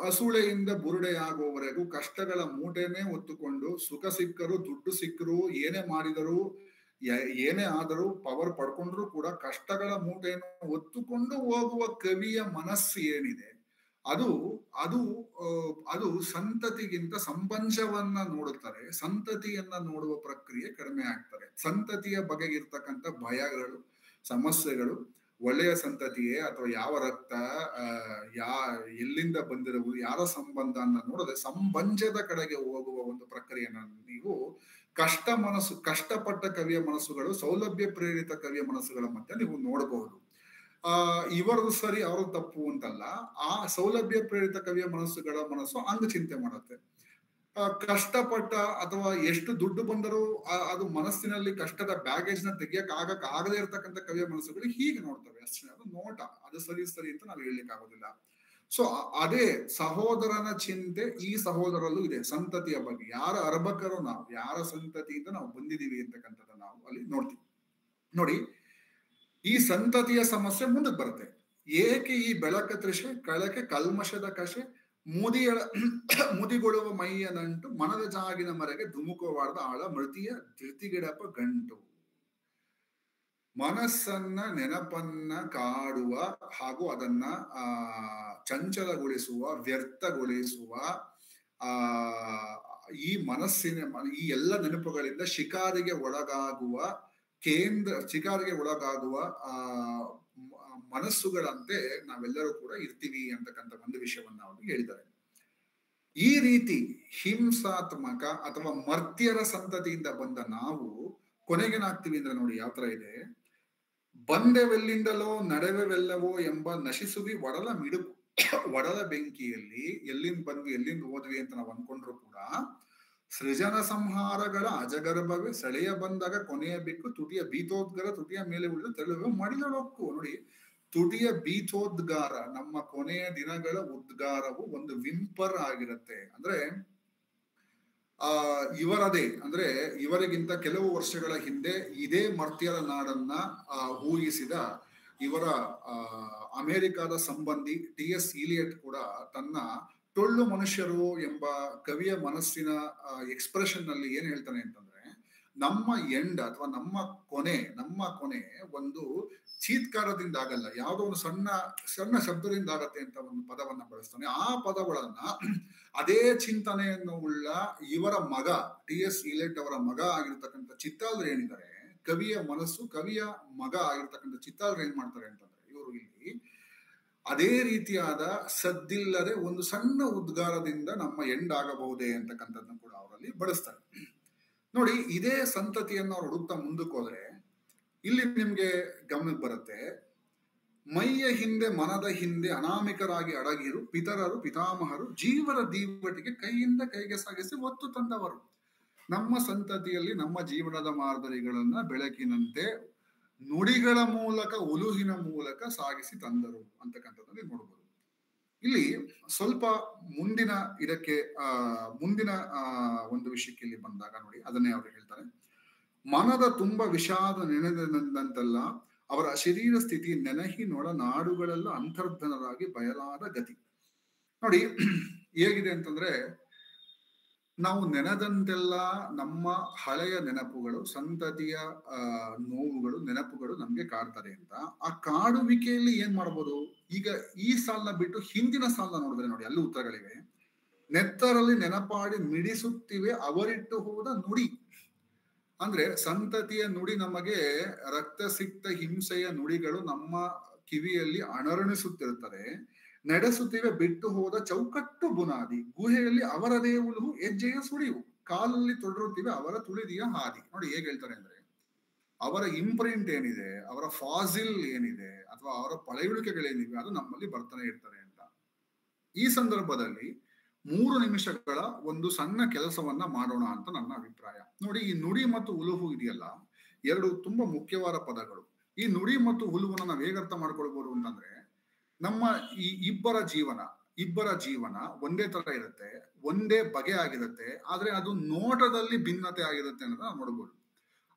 ಹಸುಳೆಯಿಂದ ಬುರುಡೆಯಾಗುವವರೆಗೂ ಕಷ್ಟಗಳ ಮೂಟೆನೇ ಹೊತ್ತುಕೊಂಡು, ಸುಖ ಸಿಕ್ಕರು, ದುಡ್ಡು ಸಿಕ್ಕರು, ಏನೇ ಮಾಡಿದರು, ಏನೇ ಆದರೂ, ಪವರ್ ಪಡ್ಕೊಂಡ್ರು ಕೂಡ ಕಷ್ಟಗಳ ಮೂಟೆಯನ್ನು ಹೊತ್ತುಕೊಂಡು ಹೋಗುವ ಕವಿಯ ಮನಸ್ಸು ಏನಿದೆ, ಅದು ಸಂತತಿಗಿಂತ ಸಂಬಂಧವನ್ನ ನೋಡುತ್ತಾರೆ. ಸಂತತಿಯನ್ನ ನೋಡುವ ಪ್ರಕ್ರಿಯೆ ಕಡಿಮೆ ಆಗ್ತಾರೆ. ಸಂತತಿಯ ಬಗೆಗಿರ್ತಕ್ಕಂಥ ಭಯಗಳು, ಸಮಸ್ಯೆಗಳು, ಒಳ್ಳೆಯ ಸಂತತಿಯೇ ಅಥವಾ ಯಾವ ರಕ್ತ, ಎಲ್ಲಿಂದ ಬಂದಿರುವುದು, ಯಾರ ಸಂಬಂಧ ಅನ್ನ ನೋಡದೆ ಸಂಬಂಧದ ಕಡೆಗೆ ಹೋಗುವ ಒಂದು ಪ್ರಕ್ರಿಯೆನ ನೀವು ಕಷ್ಟಪಟ್ಟ ಕವಿಯ ಮನಸ್ಸುಗಳು, ಸೌಲಭ್ಯ ಪ್ರೇರಿತ ಕವಿಯ ಮನಸ್ಸುಗಳ ಮಧ್ಯೆ ನೀವು ನೋಡಬಹುದು. ಇವರದು ಸರಿ, ಅವರು ತಪ್ಪು ಅಂತಲ್ಲ. ಆ ಸೌಲಭ್ಯ ಪ್ರೇರಿತ ಕವಿಯ ಮನಸ್ಸು ಹಂಗ ಚಿಂತೆ ಮಾಡುತ್ತೆ. ಕಷ್ಟಪಟ್ಟ ಅಥವಾ ಎಷ್ಟು ದುಡ್ಡು ಬಂದರೂ ಅದು ಮನಸ್ಸಿನಲ್ಲಿ ಕಷ್ಟದ ಬ್ಯಾಗೇಜ್ ನ ಆಗದೇ ಇರ್ತಕ್ಕಂಥ ಕವಿಯ ಮನಸ್ಸುಗಳು ಹೀಗೆ ನೋಡ್ತವೆ ಅಷ್ಟೇ. ಅದು ನೋಟ, ಅದು ಸರಿ ಅಂತ ನಾವು ಹೇಳಲಿಕ್ಕೆ ಆಗೋದಿಲ್ಲ. ಸೊ ಅದೇ ಸಹೋದರನ ಚಿಂತೆ ಈ ಸಹೋದರಲ್ಲೂ ಇದೆ. ಸಂತತಿಯ ಬಗ್ಗೆ, ಯಾರ ಅರ್ಭಕರು ನಾವು, ಯಾರ ಸಂತತಿಯಿಂದ ನಾವು ಬಂದಿದೀವಿ ಅಂತಕ್ಕಂಥದ್ದು ನಾವು ಅಲ್ಲಿ ನೋಡ್ತೀವಿ. ನೋಡಿ, ಈ ಸಂತತಿಯ ಸಮಸ್ಯೆ ಮುಂದಕ್ಕೆ ಬರುತ್ತೆ. ಏಕೆ ಈ ಬೆಳಕ ತೃಷೆ, ಕಳಕೆ ಕಲ್ಮಶದ ಕಷೆ, ಮುದಿಗೊಳುವ ಮೈಯ ನಂಟು, ಮನದ ಜಾಗಿನ ಮರೆಗೆ ಧುಮುಕವಾಡದ ಆಳ ಮೃತಿಯ ಧೃತಿಗಿಡಪ ಗಂಟು. ಮನಸ್ಸನ್ನ, ನೆನಪನ್ನ ಕಾಡುವ ಹಾಗೂ ಅದನ್ನ ಚಂಚಲಗೊಳಿಸುವ, ವ್ಯರ್ಥಗೊಳಿಸುವ ಈ ಮನಸ್ಸಿನ ಈ ಎಲ್ಲ ನೆನಪುಗಳಿಂದ ಶಿಕಾರಿಗೆ ಒಳಗಾಗುವ ಮನಸ್ಸುಗಳಂತೆ ನಾವೆಲ್ಲರೂ ಕೂಡ ಇರ್ತೀವಿ ಅಂತಕ್ಕಂಥ ಒಂದು ವಿಷಯವನ್ನ ಅವರು ಹೇಳಿದ್ದಾರೆ. ಈ ರೀತಿ ಹಿಂಸಾತ್ಮಕ ಅಥವಾ ಮರ್ತ್ಯರ ಸಂತತಿಯಿಂದ ಬಂದ ನಾವು ಕೊನೆಗೇನಾಗ್ತೀವಿ ಅಂದ್ರೆ ನೋಡಿ ಯಾವ ತರ ಇದೆ. ಬಂದೆವೆಲ್ಲಿಂದಲೋ ನಡೆವೆವೆಲ್ಲವೋ ಎಂಬ ನಶಿಸುವಿ ಒಡಲ ಬೆಂಕಿಯಲ್ಲಿ ಎಲ್ಲಿಂದ ಬಂದ್ವಿ, ಎಲ್ಲಿಂದ ಹೋದ್ವಿ ಅಂತ ನಾವು ಅನ್ಕೊಂಡ್ರು ಕೂಡ ಸೃಜನ ಸಂಹಾರಗಳ ಅಜಗರ್ಭವೇ ಸೆಳೆಯ ಬಂದಾಗ ಕೊನೆಯ ಬಿಕ್ಕು ತುಟಿಯ ಬೀತೋದ್ಗಾರ, ತುಟಿಯ ಮೇಲೆ ಉಳಿದು ತೆಳುವೆ ಮಡಿಲೊಕ್ಕು. ನೋಡಿ, ತುಟಿಯ ಬೀತೋದ್ಗಾರ, ನಮ್ಮ ಕೊನೆಯ ದಿನಗಳ ಉದ್ಗಾರವು ಒಂದು ವಿಂಪರ್ ಆಗಿರುತ್ತೆ. ಅಂದ್ರೆ ಇವರದೇ, ಅಂದ್ರೆ ಇವರಿಗಿಂತ ಕೆಲವು ವರ್ಷಗಳ ಹಿಂದೆ ಇದೇ ಮರ್ತ್ಯರ ನಾಡನ್ನ ಊಹಿಸಿದ ಇವರ ಅಮೆರಿಕದ ಸಂಬಂಧಿ ಟಿ.ಎಸ್. ಇಲಿಯಟ್ ಕೂಡ ತನ್ನ ಟೊಳ್ಳು ಮನುಷ್ಯರು ಎಂಬ ಕವಿಯ ಮನಸ್ಸಿನ ಎಕ್ಸ್ಪ್ರೆಷನ್ ನಲ್ಲಿ ಏನ್ ಹೇಳ್ತಾನೆ ಅಂತಂದ್ರೆ, ನಮ್ಮ ಎಂಡ್ ಅಥವಾ ನಮ್ಮ ಕೊನೆ ಒಂದು ಚೀತ್ಕಾರದಿಂದ ಆಗಲ್ಲ, ಯಾವುದೋ ಒಂದು ಸಣ್ಣ ಶಬ್ದದಿಂದ ಆಗತ್ತೆ ಅಂತ ಒಂದು ಪದವನ್ನ ಬಳಸ್ತಾನೆ. ಆ ಪದಗಳನ್ನ ಅದೇ ಚಿಂತನೆಯನ್ನು ಉಳ್ಳ ಇವರ ಮಗ ಟಿ.ಎಸ್. ಇಲಿಯಟ್ ಅವರ ಮಗ ಆಗಿರ್ತಕ್ಕಂಥ ಚಿತ್ತಾಲ್ರು ಏನಿದ್ದಾರೆ, ಕವಿಯ ಮಗ ಆಗಿರ್ತಕ್ಕಂಥ ಚಿತ್ತಾಲ್ರು ಏನ್ ಮಾಡ್ತಾರೆ ಅಂತಂದ್ರೆ, ಇವರು ಇಲ್ಲಿ ಅದೇ ರೀತಿಯಾದ ಸದ್ದಿಲ್ಲದೆ ಒಂದು ಸಣ್ಣ ಉದ್ಗಾರದಿಂದ ನಮ್ಮ ಎಂಡ್ ಆಗಬಹುದೇ ಅಂತಕ್ಕಂಥದ್ದನ್ನು ಕೂಡ ಅವರಲ್ಲಿ ಬಳಸ್ತಾರೆ. ನೋಡಿ, ಇದೇ ಸಂತತಿಯನ್ನು ಅವ್ರು ಹುಡುಕ್ತಾ ಮುಂದಕ್ಕೆ ಹೋದ್ರೆ ಇಲ್ಲಿ ನಿಮ್ಗೆ ಗಮನಕ್ಕೆ ಬರುತ್ತೆ, ಮೈಯ ಹಿಂದೆ ಮನದ ಹಿಂದೆ ಅನಾಮಿಕರಾಗಿ ಅಡಗಿರು ಪಿತರರು ಪಿತಾಮಹರು ಜೀವರ ದೀವಟಿಗೆ ಕೈಯಿಂದ ಕೈಗೆ ಸಾಗಿಸಿ ಒತ್ತು ತಂದವರು. ನಮ್ಮ ಸಂತತಿಯಲ್ಲಿ ನಮ್ಮ ಜೀವನದ ಮಾದರಿಗಳನ್ನ ಬೆಳಕಿನಂತೆ ನುಡಿಗಳ ಮೂಲಕ ಉಲುಹಿನ ಮೂಲಕ ಸಾಗಿಸಿ ತಂದರು ಅಂತಕ್ಕಂಥದ್ದನ್ನು ನೋಡ್ಬೋದು. ಇಲ್ಲಿ ಸ್ವಲ್ಪ ಮುಂದಿನ ಇದಕ್ಕೆ ಮುಂದಿನ ಒಂದು ವಿಷಯಕ್ಕೆ ಇಲ್ಲಿ ಬಂದಾಗ ನೋಡಿ, ಅದನ್ನೇ ಅವರು ಹೇಳ್ತಾರೆ. ಮನದ ತುಂಬ ವಿಷಾದ ನೆನೆದಂತೆಲ್ಲ ಅವರ ಶರೀರ ಸ್ಥಿತಿ ನೆನಹಿ ನೊಳ ನಾಡುಗಳೆಲ್ಲ ಅಂತರ್ಧನರಾಗಿ ಬಯಲಾದ ಗತಿ. ನೋಡಿ ಹೇಗಿದೆ ಅಂತಂದ್ರೆ, ನಾವು ನೆನೆದಂತೆಲ್ಲ ನಮ್ಮ ಹಳೆಯ ನೆನಪುಗಳು, ಸಂತತಿಯ ನೋವುಗಳು, ನೆನಪುಗಳು ನಮ್ಗೆ ಕಾಡ್ತಾರೆ ಅಂತ. ಆ ಕಾಡುವಿಕೆಯಲ್ಲಿ ಏನ್ ಮಾಡ್ಬೋದು? ಈಗ ಈ ಸಾಲನ್ನ ಬಿಟ್ಟು ಹಿಂದಿನ ಸಾಲನ್ನ ನೋಡಿದ್ರೆ ನೋಡಿ, ಅಲ್ಲಿ ಉತ್ತರಗಳಿವೆ. ನೆತ್ತರಲ್ಲಿ ನೆನಪಾಡಿ ಮಿಡಿಸುತ್ತಿವೆ ಅವರಿಟ್ಟು ಹೋದ ನುಡಿ. ಅಂದ್ರೆ ಸಂತತಿಯ ನುಡಿ ನಮಗೆ ರಕ್ತಸಿಕ್ತ ಹಿಂಸೆಯ ನುಡಿಗಳು ನಮ್ಮ ಕಿವಿಯಲ್ಲಿ ಅಣರಣಿಸುತ್ತಿರುತ್ತದೆ. ನಡೆಸುತ್ತಿವೆ ಬಿಟ್ಟು ಹೋದ ಚೌಕಟ್ಟು ಬುನಾದಿ, ಗುಹೆಯಲ್ಲಿ ಅವರದೇ ಉಳುವು ಹೆಜ್ಜೆಯ ಸುಳಿವು, ಕಾಲಲ್ಲಿ ತೊಡರುತ್ತಿವೆ ಅವರ ತುಳಿದಿಯ ಹಾದಿ. ನೋಡಿ ಹೇಗೆ ಹೇಳ್ತಾರೆ ಅಂದ್ರೆ, ಅವರ ಇಂಪ್ರಿಂಟ್ ಏನಿದೆ, ಅವರ ಫಾಸಿಲ್ ಏನಿದೆ, ಅಥವಾ ಅವರ ಪಳೆಯುಳಿಕೆಗಳೇನಿವೆ, ಅದು ನಮ್ಮಲ್ಲಿ ಬರ್ತಾನೆ ಇರ್ತಾರೆ ಅಂತ. ಈ ಸಂದರ್ಭದಲ್ಲಿ 3 ನಿಮಿಷಗಳ ಒಂದು ಸಣ್ಣ ಕೆಲಸವನ್ನ ಮಾಡೋಣ ಅಂತ ನನ್ನ ಅಭಿಪ್ರಾಯ. ನೋಡಿ, ಈ ನುಡಿ ಮತ್ತು ಉಲುವು ಇದೆಯಲ್ಲ, ಎರಡು ತುಂಬಾ ಮುಖ್ಯವಾದ ಪದಗಳು. ಈ ನುಡಿ ಮತ್ತು ಉಲುವನ್ನ ನಾವು ಹೇಗೆ ಅರ್ಥ ಮಾಡ್ಕೊಳ್ಬಹುದು ಅಂತಂದ್ರೆ, ನಮ್ಮ ಈ ಇಬ್ಬರ ಜೀವನ ಒಂದೇ ತರ ಇರುತ್ತೆ, ಒಂದೇ ಬಗೆ ಆಗಿರುತ್ತೆ, ಆದ್ರೆ ಅದು ನೋಟದಲ್ಲಿ ಭಿನ್ನತೆ ಆಗಿರುತ್ತೆ ಅನ್ನೋದನ್ನ ನಾವು ನೋಡ್ಬೋದು.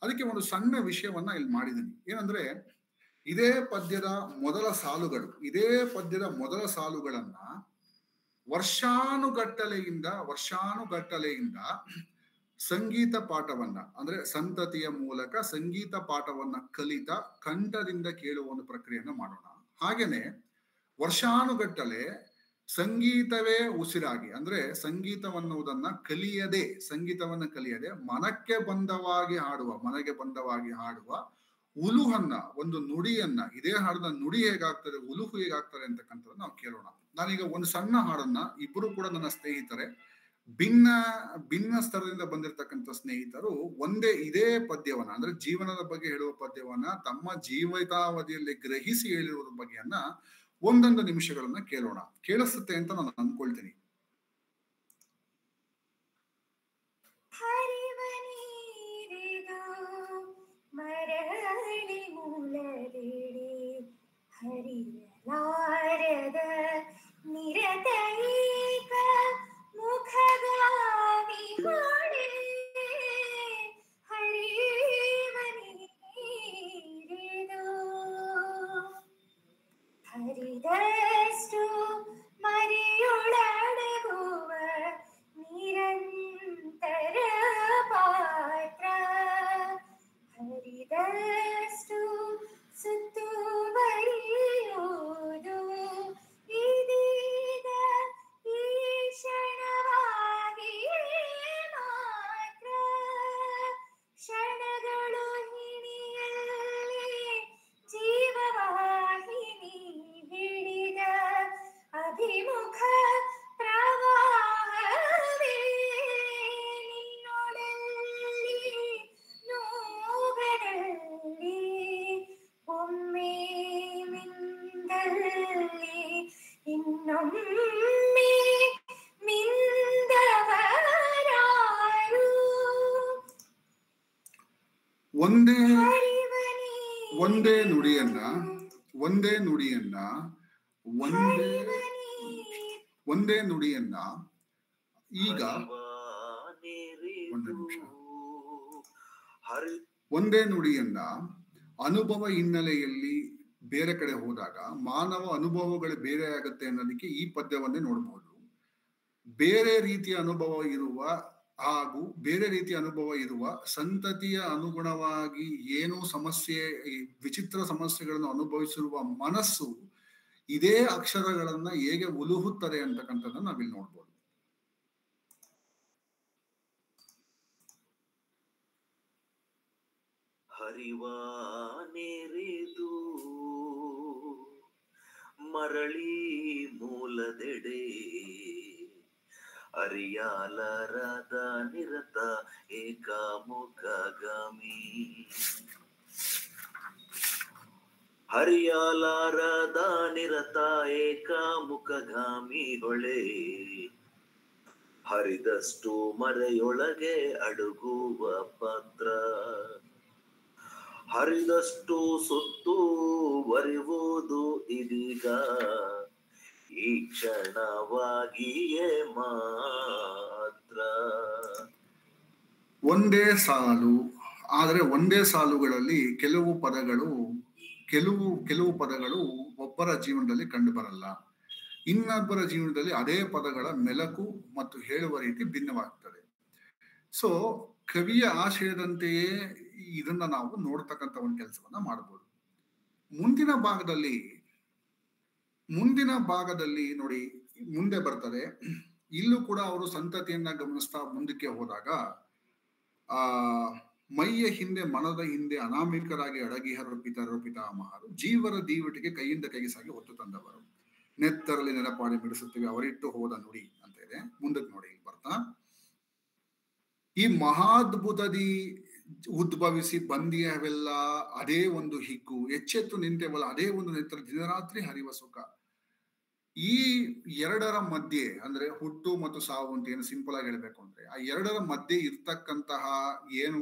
ಅದಕ್ಕೆ ಒಂದು ಸಣ್ಣ ವಿಷಯವನ್ನ ಇಲ್ಲಿ ಮಾಡಿದ್ದೀನಿ. ಏನಂದ್ರೆ, ಇದೇ ಪದ್ಯದ ಮೊದಲ ಸಾಲುಗಳನ್ನ ವರ್ಷಾನುಗಟ್ಟಲೆಯಿಂದ ಸಂಗೀತ ಪಾಠವನ್ನ, ಅಂದ್ರೆ ಸಂತತಿಯ ಮೂಲಕ ಸಂಗೀತ ಪಾಠವನ್ನ ಕಲಿತ ಕಂಠದಿಂದ ಕೇಳುವ ಒಂದು ಪ್ರಕ್ರಿಯೆಯನ್ನ ಮಾಡೋಣ. ಹಾಗೇನೆ ವರ್ಷಾನುಗಟ್ಟಲೆ ಸಂಗೀತವೇ ಉಸಿರಾಗಿ, ಅಂದ್ರೆ ಸಂಗೀತವನ್ನುವುದನ್ನ ಕಲಿಯದೆ ಮನಗೆ ಬಂದವಾಗಿ ಹಾಡುವ ಉಲುಹನ್ನ, ಒಂದು ನುಡಿಯನ್ನ, ಇದೇ ಹಾಡಿನ ನುಡಿ ಹೇಗಾಗ್ತದೆ, ಉಲುಹು ಹೇಗಾಗ್ತದೆ ಅಂತಕ್ಕಂಥದ್ದು ನಾವು ಕೇಳೋಣ. ನಾನೀಗ ಒಂದು ಸಣ್ಣ ಹಾಡನ್ನ, ಇಬ್ಬರು ಕೂಡ ನನ್ನ ಸ್ನೇಹಿತರೆ, ಭಿನ್ನ ಸ್ತರದಿಂದ ಬಂದಿರತಕ್ಕಂಥ ಸ್ನೇಹಿತರು, ಇದೇ ಪದ್ಯವನ್ನ, ಅಂದ್ರೆ ಜೀವನದ ಬಗ್ಗೆ ಹೇಳುವ ಪದ್ಯವನ್ನ ತಮ್ಮ ಜೀವಿತಾವಧಿಯಲ್ಲಿ ಗ್ರಹಿಸಿ ಹೇಳಿರುವ ಬಗೆಯನ್ನ 1 ನಿಮಿಷಗಳನ್ನ ಕೇಳೋಣ. ಕೇಳಿಸುತ್ತೆ ಅಂತ ನಾನು ಅನ್ಕೊಳ್ತೀನಿ. ಮರಳಿ ಮೂಲದಿಡಿ ಹರಿಯಲಾರದ ನಿರತೈಕ ಮುಖಗಾಮಿ ಹೊಳೆ ಹರಿವನಿರಿದು ಹರಿದಷ್ಟು ಮರಿಯೊಳಡಗುವ ನಿರಂತರ ಪಾತ್ರ, ಹರಿದಷ್ಟು ಸುತ್ತುವರಿಯುವುದು ಇದೀಗ ಈ ಕ್ಷಣವಾಗಿ ಮಾತ್ರ. ಕ್ಷಣಗಳು ಹಿಣಿಯಲ್ಲಿ ಜೀವವಾಹಿನಿ ಹಿಡಿದ ಅಭಿಮುಖ ಪ್ರವಾಹವೇ ನಿನ್ನೊಡಲ್ಲಿ ನೋಗದಲ್ಲಿ ಒಮ್ಮೆ ಮಿಂದಲ್ಲಿ ಇನ್ನೊಮ್ಮೆ ಮಿಂದವರಾರು. ಒಂದೇ ನುಡಿಯನ್ನ ಈಗ ಒಂದೇ ನುಡಿಯನ್ನ ಅನುಭವ ಹಿನ್ನೆಲೆಯಲ್ಲಿ ಬೇರೆ ಕಡೆ ಹೋದಾಗ ಮಾನವ ಅನುಭವಗಳು ಬೇರೆ ಆಗುತ್ತೆ ಅನ್ನೋದಕ್ಕೆ ಈ ಪದ್ಯವನ್ನೇ ನೋಡಬಹುದು. ಬೇರೆ ರೀತಿಯ ಅನುಭವ ಇರುವ ಸಂತತಿಯ ಅನುಗುಣವಾಗಿ ಏನೋ ವಿಚಿತ್ರ ಸಮಸ್ಯೆಗಳನ್ನು ಅನುಭವಿಸಿರುವ ಮನಸ್ಸು ಇದೇ ಅಕ್ಷರಗಳನ್ನ ಹೇಗೆ ಉಲುಹುತ್ತದೆ ಅಂತಕ್ಕಂಥದ್ದನ್ನ ನಾವಿಲ್ಲಿ ನೋಡ್ಬೋದು. ಹರಿವ ನೆರೆದು ಮರಳಿ ಮೂಲದೆಡೆ ಅರಿಯಾಲರದ ನಿರತ ಏಕಾಮುಖಗಾಮಿ ಹರಿಯಾಲಾರದ ನಿರತ ಏಕಾಮುಖಗಾಮಿ ಹೊಳೆ ಹರಿದಷ್ಟು ಮರೆಯೊಳಗೆ ಅಡುಗುವ ಪಾತ್ರ ಹರಿದಷ್ಟು ಸುತ್ತು ಬರಿವುದು ಇದೀಗ ಈ ಕ್ಷಣವಾಗಿಯೇ ಮಾತ್ರ. ಒಂದೇ ಸಾಲು, ಆದರೆ ಒಂದೇ ಸಾಲುಗಳಲ್ಲಿ ಕೆಲವು ಪದಗಳು ಒಬ್ಬರ ಜೀವನದಲ್ಲಿ ಕಂಡು ಬರಲ್ಲ. ಇನ್ನೊಬ್ಬರ ಜೀವನದಲ್ಲಿ ಅದೇ ಪದಗಳ ಮೆಲಕು ಮತ್ತು ಹೇಳುವ ರೀತಿ ಭಿನ್ನವಾಗ್ತದೆ. ಸೊ ಕವಿಯ ಆಶಯದಂತೆಯೇ ಇದನ್ನ ನಾವು ನೋಡ್ತಕ್ಕಂಥ ಒಂದು ಕೆಲಸವನ್ನ ಮಾಡಬಹುದು. ಮುಂದಿನ ಭಾಗದಲ್ಲಿ ನೋಡಿ ಮುಂದೆ ಬರ್ತದೆ. ಇಲ್ಲೂ ಕೂಡ ಅವರು ಸಂತತಿಯನ್ನ ಗಮನಿಸ್ತಾ ಮುಂದಕ್ಕೆ ಹೋದಾಗ ಮೈಯ ಹಿಂದೆ ಮನದ ಹಿಂದೆ ಅನಾಮಿಕರಾಗಿ ಅಡಗಿಹರು ಪಿತರರು ಪಿತಾಮಹರು ಜೀವರ ದೀವಟಿಗೆ ಕೈಯಿಂದ ಕೈಗೆ ಸಾಗಿ ಹೊತ್ತು ತಂದವರು ನೆತ್ತರಲ್ಲಿ ನೆನಪಾಡಿ ಬಿಡಿಸುತ್ತೇವೆ ಅವರಿಟ್ಟು ಹೋದ ನುಡಿ ಅಂತ ಇದೆ. ಮುಂದಕ್ಕೆ ನೋಡಿ ಇಲ್ಲಿ ಬರ್ತಾ ಈ ಮಹಾದ್ಭುತದಿ ಉದ್ಭವಿಸಿ ಬಂದಿಯವೆಲ್ಲ ಅದೇ ಒಂದು ಹಿಗ್ಗು ಎಚ್ಚೆತ್ತು ನಿಂತೆವಲ್ಲ ಅದೇ ಒಂದು ನೆತ್ತರ ದಿನರಾತ್ರಿ ಹರಿವ ಸುಖ. ಈ ಎರಡರ ಮಧ್ಯೆ ಅಂದ್ರೆ ಹುಟ್ಟು ಮತ್ತು ಸಾವು ಅಂತ ಏನು ಸಿಂಪಲ್ ಆಗಿ ಹೇಳ್ಬೇಕು ಅಂದ್ರೆ ಆ ಎರಡರ ಮಧ್ಯೆ ಇರ್ತಕ್ಕಂತಹ ಏನು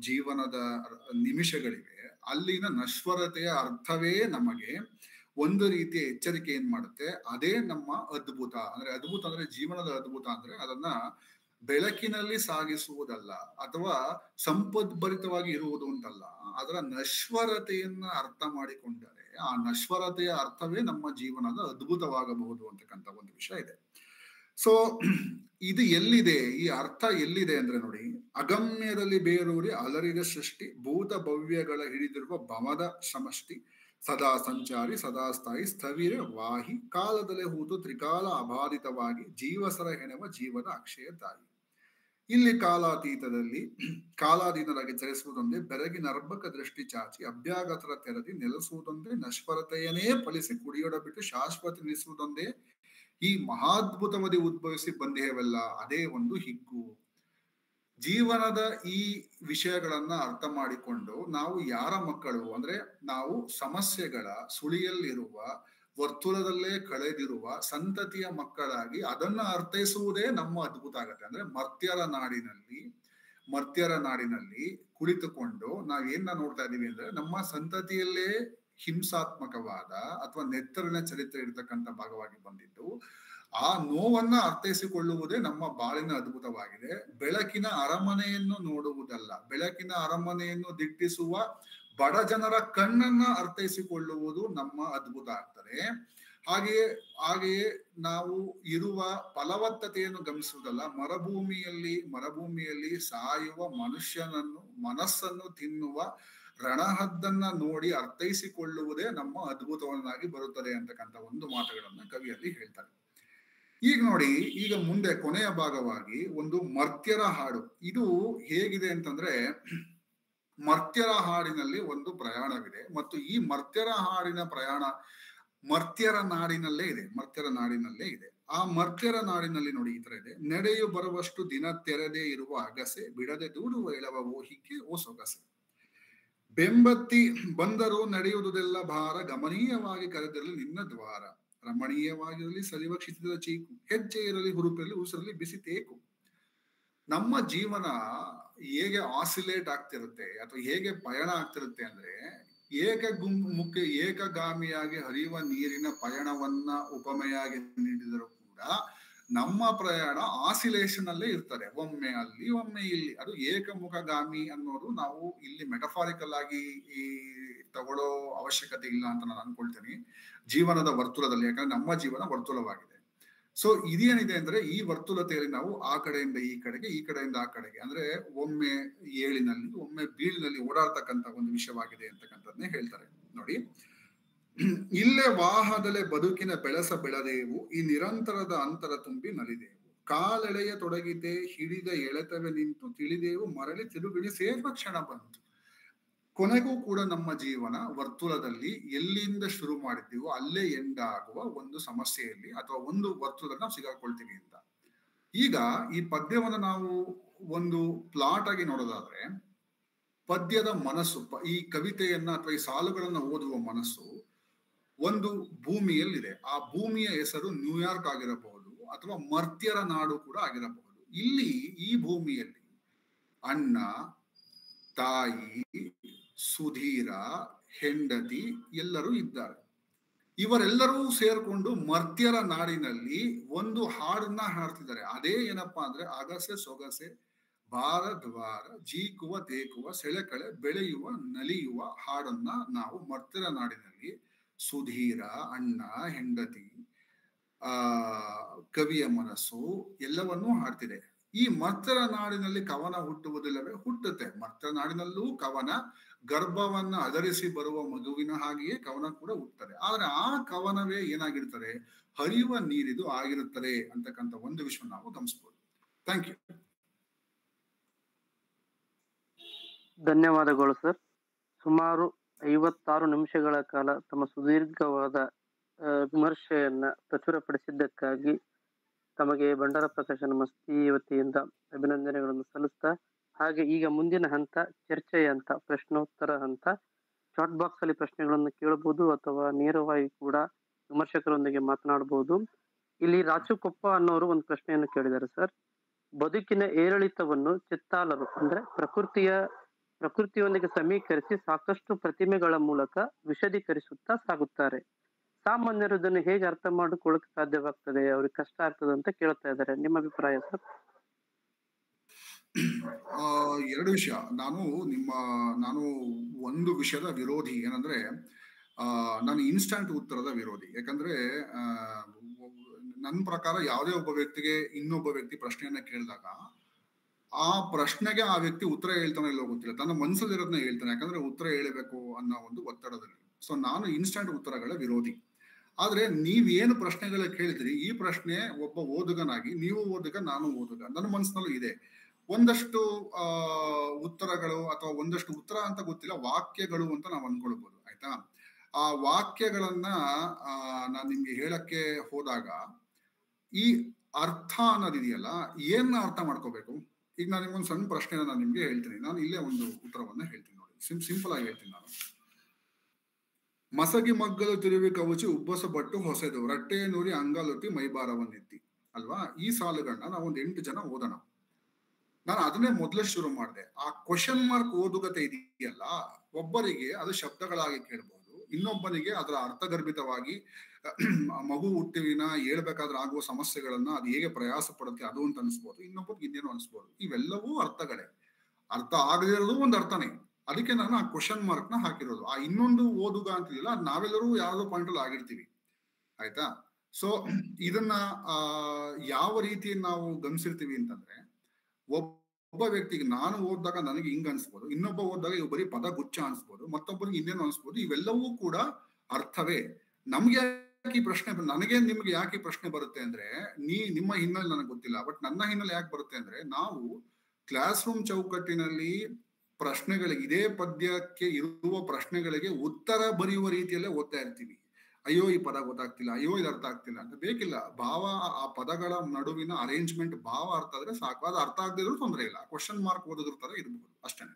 ಜೀವನದ ನಿಮಿಷಗಳಿವೆ ಅಲ್ಲಿನ ನಶ್ವರತೆಯ ಅರ್ಥವೇ ನಮಗೆ ಒಂದು ರೀತಿಯ ಎಚ್ಚರಿಕೆ ಏನ್ ಮಾಡುತ್ತೆ. ಅದೇ ನಮ್ಮ ಅದ್ಭುತ ಅಂದ್ರೆ ಜೀವನದ ಅದ್ಭುತ ಅಂದ್ರೆ ಅದನ್ನ ಬೆಳಕಿನಲ್ಲಿ ಸಾಗಿಸುವುದಲ್ಲ ಅಥವಾ ಸಂಪದ್ಭರಿತವಾಗಿ ಇರುವುದು ಅಂತಲ್ಲ, ಅದರ ನಶ್ವರತೆಯನ್ನ ಅರ್ಥ ಮಾಡಿಕೊಂಡರೆ ಆ ನಶ್ವರತೆಯ ಅರ್ಥವೇ ನಮ್ಮ ಜೀವನದ ಅದ್ಭುತವಾಗಬಹುದು ಅಂತಕ್ಕಂಥ ಒಂದು ವಿಷಯ ಇದೆ. ಸೊ ಇದು ಎಲ್ಲಿದೆ, ಈ ಅರ್ಥ ಎಲ್ಲಿದೆ ಅಂದ್ರೆ ನೋಡಿ, ಅಗಮ್ಯದಲ್ಲಿ ಬೇರೂರಿ ಅಲರಿದ ಸೃಷ್ಟಿ ಭೂತ ಭವ್ಯಗಳ ಹಿಡಿದಿರುವ ಭವದ ಸಮಷ್ಟಿ ಸದಾ ಸಂಚಾರಿ ಸದಾ ಸ್ಥಾಯಿ ಸ್ಥವಿರ ವಾಹಿ ಕಾಲದಲ್ಲೇ ಹೂತು ತ್ರಿಕಾಲ ಅಬಾಧಿತವಾಗಿ ಜೀವಸರ ಹೆಣೆವ ಜೀವದ ಅಕ್ಷಯ ತಾಯಿ. ಇಲ್ಲಿ ಕಾಲಾಧೀನರಾಗಿ ಚಲಿಸುವುದೊಂದೇ ಬೆರಗಿ ನರ್ಭಕ ದೃಷ್ಟಿ ಚಾಚಿ ಅಭ್ಯಾಗತರ ತೆರದಿ ನೆಲೆಸುವುದೊಂದೇ ನಶ್ವರತೆಯನ್ನೇ ಫಲಿಸಿ ಕುಡಿಯೊಡ ಬಿಟ್ಟು ಶಾಶ್ವತ ನಿಲ್ಲಿಸುವುದೊಂದೇ ಈ ಮಹಾದ್ಭುತವದಿ ಉದ್ಭವಿಸಿ ಬಂದೇವೆಲ್ಲ ಅದೇ ಒಂದು ಹಿಗ್ಗು. ಜೀವನದ ಈ ವಿಷಯಗಳನ್ನ ಅರ್ಥ ಮಾಡಿಕೊಂಡು ನಾವು ಯಾರ ಮಕ್ಕಳು ಅಂದ್ರೆ ನಾವು ಸಮಸ್ಯೆಗಳ ಸುಳಿಯಲ್ಲಿರುವ ವರ್ತುಲದಲ್ಲೇ ಕಳೆದಿರುವ ಸಂತತಿಯ ಮಕ್ಕಳಾಗಿ ಅದನ್ನ ಅರ್ಥೈಸುವುದೇ ನಮ್ಮ ಅದ್ಭುತ ಆಗತ್ತೆ. ಅಂದ್ರೆ ಮರ್ತ್ಯರ ನಾಡಿನಲ್ಲಿ ಕುಳಿತುಕೊಂಡು ನಾವೇನ ನೋಡ್ತಾ ಇದೀವಿ ಅಂದ್ರೆ ನಮ್ಮ ಸಂತತಿಯಲ್ಲೇ ಹಿಂಸಾತ್ಮಕವಾದ ಅಥವಾ ನೆತ್ತರಿನ ಚರಿತ್ರೆ ಇರತಕ್ಕಂಥ ಭಾಗವಾಗಿ ಬಂದಿದ್ದು ಆ ನೋವನ್ನ ಅರ್ಥೈಸಿಕೊಳ್ಳುವುದೇ ನಮ್ಮ ಬಾಳಿನ ಅದ್ಭುತವಾಗಿದೆ. ಬೆಳಕಿನ ಅರಮನೆಯನ್ನು ನೋಡುವುದಲ್ಲ, ಬೆಳಕಿನ ಅರಮನೆಯನ್ನು ದಿಟ್ಟಿಸುವ ಬಡ ಜನರ ಕಣ್ಣನ್ನ ಅರ್ಥೈಸಿಕೊಳ್ಳುವುದು ನಮ್ಮ ಅದ್ಭುತ ಆಗ್ತದೆ. ಹಾಗೆಯೇ ನಾವು ಇರುವ ಫಲವತ್ತತೆಯನ್ನು ಗಮನಿಸುವುದಲ್ಲ, ಮರುಭೂಮಿಯಲ್ಲಿ ಸಾಯುವ ಮನಸ್ಸನ್ನು ತಿನ್ನುವ ರಣಹದ್ದನ್ನ ನೋಡಿ ಅರ್ಥೈಸಿಕೊಳ್ಳುವುದೇ ನಮ್ಮ ಅದ್ಭುತವನ್ನಾಗಿ ಬರುತ್ತದೆ ಅಂತಕ್ಕಂಥ ಒಂದು ಮಾತುಗಳನ್ನ ಕವಿಯಲ್ಲಿ ಹೇಳ್ತಾರೆ. ಈಗ ನೋಡಿ, ಈಗ ಮುಂದೆ ಕೊನೆಯ ಭಾಗವಾಗಿ ಒಂದು ಮರ್ತ್ಯರ ಹಾಡು. ಇದು ಹೇಗಿದೆ ಅಂತಂದ್ರೆ ಮರ್ತ್ಯರ ಹಾಡಿನಲ್ಲಿ ಒಂದು ಪ್ರಯಾಣವಿದೆ ಮತ್ತು ಈ ಮರ್ತ್ಯರ ಹಾಡಿನ ಪ್ರಯಾಣ ಮರ್ತ್ಯರ ನಾಡಿನಲ್ಲೇ ಇದೆ. ಆ ಮರ್ತ್ಯರ ನಾಡಿನಲ್ಲಿ ನೋಡಿ ಈ ತರ ಇದೆ. ನಡೆಯು ಬರುವಷ್ಟು ದಿನ ತೆರೆದೇ ಇರುವ ಅಗಸೆ ಬಿಡದೆ ದೂಡುವ ಎಳವೋ ಹೀಗೆ ಓ ಸೊಗಸೆ ಬೆಂಬತ್ತಿ ಬಂದರೂ ನಡೆಯುವುದೆಲ್ಲ ಭಾರ ಗಮನೀಯವಾಗಿ ಕರೆದಿರಲಿ ನಿನ್ನ ದ್ವಾರ ರಮಣೀಯವಾಗಿರಲಿ ಸಲಿವ ಕ್ಷಿತಿದ ಚೀಕು ಹೆಜ್ಜೆ ಇರಲಿ ಹುರುಪಿರಲಿ ಉಸಿರಲಿ ಬಿಸಿ ತೇಕು. ನಮ್ಮ ಜೀವನ ಹೇಗೆ ಆಸಿಲೇಟ್ ಆಗ್ತಿರುತ್ತೆ ಅಥವಾ ಹೇಗೆ ಪಯಣ ಆಗ್ತಿರುತ್ತೆ ಅಂದ್ರೆ ಏಕಗಾಮಿಯಾಗಿ ಹರಿಯುವ ನೀರಿನ ಪಯಣವನ್ನ ಉಪಮೆಯಾಗಿ ನೀಡಿದರೂ ಕೂಡ ನಮ್ಮ ಪ್ರಯಾಣ ಆಸಿಲೇಷನ್ ಅಲ್ಲೇ ಇರ್ತದೆ. ಒಮ್ಮೆ ಅಲ್ಲಿ ಒಮ್ಮೆ ಇಲ್ಲಿ. ಅದು ಏಕಮುಖಗಾಮಿ ಅನ್ನೋದು ನಾವು ಇಲ್ಲಿ ಮೆಟಫಾರಿಕಲ್ ಆಗಿ ತಗೊಳ್ಳೋ ಅವಶ್ಯಕತೆ ಇಲ್ಲ ಅಂತ ನಾನು ಅನ್ಕೊಳ್ತೀನಿ ಜೀವನದ ವರ್ತುಲದಲ್ಲಿ. ಯಾಕಂದ್ರೆ ನಮ್ಮ ಜೀವನ ವರ್ತುಲವಾಗಿದೆ. ಸೊ ಇದೇನಿದೆ ಅಂದ್ರೆ ಈ ವರ್ತುಲತೆಯಲ್ಲಿ ನಾವು ಆ ಕಡೆಯಿಂದ ಈ ಕಡೆಗೆ ಈ ಕಡೆಯಿಂದ ಆ ಕಡೆಗೆ ಅಂದ್ರೆ ಒಮ್ಮೆ ಏಳಿನಲ್ಲಿ ಒಮ್ಮೆ ಬೀಳಿನಲ್ಲಿ ಓಡಾಡ್ತಕ್ಕಂಥ ಒಂದು ವಿಷಯವಾಗಿದೆ ಅಂತಕ್ಕಂಥದ್ನೇ ಹೇಳ್ತಾರೆ ನೋಡಿ. ಇಲ್ಲೇ ವಾಹದಲ್ಲೇ ಬದುಕಿನ ಬೆಳೆದೇವು ಈ ನಿರಂತರದ ಅಂತರ ತುಂಬಿ ನಲಿದೆವು ಕಾಲೆಳೆಯ ತೊಡಗಿದೆ ಹಿಡಿದ ಎಳೆತವೆ ನಿಂತು ತಿಳಿದೆವು ಮರಳಿ ತಿರುಗಿಳಿ ಸೇರುವ ಕ್ಷಣ ಬಂತು. ಕೊನೆಗೂ ಕೂಡ ನಮ್ಮ ಜೀವನ ವರ್ತುಲದಲ್ಲಿ ಎಲ್ಲಿಂದ ಶುರು ಮಾಡಿದ್ದೀವೋ ಅಲ್ಲೇ ಎಂಡ್ ಆಗುವ ಒಂದು ಸಮಸ್ಯೆಯಲ್ಲಿ ಅಥವಾ ಒಂದು ವರ್ತುಲದಲ್ಲಿ ನಾವು ಸಿಗಾಕೊಳ್ತೀವಿ ಅಂತ. ಈಗ ಈ ಪದ್ಯವನ್ನು ನಾವು ಒಂದು ಪ್ಲಾಟ್ ಆಗಿ ನೋಡೋದಾದ್ರೆ, ಪದ್ಯದ ಮನಸ್ಸು, ಈ ಕವಿತೆಯನ್ನ ಅಥವಾ ಈ ಸಾಲುಗಳನ್ನ ಓದುವ ಮನಸ್ಸು ಒಂದು ಭೂಮಿಯಲ್ಲಿದೆ. ಆ ಭೂಮಿಯ ಹೆಸರು ನ್ಯೂಯಾರ್ಕ್ ಆಗಿರಬಹುದು ಅಥವಾ ಮರ್ತ್ಯರ ನಾಡು ಕೂಡ ಆಗಿರಬಹುದು. ಇಲ್ಲಿ ಈ ಭೂಮಿಯಲ್ಲಿ ಅಣ್ಣ, ತಾಯಿ, ಸುಧೀರ, ಹೆಂಡತಿ ಎಲ್ಲರೂ ಇದ್ದಾರೆ. ಇವರೆಲ್ಲರೂ ಸೇರ್ಕೊಂಡು ಮರ್ತ್ಯರ ನಾಡಿನಲ್ಲಿ ಒಂದು ಹಾಡನ್ನ ಹಾಡ್ತಿದ್ದಾರೆ. ಅದೇ ಏನಪ್ಪಾ ಅಂದ್ರೆ, ಅಗಸೆ ಸೊಗಸೆ ಭಾರ ದ್ವಾರ ಜೀಕುವ ತೇಕುವ ಸೆಳೆಕಳೆ ಬೆಳೆಯುವ ನಲಿಯುವ ಹಾಡನ್ನ ನಾವು ಮರ್ತ್ಯರ ನಾಡಿನಲ್ಲಿ ಸುಧೀರ, ಅಣ್ಣ, ಹೆಂಡತಿ, ಕವಿಯ ಮನಸ್ಸು ಎಲ್ಲವನ್ನೂ ಹಾಡ್ತಿದೆ. ಈ ಮರ್ತ್ಯರ ನಾಡಿನಲ್ಲಿ ಕವನ ಹುಟ್ಟುವುದಿಲ್ಲವೇ? ಹುಟ್ಟುತ್ತೆ. ಮರ್ತ್ಯರ ನಾಡಿನಲ್ಲೂ ಕವನ, ಗರ್ಭವನ್ನ ಆಧರಿಸಿ ಬರುವ ಮಗುವಿನ ಹಾಗೆಯೇ ಕವನ ಕೂಡ ಹುಟ್ಟುತ್ತದೆ. ಆದ್ರೆ ಆ ಕವನವೇ ಏನಾಗಿರ್ತಾರೆ? ಹರಿಯುವ ನೀರಿದು ಆಗಿರುತ್ತದೆ ಅಂತಕ್ಕಂಥ ಒಂದು ವಿಷಯ ನಾವು ಗಮನಿಸಬಹುದು. Thank you. ಧನ್ಯವಾದಗಳು ಸರ್. ಸುಮಾರು 56 ನಿಮಿಷಗಳ ಕಾಲ ತಮ್ಮ ಸುದೀರ್ಘವಾದ ವಿಮರ್ಶೆಯನ್ನ ಪ್ರಚುರಪಡಿಸಿದ್ದಕ್ಕಾಗಿ ತಮಗೆ ಬಂಡಾರ ಪ್ರಕಾಶನ ಮಸ್ತಿ ವತಿಯಿಂದ ಅಭಿನಂದನೆಗಳನ್ನು ಸಲ್ಲಿಸ್ತಾ, ಹಾಗೆ ಈಗ ಮುಂದಿನ ಹಂತ ಚರ್ಚೆಯ ಹಂತ, ಪ್ರಶ್ನೋತ್ತರ ಹಂತ. ಚಾಟ್ ಬಾಕ್ಸ್ ಅಲ್ಲಿ ಪ್ರಶ್ನೆಗಳನ್ನು ಕೇಳಬಹುದು ಅಥವಾ ನೇರವಾಗಿ ಕೂಡ ವಿಮರ್ಶಕರೊಂದಿಗೆ ಮಾತನಾಡಬಹುದು. ಇಲ್ಲಿ ರಾಚುಕೊಪ್ಪ ಅನ್ನೋರು ಒಂದು ಪ್ರಶ್ನೆಯನ್ನು ಕೇಳಿದ್ದಾರೆ ಸರ್. ಬದುಕಿನ ಏರಿಳಿತವನ್ನು ಚಿತ್ತಾಲರು ಅಂದ್ರೆ ಪ್ರಕೃತಿಯೊಂದಿಗೆ ಸಮೀಕರಿಸಿ ಸಾಕಷ್ಟು ಪ್ರತಿಮೆಗಳ ಮೂಲಕ ವಿಶದೀಕರಿಸುತ್ತಾ ಸಾಗುತ್ತಾರೆ. ಸಾಮಾನ್ಯರು ಇದನ್ನು ಹೇಗೆ ಅರ್ಥ ಮಾಡಿಕೊಳ್ಳಕ್ಕೆ ಸಾಧ್ಯವಾಗ್ತದೆ? ಅವ್ರಿಗೆ ಕಷ್ಟ ಆಗ್ತದೆ ಅಂತ ಕೇಳ್ತಾ ಇದ್ದಾರೆ. ನಿಮ್ಮ ಅಭಿಪ್ರಾಯ ಸರ್? ಎರಡು ವಿಷಯ. ನಾನು ಒಂದು ವಿಷಯದ ವಿರೋಧಿ. ಏನಂದ್ರೆ, ನಾನು ಇನ್ಸ್ಟಂಟ್ ಉತ್ತರದ ವಿರೋಧಿ. ಯಾಕಂದ್ರೆ ನನ್ನ ಪ್ರಕಾರ ಯಾವುದೇ ಒಬ್ಬ ವ್ಯಕ್ತಿಗೆ ಇನ್ನೊಬ್ಬ ವ್ಯಕ್ತಿ ಪ್ರಶ್ನೆಯನ್ನ ಕೇಳಿದಾಗ ಆ ಪ್ರಶ್ನೆಗೆ ಆ ವ್ಯಕ್ತಿ ಉತ್ತರ ಹೇಳ್ತಾನೆ ಇಲ್ಲೋ ಗೊತ್ತಿಲ್ಲ, ತನ್ನ ಮನಸ್ಸಲ್ಲಿರೋದನ್ನ ಹೇಳ್ತಾನೆ. ಯಾಕಂದ್ರೆ ಉತ್ತರ ಹೇಳಬೇಕು ಅನ್ನೋ ಒಂದು ಒತ್ತಡದಲ್ಲಿ. ಸೊ ನಾನು ಇನ್ಸ್ಟಂಟ್ ಉತ್ತರಗಳ ವಿರೋಧಿ. ಆದ್ರೆ ನೀವೇನು ಪ್ರಶ್ನೆಗಳ ಕೇಳಿದ್ರಿ, ಈ ಪ್ರಶ್ನೆ ಒಬ್ಬ ಓದುಗನಾಗಿ, ನೀವು ಓದುಗ, ನಾನು ಓದುಗ, ನನ್ನ ಮನಸ್ಸಿನಲ್ಲೂ ಇದೆ. ಒಂದಷ್ಟು ಉತ್ತರಗಳು ಅಥವಾ ಒಂದಷ್ಟು ಉತ್ತರ ಅಂತ ಗೊತ್ತಿಲ್ಲ, ವಾಕ್ಯಗಳು ಅಂತ ನಾವು ಅನ್ಕೊಳ್ಬಹುದು. ಆಯ್ತಾ? ಆ ವಾಕ್ಯಗಳನ್ನ ನಾನು ನಿಮ್ಗೆ ಹೇಳಕ್ಕೆ ಹೋದಾಗ ಈ ಅರ್ಥ ಅನ್ನೋದಿದೆಯಲ್ಲ, ಏನ್ ಅರ್ಥ ಮಾಡ್ಕೋಬೇಕು? ಈಗ ನಾನು ನಿಮ್ಗೊಂದು ಸಣ್ಣ ಪ್ರಶ್ನೆನ ನಾನು ನಿಮ್ಗೆ ಹೇಳ್ತೀನಿ. ನಾನು ಇಲ್ಲೇ ಒಂದು ಉತ್ತರವನ್ನ ಹೇಳ್ತೀನಿ ನೋಡಿ. ಸಿಂಪಲ್ ಆಗಿ ಹೇಳ್ತೀನಿ ನಾನು. ಮಸಗಿ ಮಗ್ಗಲು ತಿರುವಿ ಕವುಚಿ ಉಬ್ಬಸ ಬಟ್ಟು ಹೊಸೆದು ರಟ್ಟೆ ನೂರಿ ಅಂಗಾಲೊತ್ತಿ ಮೈಬಾರವನ್ನೆತ್ತಿ ಅಲ್ವಾ? ಈ ಸಾಲುಗಳನ್ನ ನಾವು ಒಂದು 8 ಜನ ಓದೋಣ. ನಾನು ಅದನ್ನೇ ಮೊದಲೇ ಶುರು ಮಾಡಿದೆ. ಆ ಕ್ವಶನ್ ಮಾರ್ಕ್ ಓದುಗತೆ ಇದೆಯಲ್ಲ, ಒಬ್ಬರಿಗೆ ಅದು ಶಬ್ದಗಳಾಗಿ ಕೇಳಬಹುದು, ಇನ್ನೊಬ್ಬನಿಗೆ ಅದರ ಅರ್ಥಗರ್ಭಿತವಾಗಿ ಮಗು ಹುಟ್ಟಿನ ಹೇಳ್ಬೇಕಾದ್ರೆ ಆಗುವ ಸಮಸ್ಯೆಗಳನ್ನ ಅದು ಹೇಗೆ ಪ್ರಯಾಸ ಪಡುತ್ತೆ ಅದು ಅಂತ ಅನ್ಸ್ಬೋದು, ಇನ್ನೊಬ್ಬರಿಗೆ ಇನ್ನೇನು ಅನ್ಸ್ಬೋದು. ಇವೆಲ್ಲವೂ ಅರ್ಥಗಳೇ. ಅರ್ಥ ಆಗದಿರೋದು ಒಂದು ಅರ್ಥನೇ. ಅದಕ್ಕೆ ನಾನು ಆ ಕ್ವಶನ್ ಮಾರ್ಕ್ ನ ಹಾಕಿರೋದು. ಆ ಇನ್ನೊಂದು ಓದುಗ ಅಂತಿಲ್ಲ, ನಾವೆಲ್ಲರೂ ಯಾವ್ದೋ ಪಾಯಿಂಟ್ ಅಲ್ಲಿ ಆಗಿರ್ತೀವಿ. ಆಯ್ತಾ? ಸೊ ಇದನ್ನ ಯಾವ ರೀತಿ ನಾವು ಗಮನಿಸಿರ್ತೀವಿ ಅಂತಂದ್ರೆ, ಒಬ್ಬ ವ್ಯಕ್ತಿಗೆ ನಾನು ಓದಿದಾಗ ನನಗೆ ಹಿಂಗ ಅನ್ಸ್ಬೋದು, ಇನ್ನೊಬ್ಬ ಓದಿದಾಗ ಇವ್ ಬರೀ ಪದ ಗುಚ್ಛ ಅನ್ಸ್ಬೋದು, ಮತ್ತೊಬ್ಬರಿಗೆ ಇನ್ನೇನು ಅನ್ಸ್ಬೋದು. ಇವೆಲ್ಲವೂ ಕೂಡ ಅರ್ಥವೇ. ನಮ್ಗೆ ಯಾಕೆ ಈ ಪ್ರಶ್ನೆ, ನನಗೆ ನಿಮ್ಗೆ ಯಾಕೆ ಈ ಪ್ರಶ್ನೆ ಬರುತ್ತೆ ಅಂದ್ರೆ, ನಿಮ್ಮ ಹಿನ್ನೆಲೆ ನನಗೆ ಗೊತ್ತಿಲ್ಲ, ಬಟ್ ನನ್ನ ಹಿನ್ನೆಲೆ ಯಾಕೆ ಬರುತ್ತೆ ಅಂದ್ರೆ, ನಾವು ಕ್ಲಾಸ್ ರೂಮ್ ಚೌಕಟ್ಟಿನಲ್ಲಿ ಪ್ರಶ್ನೆಗಳಿಗೆ, ಇದೇ ಪದ್ಯಕ್ಕೆ ಇರುವ ಪ್ರಶ್ನೆಗಳಿಗೆ ಉತ್ತರ ಬರೆಯುವ ರೀತಿಯಲ್ಲೇ ಓದ್ತಾ ಇರ್ತೀವಿ. ಅಯ್ಯೋ ಈ ಪದ ಗೊತ್ತಾಗ್ತಿಲ್ಲ, ಅಯ್ಯೋ ಇದು ಅರ್ಥ ಆಗ್ತಿಲ್ಲ ಅಂತ. ಬೇಕಿಲ್ಲ, ಭಾವ, ಆ ಪದಗಳ ನಡುವಿನ ಅರೇಂಜ್ಮೆಂಟ್ ಭಾವ ಅರ್ಥ ಆದ್ರೆ ಸಾಕು. ಅದು ಅರ್ಥ ಆಗದಿದ್ರು ತೊಂದರೆ ಇಲ್ಲ, ಕ್ವಶನ್ ಮಾರ್ಕ್ ಓದಿದ್ರ ತರ ಇರಬಹುದು ಅಷ್ಟೇನೆ.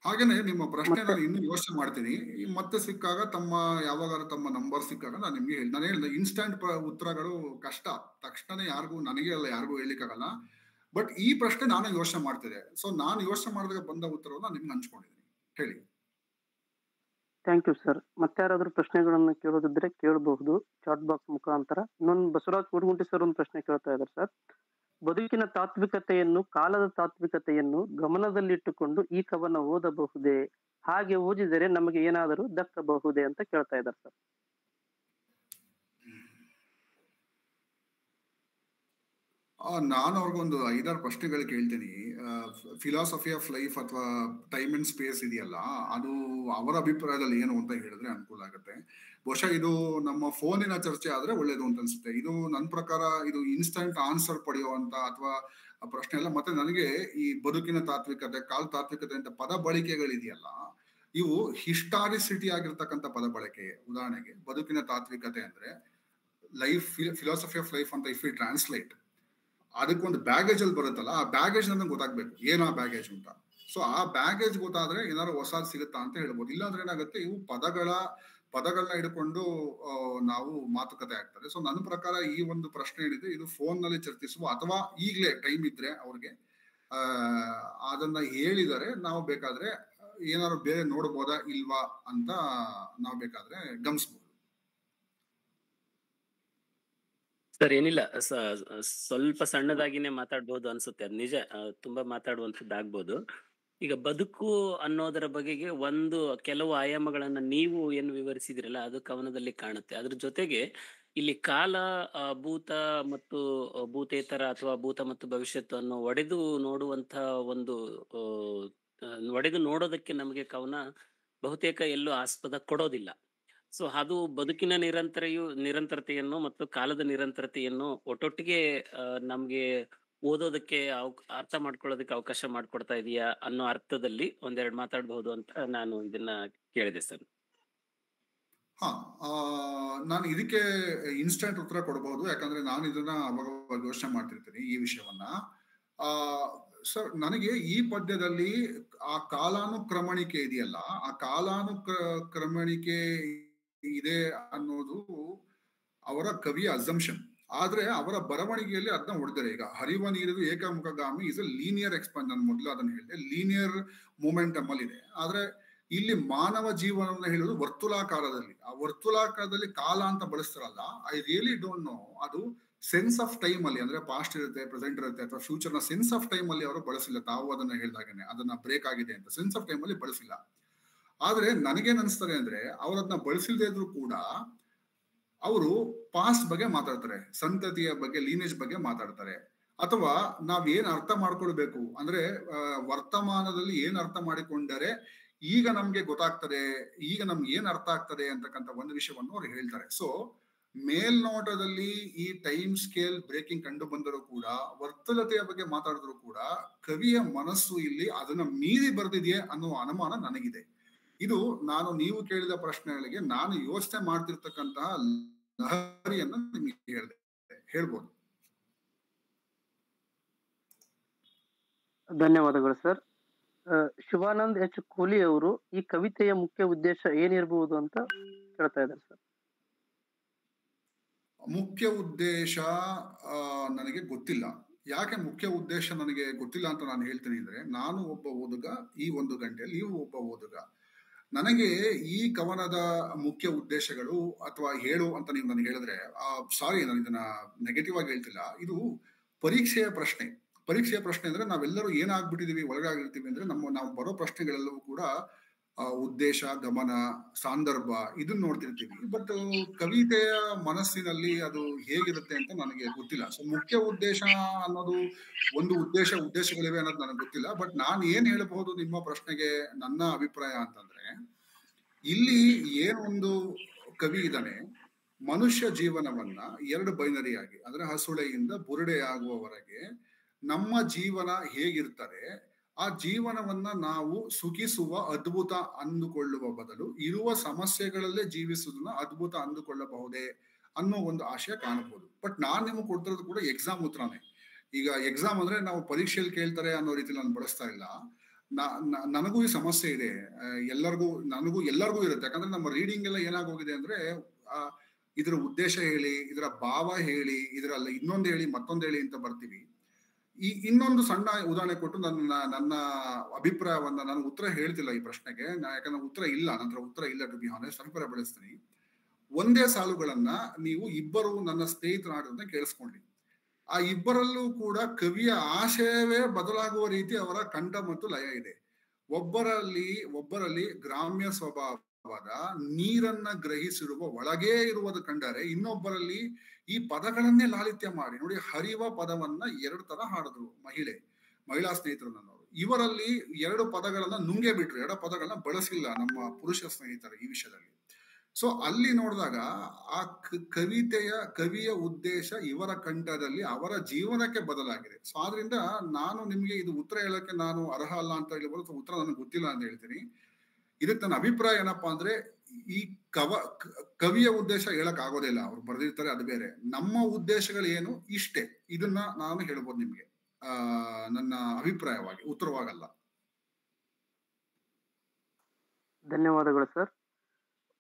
ಹಾಗೇನೆ ನಿಮ್ಮ ಪ್ರಶ್ನೆ ನಾನು ಇನ್ನೂ ಯೋಚನೆ ಮಾಡ್ತೀನಿ. ಮತ್ತೆ ಸಿಕ್ಕಾಗ ಯಾವಾಗಾರ ತಮ್ಮ ನಂಬರ್ ಸಿಕ್ಕಾಗ ನಾನು ನಿಮ್ಗೆ ನಾನು ಹೇಳಿದೆ, ಇನ್ಸ್ಟಂಟ್ ಉತ್ತರಗಳು ಕಷ್ಟ. ತಕ್ಷಣ ನನಗೆ ಅಲ್ಲ ಯಾರಿಗೂ ಹೇಳಲಿಕ್ಕಾಗಲ್ಲ. ಬಟ್ ಈ ಪ್ರಶ್ನೆ ನಾನು ಯೋಚನೆ ಮಾಡ್ತಿದ್ದೆ. ಸೊ ನಾನು ಯೋಚನೆ ಮಾಡಿದಾಗ ಬಂದ ಉತ್ತರವನ್ನ ನಿಮ್ಗೆ ಹಂಚ್ಕೊಂಡಿದ್ದೀನಿ. ಹೇಳಿ. Thank you sir. ಮತ್ತೆ ಯಾರಾದ್ರೂ ಪ್ರಶ್ನೆಗಳನ್ನು ಕೇಳೋದಿದ್ರೆ ಕೇಳಬಹುದು ಚಾಟ್ ಬಾಕ್ಸ್ ಮುಖಾಂತರ. ಇನ್ನೊಂದು ಬಸವರಾಜ್ ಕೂಡ್ಗುಂಟಿ ಸರ್ ಒಂದು ಪ್ರಶ್ನೆ ಕೇಳ್ತಾ ಇದ್ದಾರೆ ಸರ್. ಬದುಕಿನ ತಾತ್ವಿಕತೆಯನ್ನು, ಕಾಲದ ತಾತ್ವಿಕತೆಯನ್ನು ಗಮನದಲ್ಲಿಟ್ಟುಕೊಂಡು ಈ ಕವನ ಓದಬಹುದೇ? ಹಾಗೆ ಓದಿದರೆ ನಮಗೆ ಏನಾದರೂ ದಕ್ಕಬಹುದೇ ಅಂತ ಕೇಳ್ತಾ ಇದ್ದಾರೆ ಸರ್. ನಾನು ಅವ್ರಿಗೊಂದು 5-6 ಪ್ರಶ್ನೆಗಳು ಕೇಳ್ತೀನಿ. ಫಿಲಾಸಫಿ ಆಫ್ ಲೈಫ್ ಅಥವಾ ಟೈಮ್ ಅಂಡ್ ಸ್ಪೇಸ್ ಇದೆಯಲ್ಲ, ಅದು ಅವರ ಅಭಿಪ್ರಾಯದಲ್ಲಿ ಏನು ಅಂತ ಹೇಳಿದ್ರೆ ಅನುಕೂಲ ಆಗುತ್ತೆ. ಬಹುಶಃ ಇದು ನಮ್ಮ ಫೋನಿನ ಚರ್ಚೆ ಆದ್ರೆ ಒಳ್ಳೇದು ಅಂತ ಅನ್ಸುತ್ತೆ. ಇದು ನನ್ನ ಪ್ರಕಾರ ಇದು ಇನ್ಸ್ಟಂಟ್ ಆನ್ಸರ್ ಪಡೆಯುವಂತ ಅಥವಾ ಆ ಪ್ರಶ್ನೆ ಎಲ್ಲ. ಮತ್ತೆ ನನಗೆ ಈ ಬದುಕಿನ ತಾತ್ವಿಕತೆ, ಕಾಲ್ ತಾತ್ವಿಕತೆ ಅಂತ ಪದ ಬಳಕೆಗಳಿದೆಯಲ್ಲ, ಇವು ಹಿಸ್ಟಾರಿಸಿಟಿ ಆಗಿರ್ತಕ್ಕಂಥ ಪದ ಬಳಕೆ. ಉದಾಹರಣೆಗೆ ಬದುಕಿನ ತಾತ್ವಿಕತೆ ಅಂದ್ರೆ ಲೈಫ್, ಫಿಲಾಸಫಿ ಆಫ್ ಲೈಫ್ ಅಂತ ಇಫ್ ಯು ಟ್ರಾನ್ಸ್ಲೇಟ್, ಅದಕ್ಕೊಂದು ಬ್ಯಾಗೇಜ್ ಅಲ್ಲಿ ಬರುತ್ತಲ್ಲ, ಆ ಬ್ಯಾಗೇಜ್ ನಮಗೆ ಗೊತ್ತಾಗ್ಬೇಕು ಏನೋ ಆ ಬ್ಯಾಗೇಜ್ ಅಂತ. ಸೊ ಆ ಬ್ಯಾಗೇಜ್ ಗೊತ್ತಾದ್ರೆ ಏನಾದ್ರು ಹೊಸದು ಸಿಗುತ್ತಾ ಅಂತ ಹೇಳ್ಬೋದು. ಇಲ್ಲಾಂದ್ರೆ ಏನಾಗುತ್ತೆ, ಇವು ಪದಗಳನ್ನ ಹಿಡ್ಕೊಂಡು ನಾವು ಮಾತುಕತೆ ಆಗ್ತದೆ. ಸೊ ನನ್ನ ಪ್ರಕಾರ ಈ ಒಂದು ಪ್ರಶ್ನೆ ಏನಿದೆ, ಇದು ಫೋನ್ ನಲ್ಲಿ ಚರ್ಚಿಸುವ, ಅಥವಾ ಈಗಲೇ ಟೈಮ್ ಇದ್ರೆ ಅವ್ರಿಗೆ ಅದನ್ನ ಹೇಳಿದರೆ ನಾವು ಬೇಕಾದ್ರೆ ಏನಾದ್ರು ಬೇರೆ ನೋಡ್ಬೋದಾ ಇಲ್ವಾ ಅಂತ ನಾವು ಬೇಕಾದ್ರೆ ಗಮನಿಸ್ಬೋದು. ಸರ್ ಏನಿಲ್ಲ, ಸ್ವಲ್ಪ ಸಣ್ಣದಾಗಿನೇ ಮಾತಾಡ್ಬೋದು ಅನ್ಸುತ್ತೆ. ಅದು ನಿಜ, ತುಂಬಾ ಮಾತಾಡುವಂಥದ್ದಾಗ್ಬೋದು. ಈಗ ಬದುಕು ಅನ್ನೋದರ ಬಗೆಗೆ ಕೆಲವು ಆಯಾಮಗಳನ್ನ ನೀವು ಏನು ವಿವರಿಸಿದಿರಲ್ಲ, ಅದು ಕವನದಲ್ಲಿ ಕಾಣುತ್ತೆ. ಅದ್ರ ಜೊತೆಗೆ ಇಲ್ಲಿ ಕಾಲ, ಭೂತ ಮತ್ತು ಭೂತೇತರ ಅಥವಾ ಭೂತ ಮತ್ತು ಭವಿಷ್ಯತ್ತು ಅನ್ನೋ ಒಡೆದು ನೋಡೋದಕ್ಕೆ ನಮಗೆ ಕವನ ಬಹುತೇಕ ಎಲ್ಲೂ ಆಸ್ಪದ ಕೊಡೋದಿಲ್ಲ. ಸೊ ಅದು ಬದುಕಿನ ನಿರಂತರತೆಯನ್ನು ಮತ್ತು ಕಾಲದ ನಿರಂತರತೆಯನ್ನು ಒಟ್ಟೊಟ್ಟಿಗೆ ನಮ್ಗೆ ಓದೋದಕ್ಕೆ ಅರ್ಥ ಮಾಡ್ಕೊಳ್ಳೋದಕ್ಕೆ ಅವಕಾಶ ಮಾಡ್ಕೊಡ್ತಾ ಇದೆಯಾ ಅನ್ನೋ ಅರ್ಥದಲ್ಲಿ ಒಂದೆರಡು ಮಾತಾಡಬಹುದು ಅಂತ ನಾನು ಇದನ್ನ ಕೇಳಿದೆ ಸರ್. ನಾನು ಇದಕ್ಕೆ ಇನ್ಸ್ಟೆಂಟ್ ಉತ್ತರ ಕೊಡಬಹುದು, ಯಾಕಂದ್ರೆ ನಾನು ಇದನ್ನ ಅವಾಗ ಯೋಚನೆ ಮಾಡ್ತಿರ್ತೀನಿ ಈ ವಿಷಯವನ್ನ. ಸರ್, ನನಗೆ ಈ ಪದ್ಯದಲ್ಲಿ ಆ ಕಾಲಾನುಕ್ರಮಣಿಕೆ ಇದೆಯಲ್ಲ, ಆ ಕಾಲಾನುಕ್ರಮಣಿಕೆ ಇದೆ ಅನ್ನೋದು ಅವರ ಕವಿಯ ಅಸಂಪ್ಷನ್. ಆದ್ರೆ ಅವರ ಬರವಣಿಗೆಯಲ್ಲಿ ಅದನ್ನ ಹೊಡೆದರೆ, ಈಗ ಹರಿವ ನೀರಿದು ಏಕಮುಖಗಾಮಿ ಇಸ್ ಅ ಲೀನಿಯರ್ ಎಕ್ಸ್ಪಾನ್ಷನ್. ನಾನು ಮೊದಲು ಅದನ್ನ ಹೇಳಿದೆ, ಲೀನಿಯರ್ ಮೂಮೆಂಟಮ್ ಅಲ್ಲಿ ಇದೆ. ಆದ್ರೆ ಇಲ್ಲಿ ಮಾನವ ಜೀವನವನ್ನು ಹೇಳುವುದು ವರ್ತುಲಾಕಾರದಲ್ಲಿ. ಆ ವರ್ತುಲಾಕಾರದಲ್ಲಿ ಕಾಲ ಅಂತ ಬಳಸ್ತಾರಲ್ಲ, ಐ ರಿಯಲಿ ಡೋಂಟ್ ನೋ ಅದು ಸೆನ್ಸ್ ಆಫ್ ಟೈಮ್ ಅಲ್ಲಿ, ಅಂದ್ರೆ ಪಾಸ್ಟ್ ಇರುತ್ತೆ, ಪ್ರೆಸೆಂಟ್ ಇರುತ್ತೆ, ಅಥವಾ ಫ್ಯೂಚರ್ ನ ಸೆನ್ಸ್ ಆಫ್ ಟೈಮ್ ಅಲ್ಲಿ ಅವರು ಬಳಸಿಲ್ಲ. ತಾವು ಅದನ್ನ ಹೇಳಿದಾಗನೆ ಅದನ್ನ ಬ್ರೇಕ್ ಆಗಿದೆ ಅಂತ ಸೆನ್ಸ್ ಆಫ್ ಟೈಮ್ ಅಲ್ಲಿ ಬಳಸಿಲ್ಲ. ಆದ್ರೆ ನನಗೇನ್ ಅನ್ಸ್ತದೆ ಅಂದ್ರೆ, ಅವರದನ್ನ ಬಳಸಿಲ್ದೇ ಇದ್ರು ಕೂಡ ಅವರು ಪಾಸ್ಟ್ ಬಗ್ಗೆ ಮಾತಾಡ್ತಾರೆ, ಸಂತತಿಯ ಬಗ್ಗೆ, ಲೀನೇಜ್ ಬಗ್ಗೆ ಮಾತಾಡ್ತಾರೆ. ಅಥವಾ ನಾವ್ ಏನ್ ಅರ್ಥ ಮಾಡ್ಕೊಳ್ಬೇಕು ಅಂದ್ರೆ, ವರ್ತಮಾನದಲ್ಲಿ ಏನ್ ಅರ್ಥ ಮಾಡಿಕೊಂಡರೆ ಈಗ ನಮ್ಗೆ ಗೊತ್ತಾಗ್ತದೆ, ಈಗ ನಮ್ಗೆ ಏನ್ ಅರ್ಥ ಆಗ್ತದೆ ಅಂತಕ್ಕಂಥ ಒಂದು ವಿಷಯವನ್ನು ಅವ್ರು ಹೇಳ್ತಾರೆ. ಸೊ ಮೇಲ್ನೋಟದಲ್ಲಿ ಈ ಟೈಮ್ ಸ್ಕೇಲ್ ಬ್ರೇಕಿಂಗ್ ಕಂಡು ಬಂದರೂ ಕೂಡ, ವರ್ತುಲತೆಯ ಬಗ್ಗೆ ಮಾತಾಡಿದ್ರು ಕೂಡ, ಕವಿಯ ಮನಸ್ಸು ಇಲ್ಲಿ ಅದನ್ನ ಮೀರಿ ಬರ್ದಿದೆಯೇ ಅನ್ನೋ ಅನುಮಾನ ನನಗಿದೆ. ಇದು ನೀವು ಕೇಳಿದ ಪ್ರಶ್ನೆಗಳಿಗೆ ನಾನು ಯೋಚನೆ ಮಾಡ್ತಿರ್ತಕ್ಕಂತಹ ಲಹರಿಯನ್ನು ನಿಮಗೆ ಹೇಳ್ಬೋದು. ಧನ್ಯವಾದಗಳು ಸರ್. ಶಿವಾನಂದ್ ಎಚ್ ಕೂಲಿ ಅವರು ಈ ಕವಿತೆಯ ಮುಖ್ಯ ಉದ್ದೇಶ ಏನಿರಬಹುದು ಅಂತ ಕೇಳ್ತಾ ಇದ್ದಾರೆ ಸರ್. ಮುಖ್ಯ ಉದ್ದೇಶ ನನಗೆ ಗೊತ್ತಿಲ್ಲ. ಯಾಕೆ ಮುಖ್ಯ ಉದ್ದೇಶ ನನಗೆ ಗೊತ್ತಿಲ್ಲ ಅಂತ ನಾನು ಹೇಳ್ತೀನಿ ಅಂದ್ರೆ, ನಾನು ಒಬ್ಬ ಓದುಗ, ಈ 1 ಗಂಟೆಯಲ್ಲಿ ನೀವು ಒಬ್ಬ ಓದುಗ. ನನಗೆ ಈ ಕವನದ ಮುಖ್ಯ ಉದ್ದೇಶಗಳು ಅಥವಾ ಹೇಳು ಅಂತ ನೀವು ನನಗೆ ಹೇಳಿದ್ರೆ, ಸಾರಿ, ನಾನು ಇದನ್ನ ನೆಗೆಟಿವ್ ಆಗಿ ಹೇಳ್ತಿಲ್ಲ. ಇದು ಪರೀಕ್ಷೆಯ ಪ್ರಶ್ನೆ ಅಂದ್ರೆ ನಾವೆಲ್ಲರೂ ಏನಾಗ್ಬಿಟ್ಟಿದೀವಿ, ಒಳಗಾಗಿರ್ತೀವಿ ಅಂದ್ರೆ ನಾವು ಬರೋ ಪ್ರಶ್ನೆಗಳೆಲ್ಲವೂ ಕೂಡ ಉದ್ದೇಶ, ಗಮನ, ಸಂದರ್ಭ ಇದನ್ನ ನೋಡ್ತಿರ್ತೀವಿ. ಬಟ್ ಕವಿತೆಯ ಮನಸ್ಸಿನಲ್ಲಿ ಅದು ಹೇಗಿರುತ್ತೆ ಅಂತ ನನಗೆ ಗೊತ್ತಿಲ್ಲ. ಸೊ ಮುಖ್ಯ ಉದ್ದೇಶ ಅನ್ನೋದು ಉದ್ದೇಶಗಳಿವೆ ಅನ್ನೋದು ನನಗೆ ಗೊತ್ತಿಲ್ಲ. ಬಟ್ ನಾನು ಏನ್ ಹೇಳಬಹುದು ನಿಮ್ಮ ಪ್ರಶ್ನೆಗೆ ನನ್ನ ಅಭಿಪ್ರಾಯ ಅಂತಂದ್ರೆ, ಇಲ್ಲಿ ಏನೊಂದು ಕವಿ ಇದ್ದಾನೆ, ಮನುಷ್ಯ ಜೀವನವನ್ನ 2 ಬೈನರಿ ಆಗಿ, ಅಂದ್ರೆ ಹಸುಳೆಯಿಂದ ಬುರುಡೆ ಆಗುವವರೆಗೆ ನಮ್ಮ ಜೀವನ ಹೇಗಿರ್ತಾರೆ, ಆ ಜೀವನವನ್ನ ನಾವು ಸುಖಿಸುವ ಅದ್ಭುತ ಅಂದುಕೊಳ್ಳುವ ಬದಲು ಇರುವ ಸಮಸ್ಯೆಗಳಲ್ಲೇ ಜೀವಿಸುವುದನ್ನ ಅದ್ಭುತ ಅಂದುಕೊಳ್ಳಬಹುದೇ ಅನ್ನೋ ಒಂದು ಆಶಯ ಕಾಣಬಹುದು. ಬಟ್ ನಾನ್ ನಿಮಗೆ ಕೊಡ್ತಿರೋದು ಕೂಡ ಎಕ್ಸಾಮ್ ಉತ್ತರನೇ. ಈಗ ಎಕ್ಸಾಮ್ ಅಂದ್ರೆ ನಾವು ಪರೀಕ್ಷೆಯಲ್ಲಿ ಕೇಳ್ತಾರೆ ಅನ್ನೋ ರೀತಿ ನಾನು ಬಳಸ್ತಾ ಇಲ್ಲ. ನನಗೂ ಈ ಸಮಸ್ಯೆ ಇದೆ, ಎಲ್ಲರಿಗೂ ಇರುತ್ತೆ. ಯಾಕಂದ್ರೆ ನಮ್ಮ ರೀಡಿಂಗ್ ಎಲ್ಲ ಏನಾಗೋಗಿದೆ ಅಂದ್ರೆ, ಇದರ ಉದ್ದೇಶ ಹೇಳಿ, ಇದರ ಭಾವ ಹೇಳಿ, ಇದರಲ್ಲಿ ಇನ್ನೊಂದು ಹೇಳಿ, ಮತ್ತೊಂದು ಹೇಳಿ ಅಂತ ಬರ್ತೀವಿ. ಇನ್ನೊಂದು ಸಣ್ಣ ಉದಾಹರಣೆ ಕೊಟ್ಟು ನನ್ನ ಅಭಿಪ್ರಾಯವನ್ನ, ನಾನು ಉತ್ತರ ಹೇಳ್ತಿಲ್ಲ ಈ ಪ್ರಶ್ನೆಗೆ, ಯಾಕಂದ್ರೆ ಉತ್ತರ ಇಲ್ಲ ಟು ಬಿ ಹಾನೆಸ್ಟ್. ಅಭಿಪ್ರಾಯ ಬೆಳೆಸ್ತೀನಿ. ಒಂದೇ ಸಾಲುಗಳನ್ನ ನೀವು ಇಬ್ಬರು ನನ್ನ ಸ್ನೇಹಿತರಾಡೋದನ್ನ ಕೇಳಿಸ್ಕೊಂಡ್ರಿ. ಆ ಇಬ್ಬರಲ್ಲೂ ಕೂಡ ಕವಿಯ ಆಶಯವೇ ಬದಲಾಗುವ ರೀತಿ ಅವರ ಕಂಠ ಮತ್ತು ಲಯ ಇದೆ. ಒಬ್ಬರಲ್ಲಿ ಗ್ರಾಮ್ಯ ಸ್ವಭಾವದ ನೀರನ್ನ ಗ್ರಹಿಸಿರುವ ಒಳಗೇ ಇರುವುದು ಕಂಡರೆ, ಇನ್ನೊಬ್ಬರಲ್ಲಿ ಈ ಪದಗಳನ್ನೇ ಲಾಲಿತ್ಯ ಮಾಡಿ ನೋಡಿ, ಹರಿವ ಪದವನ್ನ 2 ತರ ಹಾಡಿದ್ರು ಮಹಿಳಾ ಸ್ನೇಹಿತರು ನನ್ನವರು. ಇವರಲ್ಲಿ 2 ಪದಗಳನ್ನ ನುಂಗೇ ಬಿಟ್ರು, 2 ಪದಗಳನ್ನ ಬಳಸಿಲ್ಲ ನಮ್ಮ ಪುರುಷ ಸ್ನೇಹಿತರು ಈ ವಿಷಯದಲ್ಲಿ. ಸೊ ಅಲ್ಲಿ ನೋಡಿದಾಗ ಆ ಕವಿಯ ಉದ್ದೇಶ ಇವರ ಕಂಠದಲ್ಲಿ ಅವರ ಜೀವನಕ್ಕೆ ಬದಲಾಗಿದೆ. ಸೊ ಆದ್ರಿಂದ ನಾನು ನಿಮ್ಗೆ ಇದು ಉತ್ತರ ಹೇಳಕ್ಕೆ ನಾನು ಅರ್ಹ ಅಲ್ಲ ಅಂತ ಹೇಳ್ಬೋದು, ಅಥವಾ ಉತ್ತರ ನನಗೆ ಗೊತ್ತಿಲ್ಲ ಅಂತ ಹೇಳ್ತೀನಿ. ಇದಕ್ಕೆ ನನ್ನ ಅಭಿಪ್ರಾಯ ಏನಪ್ಪಾ ಅಂದ್ರೆ, ಈ ಕವಿಯ ಉದ್ದೇಶ ಹೇಳಕ್ ಆಗೋದಿಲ್ಲ, ಅವ್ರು ಬರೆದಿರ್ತಾರೆ, ಅದು ಬೇರೆ. ನಮ್ಮ ಉದ್ದೇಶಗಳು ಏನು ಇಷ್ಟೇ, ಇದನ್ನ ನಾನು ಹೇಳ್ಬೋದು ನಿಮ್ಗೆ ನನ್ನ ಅಭಿಪ್ರಾಯವಾಗಿ, ಉತ್ತರವಾಗಲ್ಲ. ಧನ್ಯವಾದಗಳು ಸರ್.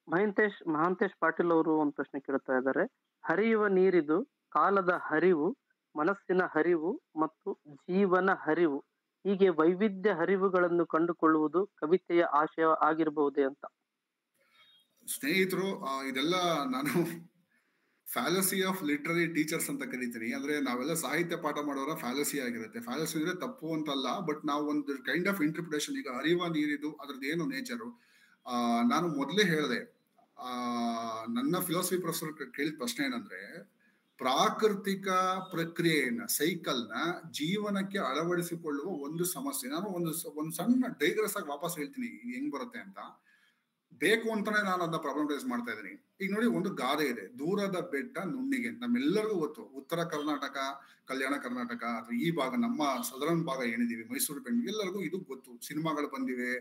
ಮಹಾಂತೇಶ್ ಪಾಟೀಲ್ ಅವರು ಒಂದು ಪ್ರಶ್ನೆ ಕೇಳ್ತಾ ಇದ್ದಾರೆ. ಹರಿಯುವ ನೀರಿದು, ಕಾಲದ ಹರಿವು, ಮನಸ್ಸಿನ ಹರಿವು ಮತ್ತು ಜೀವನ ಹರಿವು, ಹೀಗೆ ವೈವಿಧ್ಯ ಹರಿವುಗಳನ್ನು ಕಂಡುಕೊಳ್ಳುವುದು ಕವಿತೆಯ ಆಶಯ ಆಗಿರಬಹುದೇ ಅಂತ. ಸ್ನೇಹಿತರು, ಇದೆಲ್ಲ ನಾನು ಫ್ಯಾಲಸಿ ಆಫ್ ಲಿಟ್ರರಿ ಟೀಚರ್ಸ್ ಅಂತ ಕರಿತೀನಿ. ಅಂದ್ರೆ ನಾವೆಲ್ಲ ಸಾಹಿತ್ಯ ಪಾಠ ಮಾಡೋರ ಫ್ಯಾಲಸಿ ಆಗಿರುತ್ತೆ. ಫ್ಯಾಲಸಿ ಅಂದ್ರೆ ತಪ್ಪು ಅಂತಲ್ಲ, ಬಟ್ ನಾವು ಒಂದು ಕೈಂಡ್ ಆಫ್ ಇಂಟರ್ಪ್ರಿಟೇಷನ್. ಈಗ ಹರಿಯುವ ನೀರಿದು ಅದ್ರದ್ದು ಏನು ನೇಚರು, ನಾನು ಮೊದಲೇ ಹೇಳಿದೆ, ನನ್ನ ಫಿಲಾಸಫಿ ಪ್ರೊಫೆಸರ್ ಕೇಳಿದ ಪ್ರಶ್ನೆ ಏನಂದ್ರೆ, ಪ್ರಾಕೃತಿಕ ಪ್ರಕ್ರಿಯೆಯನ್ನ, ಸೈಕಲ್ನ ಜೀವನಕ್ಕೆ ಅಳವಡಿಸಿಕೊಳ್ಳುವ ಒಂದು ಸಮಸ್ಯೆ. ನಾನು ಒಂದು ಸಣ್ಣ ಡೈಗ್ರೆಸ್ ಆಗಿ ವಾಪಸ್ ಹೇಳ್ತೀನಿ ಹೆಂಗ್ ಬರುತ್ತೆ ಅಂತ. ಬೇಕು ಅಂತಾನೆ ನಾನು ಅದನ್ನ ಪ್ರಾಬ್ಲಮ್ ರೈಸ್ ಮಾಡ್ತಾ ಇದ್ದೀನಿ. ಈಗ ನೋಡಿ, ಒಂದು ಗಾದೆ ಇದೆ, ದೂರದ ಬೆಟ್ಟ ನುಣ್ಣಿಗೆ. ನಮ್ಮೆಲ್ಲರಿಗೂ ಗೊತ್ತು, ಉತ್ತರ ಕರ್ನಾಟಕ, ಕಲ್ಯಾಣ ಕರ್ನಾಟಕ ಅಥವಾ ಈ ಭಾಗ, ನಮ್ಮ ಸದರನ್ ಭಾಗ ಏನಿದೀವಿ, ಮೈಸೂರು ಬೆಂಗಳೂರು, ಎಲ್ಲರಿಗೂ ಇದು ಗೊತ್ತು. ಸಿನಿಮಾಗಳು ಬಂದಿವೆ,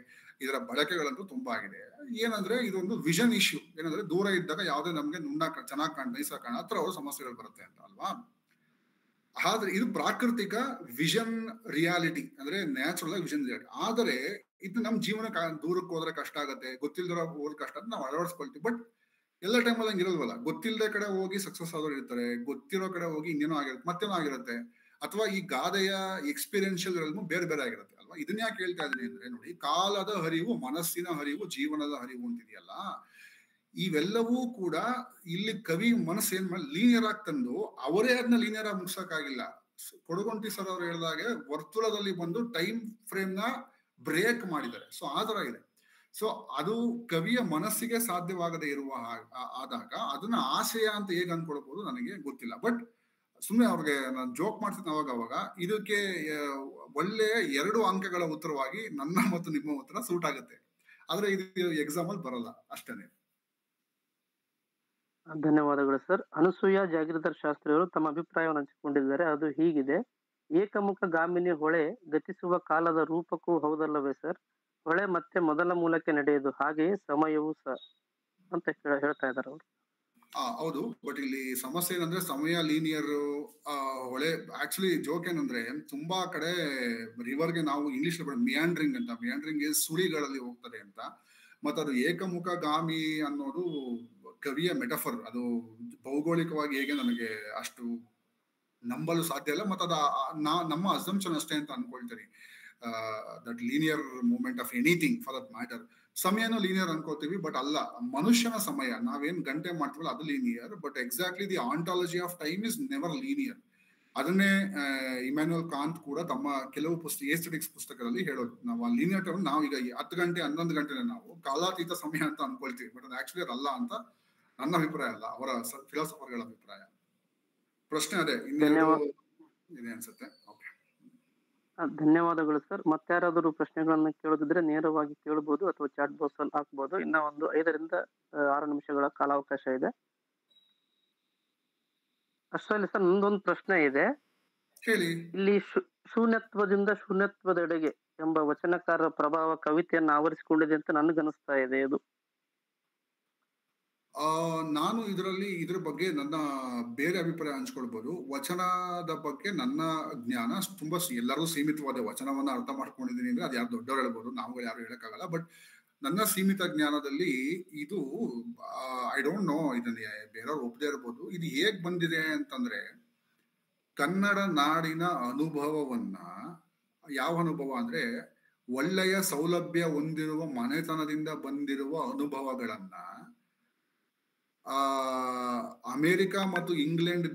ಇದರ ಬಳಕೆಗಳಂತೂ ತುಂಬಾ ಆಗಿದೆ. ಏನಂದ್ರೆ ಇದೊಂದು ವಿಷನ್ ಇಶ್ಯೂ. ಏನಂದ್ರೆ ದೂರ ಇದ್ದಾಗ ಯಾವುದೇ ನಮ್ಗೆ ಚೆನ್ನಾಗಿ ನೈಸಾಗಿ ಕಾಣ, ಹತ್ರ ಅವ್ರ ಸಮಸ್ಯೆಗಳು ಬರುತ್ತೆ ಅಂತ ಅಲ್ವಾ. ಆದ್ರೆ ಇದು ಪ್ರಾಕೃತಿಕ ವಿಷನ್ ರಿಯಾಲಿಟಿ, ಅಂದ್ರೆ ನ್ಯಾಚುರಲ್ ಆಗಿ ವಿಷನ್ ರಿಯಾಲಿಟಿ. ಆದರೆ ಇದು ನಮ್ ಜೀವನ ದೂರಕ್ಕೆ ಹೋದ್ರೆ ಕಷ್ಟ ಆಗತ್ತೆ, ಗೊತ್ತಿಲ್ದಿರೋ ಹೋದ್ರೆ ಕಷ್ಟ ಅಂತ ನಾವು ಅಳವಡಿಸ್ಕೊಳ್ತೀವಿ. ಬಟ್ ಎಲ್ಲ ಟೈಮಲ್ಲಿ ಹಂಗೆ ಇರೋಲ್ವಲ್ಲ. ಗೊತ್ತಿಲ್ಲದೆ ಕಡೆ ಹೋಗಿ ಸಕ್ಸಸ್ ಆದವ್ರು ಇರ್ತಾರೆ, ಗೊತ್ತಿರೋ ಕಡೆ ಹೋಗಿ ಇನ್ನೇನೋ ಆಗಿರುತ್ತೆ, ಮತ್ತೇನೋ ಆಗಿರುತ್ತೆ. ಅಥವಾ ಈ ಗಾದೆಯ ಎಕ್ಸ್ಪೀರಿಯನ್ಷಿಯಲ್ ಬೇರೆ ಬೇರೆ ಆಗಿರುತ್ತೆ ಅಲ್ವಾ. ಇದನ್ನ ಯಾಕೆ ಹೇಳ್ತಾ ಇದೀನಿ ಅಂದ್ರೆ, ನೋಡಿ, ಕಾಲದ ಹರಿವು, ಮನಸ್ಸಿನ ಹರಿವು, ಜೀವನದ ಹರಿವು ಅಂತಿದೆಯಲ್ಲ, ಇವೆಲ್ಲವೂ ಕೂಡ ಇಲ್ಲಿ ಕವಿ ಮನಸ್ಸು ಏನ್ ಮಾಡಿ ಲೀನಿಯರ್ ಆಗಿ ತಂದು, ಅವರೇ ಅದನ್ನ ಲೀನಿಯರ್ ಆಗಿ ಮುಗ್ಸಕ್ಕಾಗಿಲ್ಲ. ಕೊಡಗುಂಟಿ ಸರ್ ಅವ್ರು ಹೇಳಿದಾಗೆ ವರ್ತುಲದಲ್ಲಿ ಬಂದು ಟೈಮ್ ಫ್ರೇಮ್ ನ ಬ್ರೇಕ್ ಮಾಡಿದ್ದಾರೆ. ಸೊ ಆ ತರ ಇದೆ. ಸೊ ಅದು ಕವಿಯ ಮನಸ್ಸಿಗೆ ಸಾಧ್ಯವಾಗದೆ ಇರುವ ಆದಾಗ ಅದನ್ನ ಆಶಯ ಅಂತ ಹೇಗೆ ಅನ್ಕೊಳ್ಬಹುದು ನನಗೆ ಗೊತ್ತಿಲ್ಲ. ಬಟ್ ಸುಮ್ಮನೆ ಅವ್ರಿಗೆ ನಾನು ಜೋಕ್ ಮಾಡ್ತೀನಿ ಅವಾಗ. ಇದಕ್ಕೆ ಒಳ್ಳೆಯ 2 ಅಂಕಗಳ ಉತ್ತರವಾಗಿ ನನ್ನ ಮತ್ತು ನಿಮ್ಮ ಉತ್ತರ ಸೂಟ್ ಆಗುತ್ತೆ. ಆದ್ರೆ ಇದು ಎಕ್ಸಾಮ್ ಅಲ್ಲಿ ಬರಲ್ಲ, ಅಷ್ಟೇನೆ. ಧನ್ಯವಾದಗಳು ಸರ್. ಅನಸೂಯ ಜಾಗೀರ್ದಾರ್ ಶಾಸ್ತ್ರಿ ಅವರು ತಮ್ಮ ಅಭಿಪ್ರಾಯವನ್ನು ಹಂಚಿಕೊಂಡಿದ್ದಾರೆ. ಅದು ಹೀಗಿದೆ: ಏಕಮುಖ ಗಾಮಿನಿ ಹೊಳೆ ಗತಿಸುವ ಕಾಲದ ರೂಪಕ್ಕೂ ಹೌದಲ್ಲವೇ ಸರ್? ಹೊಳೆ ಮತ್ತೆ ಮೊದಲ ಮೂಲಕ್ಕೆ ನಡೆಯುವುದು, ಹಾಗೆಯೇ ಸಮಯವೂ ಸಹ ಅಂತ ಹೇಳ್ತಾ ಇದ್ದಾರೆ ಅವರು. ಹೌದು. ಬಟ್ ಇಲ್ಲಿ ಸಮಸ್ಯೆ ಏನಂದ್ರೆ, ಸಮಯ ಲೀನಿಯರ್, ಹೊಳೆ ಆಕ್ಚುಲಿ ಜೋಕ್ ಏನಂದ್ರೆ, ತುಂಬಾ ಕಡೆ ರಿವರ್ಗೆ ನಾವು ಇಂಗ್ಲಿಷ್ ಮಿಯಾಂಡ್ರಿಂಗ್ ಅಂತ, ಮಿಯಾಂಡ್ರಿಂಗ್ ಸುಳಿಗಳಲ್ಲಿ ಹೋಗ್ತದೆ ಅಂತ. ಮತ್ತೆ ಅದು ಏಕಮುಖ ಗಾಮಿ ಅನ್ನೋದು ಕವಿಯ ಮೆಟಫರ್. ಅದು ಭೌಗೋಳಿಕವಾಗಿ ಹೇಗೆ ನನಗೆ ಅಷ್ಟು ನಂಬಲು ಸಾಧ್ಯ ಇಲ್ಲ. ಮತ್ತೆ ಅದ ನಮ್ಮ ಅಸಂಪ್ಷನ್ ಅಷ್ಟೇ ಅಂತ ಅನ್ಕೊಳ್ತೀನಿ. That linear movement of anything for that matter. ಸಮಯನೂ ಲೀನಿಯರ್ ಅನ್ಕೋತೀವಿ, ಬಟ್ ಅಲ್ಲ. ಮನುಷ್ಯನ ಸಮಯ ನಾವೇನ್ ಗಂಟೆ ಮಾಡ್ತೀವಲ್ಲ ಅದು linear, but exactly the ontology of time is never linear. ಅದನ್ನೇ ಇಮ್ಯಾನ್ಯುಯಲ್ ಕಾಂತ್ ಕೂಡ ತಮ್ಮ ಕೆಲವು ಏಸ್ಥೆಟಿಕ್ಸ್ ಪುಸ್ತಕದಲ್ಲಿ ಹೇಳೋದು. ನಾವು ಆ ಲೀನಿಯರ್ ಟೈಮ್ ನಾವು ಈಗ 10 ಗಂಟೆ 11 ಗಂಟೆ ನಾವು ಕಾಲಾತೀತ ಸಮಯ ಅಂತ ಅನ್ಕೊಳ್ತೀವಿ, ಬಟ್ ಅದು ಆಕ್ಚುಲಿ ಅಲ್ಲ ಅಂತ ನನ್ನ ಅಭಿಪ್ರಾಯ ಅಲ್ಲ, ಅವರ ಫಿಲಾಸಫರ್ಗಳ ಅಭಿಪ್ರಾಯ. ಪ್ರಶ್ನೆ ಅದೇ ಇನ್ನೇನು ಇದೆ ಅನ್ಸುತ್ತೆ. ಓಕೆ, ಧನ್ಯವಾದಗಳು ಸರ್. ಮತ್ತಾರಾದರೂ ಪ್ರಶ್ನೆಗಳನ್ನ ಕೇಳೋದಿದ್ರೆ ನೇರವಾಗಿ ಕೇಳಬಹುದು ಅಥವಾ ಚಾಟ್ ಬಾಕ್ಸ್ ಅಲ್ಲಿ ಹಾಕ್ಬಹುದು. ಇನ್ನ ಒಂದು 5 ರಿಂದ 6 ನಿಮಿಷಗಳ ಕಾಲಾವಕಾಶ ಇದೆ. ಅಷ್ಟರಲ್ಲಿ ಸರ್ ನಂದೊಂದು ಪ್ರಶ್ನೆ ಇದೆ. ಹೇಳಿ. ಇಲ್ಲಿ ಶೂನ್ಯತ್ವದಿಂದ ಶೂನ್ಯತ್ವದೆಡೆಗೆ ಎಂಬ ವಚನಕಾರರ ಪ್ರಭಾವ ಕವಿತೆಯನ್ನು ಆವರಿಸಿಕೊಂಡಿದೆ ಅಂತ ನನಗನ್ನಿಸ್ತಾ ಇದೆ. ಇದು ನಾನು ಇದ್ರ ಬಗ್ಗೆ ನನ್ನ ಬೇರೆ ಅಭಿಪ್ರಾಯ ಹಂಚ್ಕೊಳ್ಬಹುದು. ವಚನದ ಬಗ್ಗೆ ನನ್ನ ಜ್ಞಾನ ತುಂಬಾ ಎಲ್ಲರಿಗೂ ಸೀಮಿತವಾದ. ವಚನವನ್ನ ಅರ್ಥ ಮಾಡ್ಕೊಂಡಿದ್ದೀನಿ ಅಂದ್ರೆ ಅದು ಯಾರು ದೊಡ್ಡವ್ರು ಹೇಳ್ಬೋದು, ನಾವುಗಳು ಯಾರು ಹೇಳಕ್ಕಾಗಲ್ಲ. ಬಟ್ ನನ್ನ ಸೀಮಿತ ಜ್ಞಾನದಲ್ಲಿ ಇದು ಐ ಡೋಂಟ್ ನೋ, ಇದನ್ನ ಬೇರೆಯವ್ರು ಒಪ್ಪದೇ ಇರ್ಬೋದು. ಇದು ಹೇಗ್ ಬಂದಿದೆ ಅಂತಂದ್ರೆ, ಕನ್ನಡ ನಾಡಿನ ಅನುಭವವನ್ನ, ಯಾವ ಅನುಭವ ಅಂದ್ರೆ ಒಳ್ಳೆಯ ಸೌಲಭ್ಯ ಹೊಂದಿರುವ ಮನೆತನದಿಂದ ಬಂದಿರುವ ಅನುಭವಗಳನ್ನ ಅಮೆರಿಕ ಮತ್ತು ಇಂಗ್ಲೆಂಡ್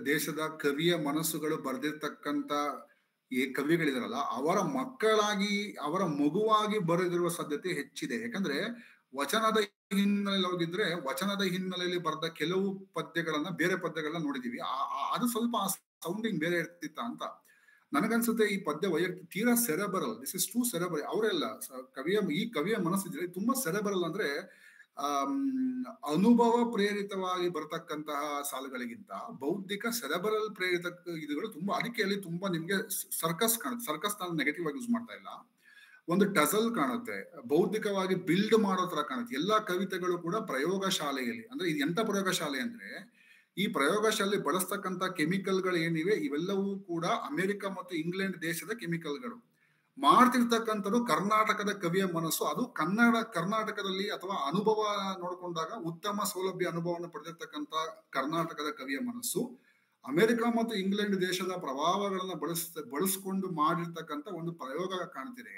ದೇಶದ ಕವಿಯ ಮನಸ್ಸುಗಳು ಬರೆದಿರ್ತಕ್ಕಂಥ ಕವಿಗಳಿದಾರಲ್ಲ, ಅವರ ಮಕ್ಕಳಾಗಿ ಅವರ ಮಗುವಾಗಿ ಬರೆದಿರುವ ಸಾಧ್ಯತೆ ಹೆಚ್ಚಿದೆ. ಯಾಕಂದ್ರೆ ವಚನದ ಹಿನ್ನೆಲೆಯಲ್ಲಿ ಹೋಗಿದ್ರೆ ವಚನದ ಹಿನ್ನೆಲೆಯಲ್ಲಿ ಬರೆದ ಕೆಲವು ಪದ್ಯಗಳನ್ನ, ಬೇರೆ ಪದ್ಯಗಳನ್ನ ನೋಡಿದೀವಿ. ಅದು ಸ್ವಲ್ಪ ಸೌಂಡಿಂಗ್ ಬೇರೆ ಇರ್ತಿತ್ತ ಅಂತ ನನಗನ್ಸುತ್ತೆ. ಈ ಪದ್ಯ ತೀರಾ ಸೆರೆಬರಲ್, ದಿಸ್ ಇಸ್ ಟೂ ಸೆರೆಬರಲ್. ಅವರೆಲ್ಲ ಈ ಕವಿಯ ಮನಸ್ಸಿದ್ರೆ ತುಂಬಾ ಸೆರೆಬರಲ್. ಅಂದ್ರೆ ಅನುಭವ ಪ್ರೇರಿತವಾಗಿ ಬರತಕ್ಕಂತಹ ಸಾಲುಗಳಿಗಿಂತ ಬೌದ್ಧಿಕ ಸೆರೆಬ್ರಲ್ ಪ್ರೇರಿತ ಇದುಗಳು ತುಂಬಾ, ಅದಕ್ಕೆ ಅಲ್ಲಿ ತುಂಬಾ ನಿಮ್ಗೆ ಸರ್ಕಸ್ ಕಾಣುತ್ತೆ. ಸರ್ಕಸ್ ನಾನು ನೆಗೆಟಿವ್ ಆಗಿ ಯೂಸ್ ಮಾಡ್ತಾ ಇಲ್ಲ, ಒಂದು ಟಜಲ್ ಕಾಣುತ್ತೆ, ಬೌದ್ಧಿಕವಾಗಿ ಬಿಲ್ಡ್ ಮಾಡೋ ತರ ಕಾಣುತ್ತೆ. ಎಲ್ಲಾ ಕವಿತೆಗಳು ಕೂಡ ಪ್ರಯೋಗಶಾಲೆಯಲ್ಲಿ, ಅಂದ್ರೆ ಇದು ಎಂತ ಪ್ರಯೋಗಶಾಲೆ ಅಂದ್ರೆ ಈ ಪ್ರಯೋಗಶಾಲೆ ಬಳಸ್ತಕ್ಕಂತ ಕೆಮಿಕಲ್ಗಳು ಏನಿವೆ ಇವೆಲ್ಲವೂ ಕೂಡ ಅಮೆರಿಕ ಮತ್ತು ಇಂಗ್ಲೆಂಡ್ ದೇಶದ ಕೆಮಿಕಲ್ಗಳು. ಮಾಡ್ತಿರ್ತಕ್ಕಂಥದ್ದು ಕರ್ನಾಟಕದ ಕವಿಯ ಮನಸ್ಸು, ಅದು ಕರ್ನಾಟಕದಲ್ಲಿ ಅಥವಾ ಅನುಭವ ನೋಡ್ಕೊಂಡಾಗ ಉತ್ತಮ ಸೌಲಭ್ಯ ಅನುಭವವನ್ನು ಪಡೆದಿರ್ತಕ್ಕಂಥ ಕರ್ನಾಟಕದ ಕವಿಯ ಮನಸ್ಸು ಅಮೆರಿಕ ಮತ್ತು ಇಂಗ್ಲೆಂಡ್ ದೇಶದ ಪ್ರಭಾವಗಳನ್ನ ಬಳಸ್ಕೊಂಡು ಮಾಡಿರ್ತಕ್ಕಂಥ ಒಂದು ಪ್ರಯೋಗ ಕಾಣ್ತಿದೆ.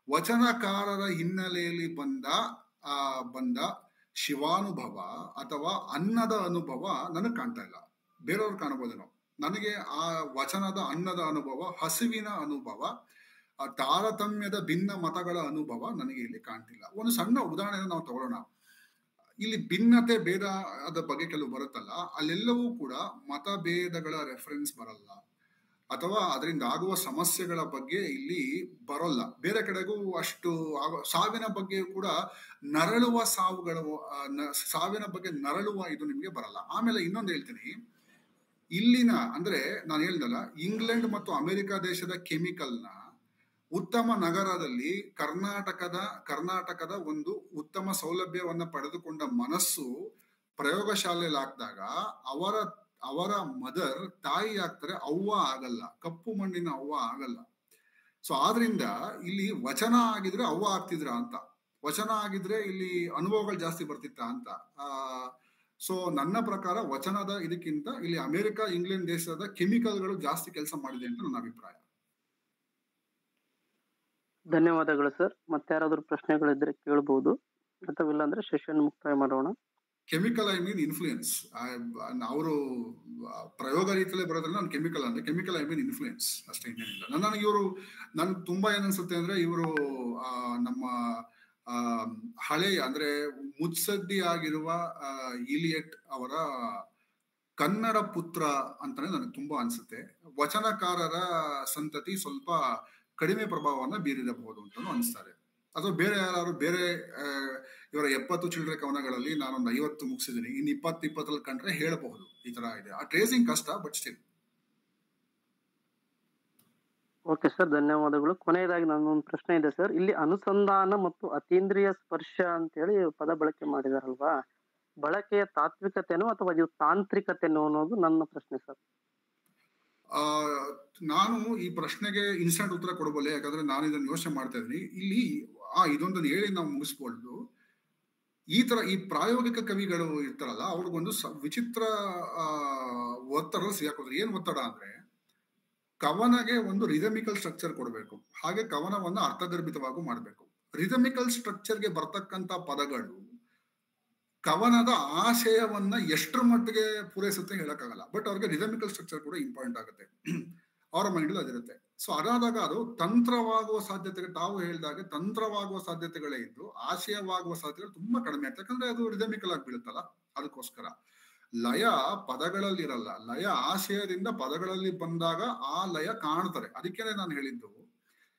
ವಚನಕಾರರ ಹಿನ್ನೆಲೆಯಲ್ಲಿ ಬಂದ ಶಿವಾನುಭವ ಅಥವಾ ಅನ್ನದ ಅನುಭವ ನನಗೆ ಕಾಣ್ತಾ ಇಲ್ಲ. ಬೇರೆಯವ್ರು ಕಾಣಬಹುದೇನೋ. ನನಗೆ ಆ ವಚನದ ಅನ್ನದ ಅನುಭವ, ಹಸಿವಿನ ಅನುಭವ, ಆ ತಾರತಮ್ಯದ ಭಿನ್ನ ಮತಗಳ ಅನುಭವ ನನಗೆ ಇಲ್ಲಿ ಕಾಣ್ತಿಲ್ಲ. ಒಂದು ಸಣ್ಣ ಉದಾಹರಣೆ ನಾವು ತಗೊಳ್ಳೋಣ. ಇಲ್ಲಿ ಭಿನ್ನತೆ ಭೇದ ಅದ ಬಗ್ಗೆ ಕೆಲವು ಬರುತ್ತಲ್ಲ, ಅಲ್ಲೆಲ್ಲವೂ ಕೂಡ ಮತಭೇದಗಳ ರೆಫರೆನ್ಸ್ ಬರಲ್ಲ, ಅಥವಾ ಅದರಿಂದ ಆಗುವ ಸಮಸ್ಯೆಗಳ ಬಗ್ಗೆ ಇಲ್ಲಿ ಬರೋಲ್ಲ. ಬೇರೆ ಕಡೆಗೂ ಅಷ್ಟು ಸಾವಿನ ಬಗ್ಗೆ ಕೂಡ ನರಳುವ ಸಾವಿನ ಬಗ್ಗೆ ನರಳುವ ಇದು ನಿಮ್ಗೆ ಬರಲ್ಲ. ಆಮೇಲೆ ಇನ್ನೊಂದು ಹೇಳ್ತೀನಿ, ಇಲ್ಲಿನ ಅಂದ್ರೆ ನಾನು ಹೇಳ್ದಲ್ಲ, ಇಂಗ್ಲೆಂಡ್ ಮತ್ತು ಅಮೆರಿಕ ದೇಶದ ಕೆಮಿಕಲ್ನ ಉತ್ತಮ ನಗರದಲ್ಲಿ ಕರ್ನಾಟಕದ ಒಂದು ಉತ್ತಮ ಸೌಲಭ್ಯವನ್ನ ಪಡೆದುಕೊಂಡ ಮನಸ್ಸು ಪ್ರಯೋಗಶಾಲೆಯಲ್ಲಿ ಹಾಕಿದಾಗ ಅವರ ಮದರ್ ತಾಯಿ ಆಗ್ತಾರೆ, ಅವ್ವ ಆಗಲ್ಲ, ಕಪ್ಪು ಮಣ್ಣಿನ ಅವ್ವ ಆಗಲ್ಲ. ಸೊ ಆದ್ರಿಂದ ಇಲ್ಲಿ ವಚನ ಆಗಿದ್ರೆ ಅವ್ವ ಆಗ್ತಿದ್ರ ಅಂತ, ವಚನ ಆಗಿದ್ರೆ ಇಲ್ಲಿ ಅನುಭವಗಳು ಜಾಸ್ತಿ ಬರ್ತಿತ್ತ ಅಂತ. ಸೊ ನನ್ನ ಪ್ರಕಾರ ವಚನದ ಇದಕ್ಕಿಂತ ಇಲ್ಲಿ ಅಮೆರಿಕ ಇಂಗ್ಲೆಂಡ್ ದೇಶದ ಕೆಮಿಕಲ್ಗಳು ಜಾಸ್ತಿ ಕೆಲಸ ಮಾಡಿದೆ ಅಂತ ನನ್ನ ಅಭಿಪ್ರಾಯ. ಧನ್ಯವಾದಗಳು ಸರ್. ಮತ್ತೆ ಯಾರಾದ್ರೂ ಪ್ರಶ್ನೆಗಳಿದ್ರೆ ಕೇಳಬಹುದು, ಅಥವಾ ಇಲ್ಲಾಂದ್ರೆ ಸೆಷನ್ ಮುಕ್ತಾಯ ಮಾಡೋಣ. Chemical I mean influence. ಅವರು ಪ್ರಯೋಗ ರೀತಿಯಲ್ಲೇ ಬರೋದ್ರಿಂದ ನಾನು ಕೆಮಿಕಲ್ ಐ ಮೀನ್ ಇನ್ಫ್ಲೂಯೆನ್ಸ್ ಅಷ್ಟೇ, ಇನ್ನೇನಿಲ್ಲ. ನನ್ಗೆ ತುಂಬಾ ಏನನ್ಸುತ್ತೆ ಅಂದ್ರೆ ಇವರು ನಮ್ಮ ಹಳೆಯ ಅಂದ್ರೆ ಮುತ್ಸದ್ದಿ ಆಗಿರುವ ಇಲಿಯಟ್ ಅವರ ಕನ್ನಡ ಪುತ್ರ ಅಂತಾನೆ ನನಗೆ ತುಂಬಾ ಅನ್ಸುತ್ತೆ. ವಚನಕಾರರ ಸಂತತಿ ಸ್ವಲ್ಪ ಕಡಿಮೆ ಪ್ರಭಾವವನ್ನ ಬೀರಿರಬಹುದು ಅಂತಾನು ಅನಿಸ್ತಾರೆ. ಅಥವಾ ಬೇರೆ ಯಾರು ಇವರ 70 ಚಿಲ್ಲರೆ ಕವನಗಳಲ್ಲಿ ನಾನೊಂದು 50 ಮುಗಿಸಿದ್ದೀನಿ, ಇನ್ನು 20 ಕಂಡ್ರೆ ಹೇಳಬಹುದು ಈ ತರ ಇದೆ. ಆ ಟ್ರೇಸಿಂಗ್ ಕಷ್ಟ, ಬಟ್ ಸ್ಟಿಲ್. ಓಕೆ ಸರ್, ಧನ್ಯವಾದಗಳು. ಕೊನೆಯದಾಗಿ ನನ್ನೊಂದು ಪ್ರಶ್ನೆ ಇದೆ ಸರ್. ಇಲ್ಲಿ ಅನುಸಂಧಾನ ಮತ್ತು ಅತೀಂದ್ರಿಯ ಸ್ಪರ್ಶ ಅಂತ ಹೇಳಿ ಪದ ಬಳಕೆ ಮಾಡಿದಾರಲ್ವಾ, ಬಳಕೆಯ ತಾತ್ವಿಕತೆನೋ ಅಥವಾ ಇದು ತಾಂತ್ರಿಕತೆನೋ ಅನ್ನೋದು ನನ್ನ ಪ್ರಶ್ನೆ ಸರ್. ನಾನು ಈ ಪ್ರಶ್ನೆಗೆ ಇನ್ಸ್ಟಂಟ್ ಉತ್ತರ ಕೊಡಬಲ್ಲೆ, ಯಾಕಂದ್ರೆ ನಾನು ಇದನ್ನು ಯೋಚನೆ ಮಾಡ್ತಾ ಇದ್ದೀನಿ. ಇಲ್ಲಿ ಇದೊಂದನ್ನು ಹೇಳಿ ನಾವು ಮುಗಿಸ್ಬೋದು. ಈ ಪ್ರಾಯೋಗಿಕ ಕವಿಗಳು ಇರ್ತಾರಲ್ಲ, ಅವ್ರಿಗೊಂದು ವಿಚಿತ್ರ ಒತ್ತಡ ಸಿಗಾಕೋದ್ರೆ. ಏನ್ ಒತ್ತಡ ಅಂದ್ರೆ, ಕವನಗೆ ಒಂದು ರಿದಮಿಕಲ್ ಸ್ಟ್ರಕ್ಚರ್ ಕೊಡಬೇಕು, ಹಾಗೆ ಕವನವನ್ನು ಅರ್ಥಗರ್ಭಿತವಾಗೂ ಮಾಡಬೇಕು. ರಿದಮಿಕಲ್ ಸ್ಟ್ರಕ್ಚರ್ಗೆ ಬರ್ತಕ್ಕಂಥ ಪದಗಳು ಕವನದ ಆಶಯವನ್ನ ಎಷ್ಟರ ಮಟ್ಟಿಗೆ ಪೂರೈಸುತ್ತೆ ಹೇಳಕ್ಕಾಗಲ್ಲ, ಬಟ್ ಅವ್ರಿಗೆ ರಿದಮಿಕಲ್ ಸ್ಟ್ರಕ್ಚರ್ ಕೂಡ ಇಂಪಾರ್ಟೆಂಟ್ ಆಗುತ್ತೆ, ಅವರ ಮೈಂಡಲ್ಲಿ ಅದಿರುತ್ತೆ. ಸೊ ಅದಾದಾಗ ಅದು ತಂತ್ರವಾಗುವ ಸಾಧ್ಯತೆಗಳು, ತಾವು ಹೇಳಿದಾಗೆ ತಂತ್ರವಾಗುವ ಸಾಧ್ಯತೆಗಳೇ ಇದ್ದು ಆಶಯವಾಗುವ ಸಾಧ್ಯತೆಗಳು ತುಂಬಾ ಕಡಿಮೆ ಆಗ್ತದೆ, ಯಾಕಂದ್ರೆ ಅದು ರಿದಮಿಕಲ್ ಆಗಿ ಬೀಳುತ್ತಲ್ಲ. ಅದಕ್ಕೋಸ್ಕರ ಲಯ ಪದಗಳಲ್ಲಿ ಇರಲ್ಲ, ಲಯ ಆಶಯದಿಂದ ಪದಗಳಲ್ಲಿ ಬಂದಾಗ ಆ ಲಯ ಕಾಣ್ತಾರೆ. ಅದಕ್ಕೇನೆ ನಾನು ಹೇಳಿದ್ದು,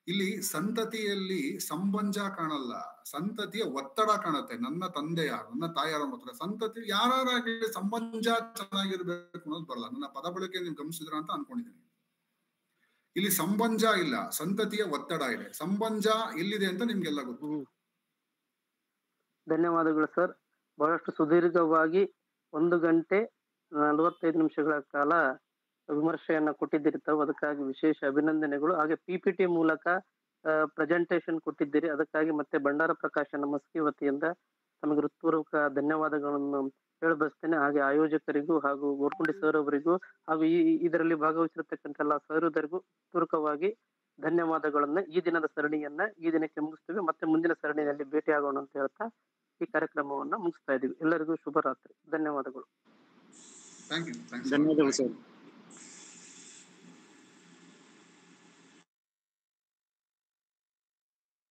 ಇಲ್ಲಿ ಸಂತತಿಯಲ್ಲಿ ಸಂಬಂಧ ಕಾಣಲ್ಲ, ಸಂತತಿಯ ಒತ್ತಡ ಕಾಣುತ್ತೆ. ನನ್ನ ತಂದೆಯ ನನ್ನ ತಾಯಿಯಾರ ಒತ್ತಡ, ಸಂತತಿ ಯಾರಾಗಲಿ ಸಂಬಂಧ ಚೆನ್ನಾಗಿರ್ಬೇಕು ಅನ್ನೋದು ಬರಲ್ಲ. ನನ್ನ ಪದ ಬಳಕೆ ನೀವು ಗಮನಿಸಿದ್ರ ಅಂತ ಅನ್ಕೊಂಡಿದ್ದೀನಿ. ಇಲ್ಲಿ ಸಂಬಂಧ ಇಲ್ಲ, ಸಂತತಿಯ ಒತ್ತಡ ಇದೆ. ಸಂಬಂಧ ಎಲ್ಲಿದೆ ಅಂತ ನಿಮ್ಗೆಲ್ಲ ಗೊತ್ತು. ಧನ್ಯವಾದಗಳು ಸರ್. ಬಹಳಷ್ಟು ಸುದೀರ್ಘವಾಗಿ 1 ಗಂಟೆ 45 ನಿಮಿಷಗಳ ಕಾಲ ವಿಮರ್ಶೆಯನ್ನ ಕೊಟ್ಟಿದ್ದೀರಿ ತಾವು, ಅದಕ್ಕಾಗಿ ವಿಶೇಷ ಅಭಿನಂದನೆಗಳು. ಹಾಗೆ PPT ಮೂಲಕ ಪ್ರೆಸೆಂಟೇಶನ್ ಕೊಟ್ಟಿದ್ದೀರಿ, ಅದಕ್ಕಾಗಿ ಮತ್ತೆ ಭಂಡಾರ ಪ್ರಕಾಶನ ಮಸ್ಕಿ ವತಿಯಿಂದ ತಮಗೆ ಹೃತ್ಪೂರ್ವಕ ಧನ್ಯವಾದಗಳನ್ನು ಹೇಳಬಯಸ್ತೇನೆ. ಹಾಗೆ ಆಯೋಜಕರಿಗೂ ಹಾಗೂ ಗೋರ್ಕುಂಡಿ ಸರ್ ಅವರಿಗೂ ಹಾಗೂ ಇದರಲ್ಲಿ ಭಾಗವಹಿಸಿರ್ತಕ್ಕಂಥ ಎಲ್ಲ ಸಹೃದರಿಗೂ ಪೂರ್ವಕವಾಗಿ ಧನ್ಯವಾದಗಳನ್ನ ಈ ದಿನದ ಸರಣಿಯನ್ನ ಈ ದಿನಕ್ಕೆ ಮುಗಿಸ್ತೀವಿ. ಮತ್ತೆ ಮುಂದಿನ ಸರಣಿಯಲ್ಲಿ ಭೇಟಿ ಆಗೋಣ ಅಂತ ಹೇಳ್ತಾ ಈ ಕಾರ್ಯಕ್ರಮವನ್ನ ಮುಗಿಸ್ತಾ ಇದೀವಿ. ಎಲ್ಲರಿಗೂ ಶುಭರಾತ್ರಿ. ಧನ್ಯವಾದಗಳು. Thank you. ಧನ್ಯವಾದಗಳು ಸರ್.